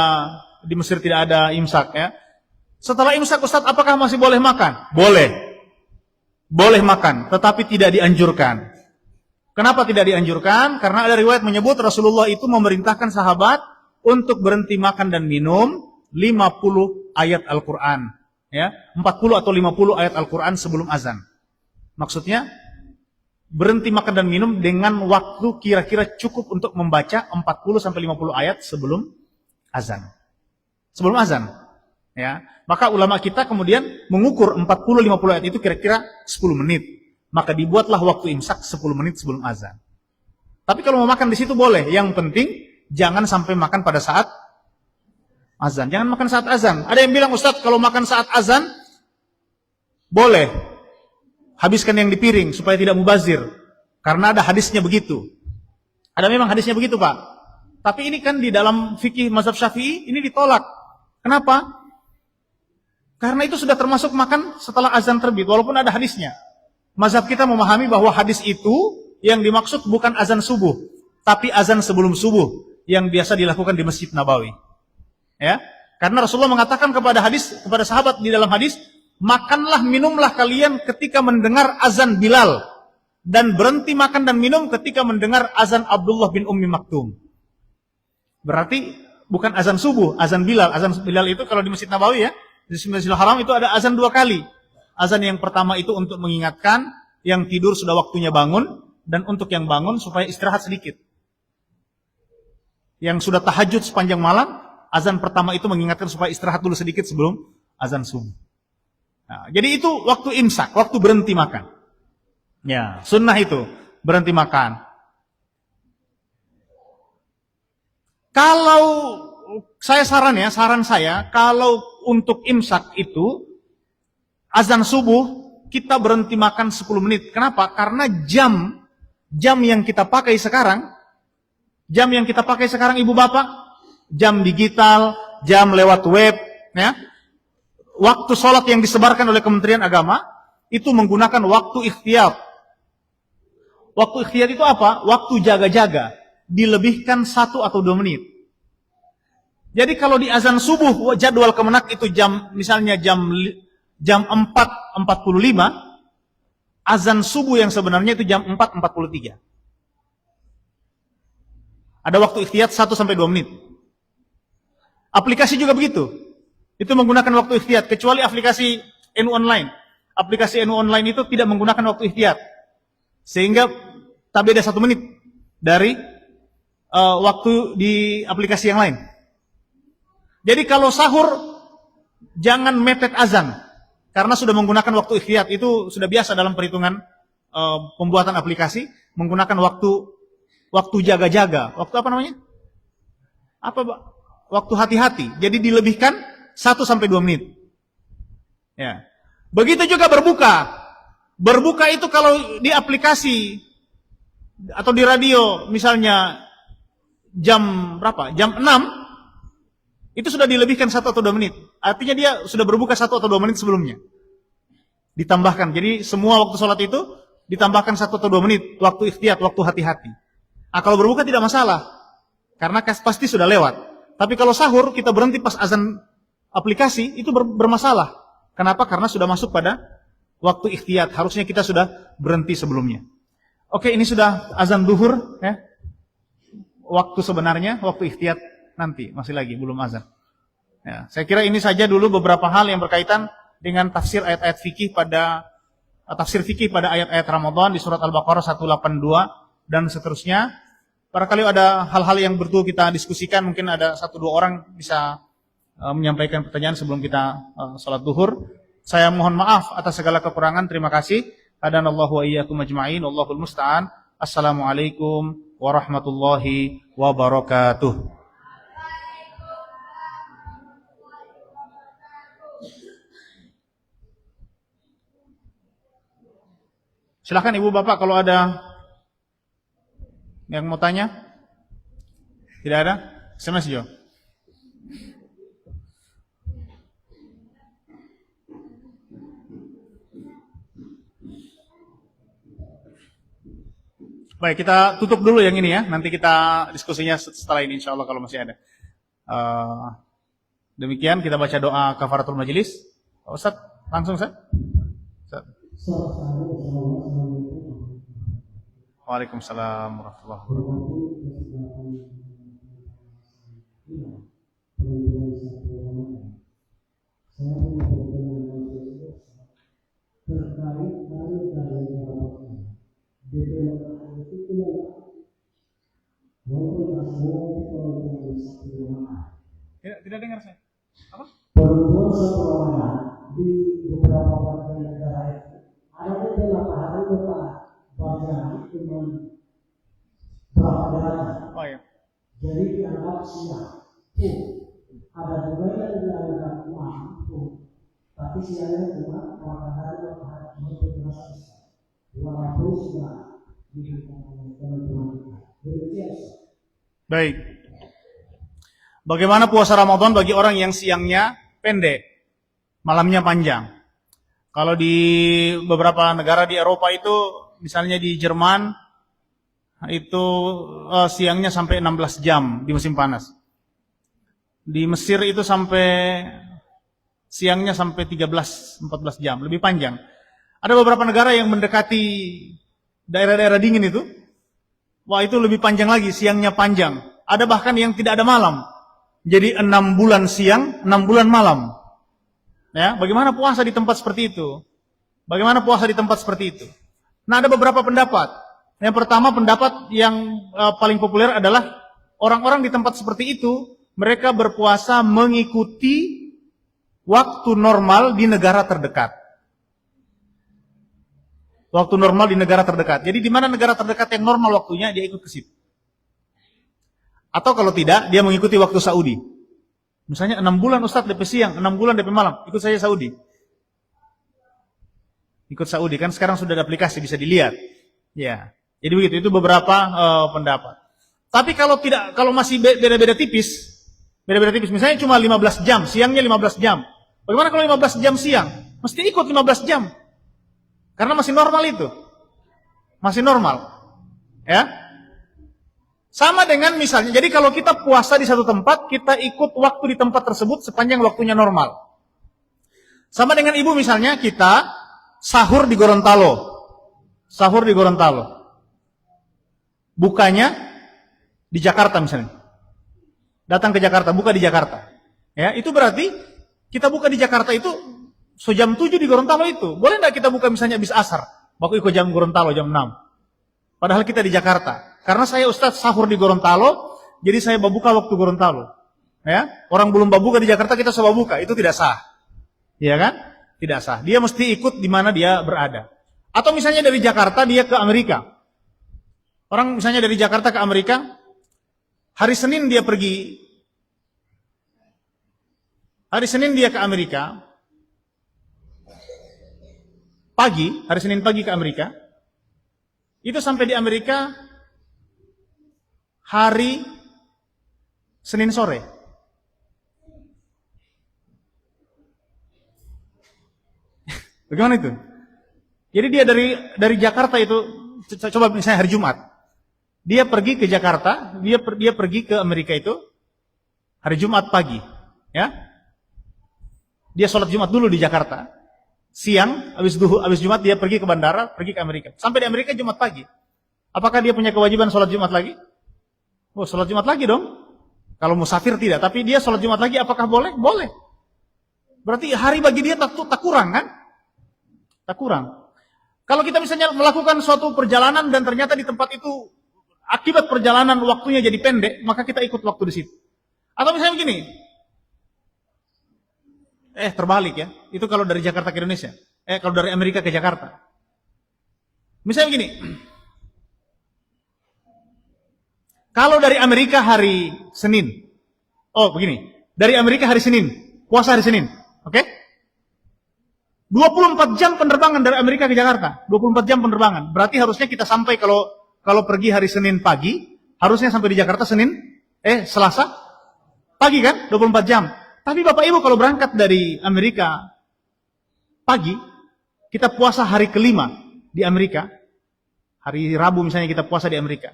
[SPEAKER 1] di Mesir tidak ada imsak ya. Setelah imsak Ustadz, apakah masih boleh makan? Boleh. Boleh makan, tetapi tidak dianjurkan. Kenapa tidak dianjurkan? Karena ada riwayat menyebut Rasulullah itu memerintahkan sahabat untuk berhenti makan dan minum 50 ayat Al-Quran. Ya, 40 atau 50 ayat Al-Quran sebelum azan. Maksudnya, berhenti makan dan minum dengan waktu kira-kira cukup untuk membaca 40-50 ayat sebelum azan. Sebelum azan. Ya, maka ulama kita kemudian mengukur 40-50 ayat itu kira-kira 10 menit. Maka dibuatlah waktu imsak 10 menit sebelum azan. Tapi kalau mau makan di situ boleh. Yang penting jangan sampai makan pada saat azan. Jangan makan saat azan. Ada yang bilang, Ustadz, kalau makan saat azan, boleh. Habiskan yang di piring, supaya tidak mubazir. Karena ada hadisnya begitu. Ada memang hadisnya begitu, Pak. Tapi ini kan di dalam fikih mazhab Syafi'i, ini ditolak. Kenapa? Karena itu sudah termasuk makan setelah azan terbit, walaupun ada hadisnya. Mazhab kita memahami bahwa hadis itu, yang dimaksud bukan azan subuh, tapi azan sebelum subuh, yang biasa dilakukan di Masjid Nabawi. Ya, karena Rasulullah mengatakan kepada sahabat di dalam hadis, makanlah minumlah kalian ketika mendengar azan Bilal, dan berhenti makan dan minum ketika mendengar azan Abdullah bin Ummi Maktum. Berarti bukan azan subuh, azan Bilal. Azan Bilal itu kalau di Masjid Nabawi ya, di Masjidil Haram itu ada azan 2 kali. Azan yang pertama itu untuk mengingatkan yang tidur sudah waktunya bangun, dan untuk yang bangun supaya istirahat sedikit. Yang sudah tahajud sepanjang malam, azan pertama itu mengingatkan supaya istirahat dulu sedikit sebelum azan subuh. Nah, jadi itu waktu imsak, waktu berhenti makan. Ya, sunnah itu berhenti makan. Kalau saran saya, kalau untuk imsak itu azan subuh kita berhenti makan 10 menit. Kenapa? Karena jam yang kita pakai sekarang, ibu bapak, jam digital, jam lewat web, ya. Waktu sholat yang disebarkan oleh Kementerian Agama itu menggunakan waktu ikhtiyat. Waktu ikhtiyat itu apa? Waktu jaga-jaga, dilebihkan 1 atau 2 menit. Jadi kalau di azan subuh jadwal Kemenak itu misalnya jam 4.45, azan subuh yang sebenarnya itu jam 4.43. Ada waktu ikhtiyat 1-2 menit. Aplikasi juga begitu. Itu menggunakan waktu ikhtiyat, kecuali aplikasi NU Online. Aplikasi NU Online itu tidak menggunakan waktu ikhtiyat. Sehingga tak beda 1 menit dari waktu di aplikasi yang lain. Jadi kalau sahur, jangan mepet azan. Karena sudah menggunakan waktu ikhtiyat. Itu sudah biasa dalam perhitungan pembuatan aplikasi. Menggunakan waktu jaga-jaga. Waktu apa namanya? Waktu hati-hati. Jadi dilebihkan 1-2 menit. Ya. Begitu juga berbuka. Berbuka itu kalau di aplikasi atau di radio, misalnya jam berapa? Jam 6. Itu sudah dilebihkan 1 atau 2 menit. Artinya dia sudah berbuka 1 atau 2 menit sebelumnya. Ditambahkan. Jadi semua waktu sholat itu ditambahkan 1 atau 2 menit. Waktu ikhtiyat, waktu hati-hati. Nah, kalau berbuka tidak masalah. Karena pasti sudah lewat. Tapi kalau sahur, kita berhenti pas azan aplikasi, itu bermasalah. Kenapa? Karena sudah masuk pada waktu ikhtiyat. Harusnya kita sudah berhenti sebelumnya. Oke, ini sudah azan duhur. Ya. Waktu sebenarnya, waktu ikhtiyat nanti. Masih lagi, belum azan. Ya, saya kira ini saja dulu beberapa hal yang berkaitan dengan tafsir ayat-ayat fikih pada ayat-ayat Ramadan di surat Al-Baqarah 182 dan seterusnya. Barangkali ada hal-hal yang perlu kita diskusikan, mungkin ada 1-2 orang bisa menyampaikan pertanyaan sebelum kita salat duhur. Saya mohon maaf atas segala kekurangan. Terima kasih. Hadanallahu wa iyyakum ajma'in. Wallahul musta'an. Assalamualaikum warahmatullahi wabarakatuh. Silahkan ibu bapak kalau ada yang mau tanya. Tidak ada? SMS Jo. Baik, kita tutup dulu yang ini ya. Nanti kita diskusinya setelah ini insya Allah kalau masih ada. Demikian kita baca doa kafaratul majelis. Ustaz, langsung Ustaz. Waalaikumsalam warahmatullahi Tidak dengar saya. Apa? Di beberapa negara itu ada beberapa hari baca dengan berapa derajat. Oh ya. Jadi dianggap siang. Ada juga yang dianggap mampu, tapi siangnya cuma matahari berasa besar. 200 sudah dihitung teman-teman. Baik. Bagaimana puasa Ramadan bagi orang yang siangnya pendek, malamnya panjang? Kalau di beberapa negara di Eropa itu, misalnya di Jerman, itu siangnya sampai 16 jam di musim panas. Di Mesir itu siangnya sampai 13-14 jam, lebih panjang. Ada beberapa negara yang mendekati daerah-daerah dingin itu, wah itu lebih panjang lagi, siangnya panjang. Ada bahkan yang tidak ada malam. Jadi 6 bulan siang, 6 bulan malam. Ya, bagaimana puasa di tempat seperti itu? Bagaimana puasa di tempat seperti itu? Nah, ada beberapa pendapat. Yang pertama, pendapat yang paling populer adalah orang-orang di tempat seperti itu, mereka berpuasa mengikuti waktu normal di negara terdekat. Waktu normal di negara terdekat. Jadi di mana negara terdekat yang normal waktunya, dia ikut ke situ. Atau kalau tidak, dia mengikuti waktu Saudi. Misalnya 6 bulan Ustaz DP siang, 6 bulan DP malam, ikut saja Saudi. Ikut Saudi, kan sekarang sudah ada aplikasi, bisa dilihat. Ya, jadi begitu, itu beberapa pendapat. Tapi kalau tidak, kalau masih beda-beda tipis, misalnya cuma 15 jam, siangnya 15 jam. Bagaimana kalau 15 jam siang? Mesti ikut 15 jam. Karena masih normal itu. Masih normal. Ya. Sama dengan misalnya, jadi kalau kita puasa di satu tempat, kita ikut waktu di tempat tersebut sepanjang waktunya normal. Sama dengan ibu misalnya, kita sahur di Gorontalo. Sahur di Gorontalo. Bukanya di Jakarta misalnya. Datang ke Jakarta, buka di Jakarta. Ya, itu berarti kita buka di Jakarta itu sejam 7 di Gorontalo itu. Boleh enggak kita buka misalnya habis asar? Baku ikut jam Gorontalo jam 6. Padahal kita di Jakarta. Karena saya Ustaz sahur di Gorontalo, jadi saya babuka waktu Gorontalo. Ya, orang belum babuka di Jakarta kita sudah babuka, itu tidak sah. Iya kan? Tidak sah. Dia mesti ikut di mana dia berada. Atau misalnya dari Jakarta dia ke Amerika. Orang misalnya dari Jakarta ke Amerika, hari Senin dia pergi. Hari Senin dia ke Amerika. Pagi, hari Senin pagi ke Amerika. Itu sampai di Amerika hari Senin sore. Bagaimana itu? Jadi dia dari Jakarta itu, coba misalnya hari Jumat. Dia pergi ke Jakarta, dia pergi ke Amerika itu hari Jumat pagi, ya. Dia sholat Jumat dulu di Jakarta. Siang, habis Jumat dia pergi ke bandara, pergi ke Amerika. Sampai di Amerika Jumat pagi. Apakah dia punya kewajiban sholat Jumat lagi? Oh, sholat Jumat lagi dong. Kalau musafir tidak, tapi dia sholat Jumat lagi apakah boleh? Boleh. Berarti hari bagi dia tak kurang kan? Tak kurang. Kalau kita misalnya melakukan suatu perjalanan dan ternyata di tempat itu akibat perjalanan waktunya jadi pendek, maka kita ikut waktu di situ. Atau misalnya begini, terbalik ya. Itu kalau dari Jakarta ke Indonesia. Kalau dari Amerika ke Jakarta. Misalnya begini. Kalau dari Amerika hari Senin. Oh, begini. Dari Amerika hari Senin. Puasa hari Senin. Oke? 24 jam penerbangan dari Amerika ke Jakarta. 24 jam penerbangan. Berarti harusnya kita sampai kalau pergi hari Senin pagi, harusnya sampai di Jakarta Selasa pagi kan? 24 jam. Tapi Bapak Ibu kalau berangkat dari Amerika pagi, kita puasa hari kelima di Amerika. Hari Rabu misalnya kita puasa di Amerika.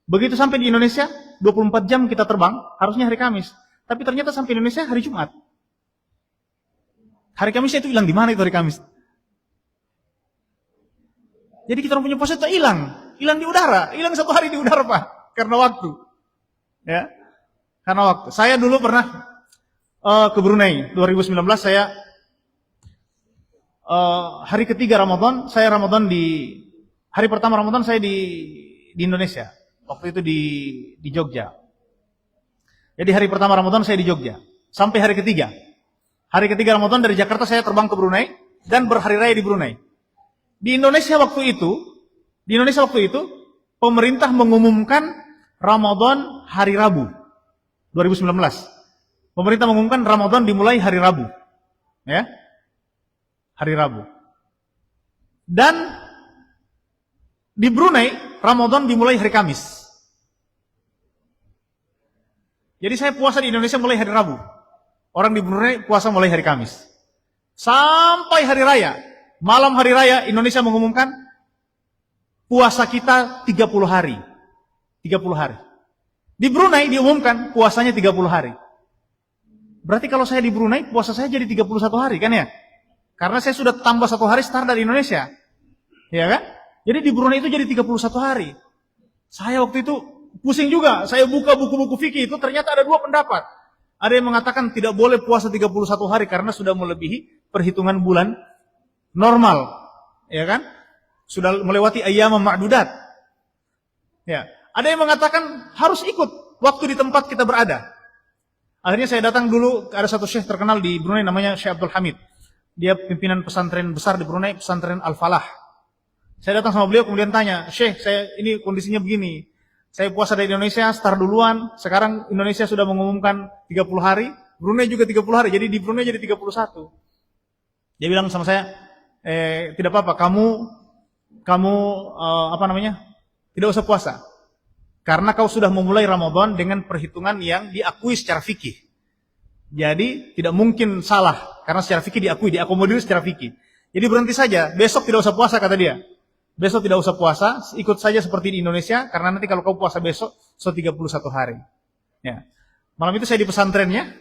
[SPEAKER 1] Begitu sampai di Indonesia, 24 jam kita terbang, harusnya hari Kamis. Tapi ternyata sampai Indonesia hari Jumat. Hari Kamisnya itu hilang di mana itu hari Kamis? Jadi kita punya puasa itu hilang di udara, hilang 1 hari di udara Pak, karena waktu. Ya, karena waktu. Saya dulu pernah ke Brunei 2019 saya hari ketiga Ramadan, saya Ramadan di hari pertama Ramadan saya di Indonesia. Waktu itu di Jogja. Jadi hari pertama Ramadan saya di Jogja sampai hari ketiga. Hari ketiga Ramadan dari Jakarta saya terbang ke Brunei dan berhari raya di Brunei. Di Indonesia waktu itu pemerintah mengumumkan Ramadan hari Rabu 2019. Pemerintah mengumumkan Ramadan dimulai hari Rabu. Ya. Hari Rabu. Dan di Brunei Ramadan dimulai hari Kamis. Jadi saya puasa di Indonesia mulai hari Rabu. Orang di Brunei puasa mulai hari Kamis. Sampai hari raya. Malam hari raya Indonesia mengumumkan puasa kita 30 hari. 30 hari. Di Brunei diumumkan puasanya 30 hari. Berarti kalau saya di Brunei puasa saya jadi 31 hari kan ya? Karena saya sudah tambah 1 hari start dari Indonesia. Ya kan? Jadi di Brunei itu jadi 31 hari. Saya waktu itu pusing juga. Saya buka buku-buku fikih itu ternyata ada 2 pendapat. Ada yang mengatakan tidak boleh puasa 31 hari karena sudah melebihi perhitungan bulan normal. Ya kan? sudah melewati ayyam ma'dudat. Ya, ada yang mengatakan harus ikut waktu di tempat kita berada. Akhirnya saya datang dulu, ada satu syekh terkenal di Brunei namanya Syekh Abdul Hamid. Dia pimpinan pesantren besar di Brunei, pesantren Al-Falah. Saya datang sama beliau kemudian tanya, "Syekh, saya ini kondisinya begini. Saya puasa dari Indonesia, start duluan. Sekarang Indonesia sudah mengumumkan 30 hari, Brunei juga 30 hari. Jadi di Brunei jadi 31." Dia bilang sama saya, "Tidak apa-apa, kamu tidak usah puasa. Karena kau sudah memulai Ramadan dengan perhitungan yang diakui secara fikih. Jadi tidak mungkin salah karena secara fikih diakui, diakomodir secara fikih. Jadi berhenti saja, besok tidak usah puasa," kata dia. Besok tidak usah puasa, ikut saja seperti di Indonesia karena nanti kalau kau puasa besok 31 hari. Ya. Malam itu saya di pesantrennya,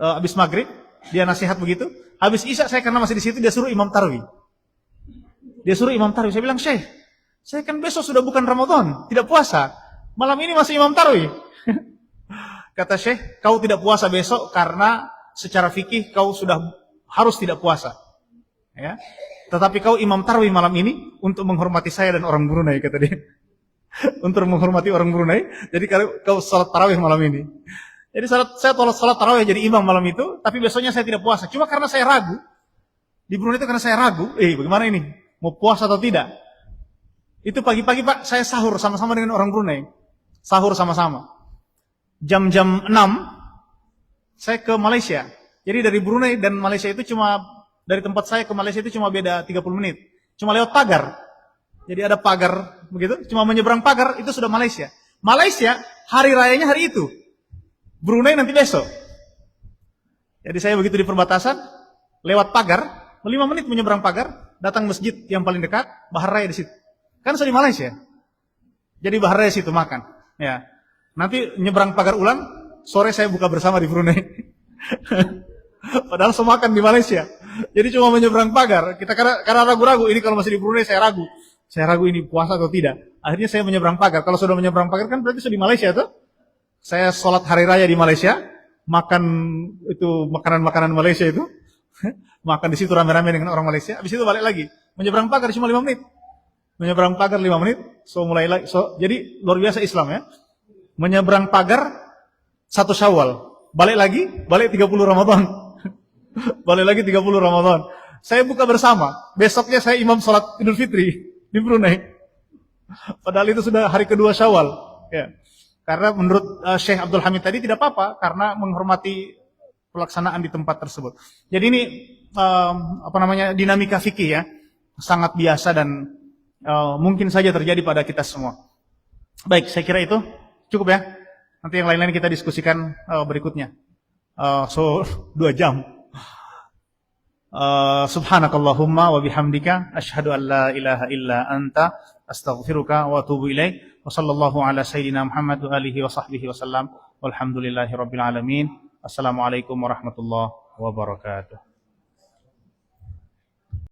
[SPEAKER 1] habis maghrib, dia nasihat begitu. Habis isya saya karena masih di situ dia suruh imam tarawih. Saya bilang, "Syekh, saya kan besok sudah bukan Ramadan, tidak puasa. Malam ini masih imam tarawih." Kata Syekh, "Kau tidak puasa besok karena secara fikih kau sudah harus tidak puasa. Ya. Tetapi kau imam tarawih malam ini untuk menghormati saya dan orang Brunei," kata dia. Untuk menghormati orang Brunei, jadi kau salat tarawih malam ini. Jadi saya salat tarawih jadi imam malam itu, tapi besoknya saya tidak puasa. Cuma karena saya ragu, di Brunei itu karena saya ragu, bagaimana ini? Mau puasa atau tidak? Itu pagi-pagi Pak, saya sahur sama-sama dengan orang Brunei. Sahur sama-sama. Jam-jam 6, saya ke Malaysia. Jadi dari Brunei dan Malaysia itu dari tempat saya ke Malaysia itu cuma beda 30 menit. Cuma lewat pagar. Jadi ada pagar begitu, cuma menyeberang pagar itu sudah Malaysia. Malaysia hari rayanya hari itu. Brunei nanti besok. Jadi saya begitu di perbatasan, lewat pagar, 5 menit menyeberang pagar, datang masjid yang paling dekat, Bahar Raya di situ. Kan sudah di Malaysia. Jadi Bahar Raya situ makan. Ya. Nanti nyeberang pagar ulang, sore saya buka bersama di Brunei. Padahal semua makan di Malaysia. Jadi cuma menyeberang pagar. Kita karena ragu-ragu, ini kalau masih di Brunei saya ragu. Saya ragu ini puasa atau tidak. Akhirnya saya menyeberang pagar. Kalau sudah menyeberang pagar kan berarti sudah di Malaysia tuh. Saya sholat hari raya di Malaysia, makan itu makanan-makanan Malaysia itu. Makan di situ rame-rame dengan orang Malaysia. Habis itu balik lagi. Menyeberang pagar cuma 5 menit. Menyeberang pagar 5 menit. Mulai lagi. Jadi luar biasa Islam ya. Menyeberang pagar 1 Syawal. Balik lagi, balik 30 Ramadan. Balik lagi 30 Ramadan. Saya buka bersama. Besoknya saya imam sholat Idul Fitri di Brunei. Padahal itu sudah hari kedua Syawal. Ya. Karena menurut Syekh Abdul Hamid tadi tidak apa-apa karena menghormati pelaksanaan di tempat tersebut. Jadi ini dinamika fikih ya, sangat biasa dan mungkin saja terjadi pada kita semua. Baik, saya kira itu cukup ya. Nanti yang lain-lain kita diskusikan berikutnya. 2 jam. Subhanakallahumma wa bihamdika asyhadu an la ilaha illa anta astaghfiruka wa atubu ilaik. Wa sallallahu ala sayyidina Muhammad wa alihi wa sahbihi wasallam. Walhamdulillahi rabbil alamin. Assalamualaikum warahmatullahi wabarakatuh.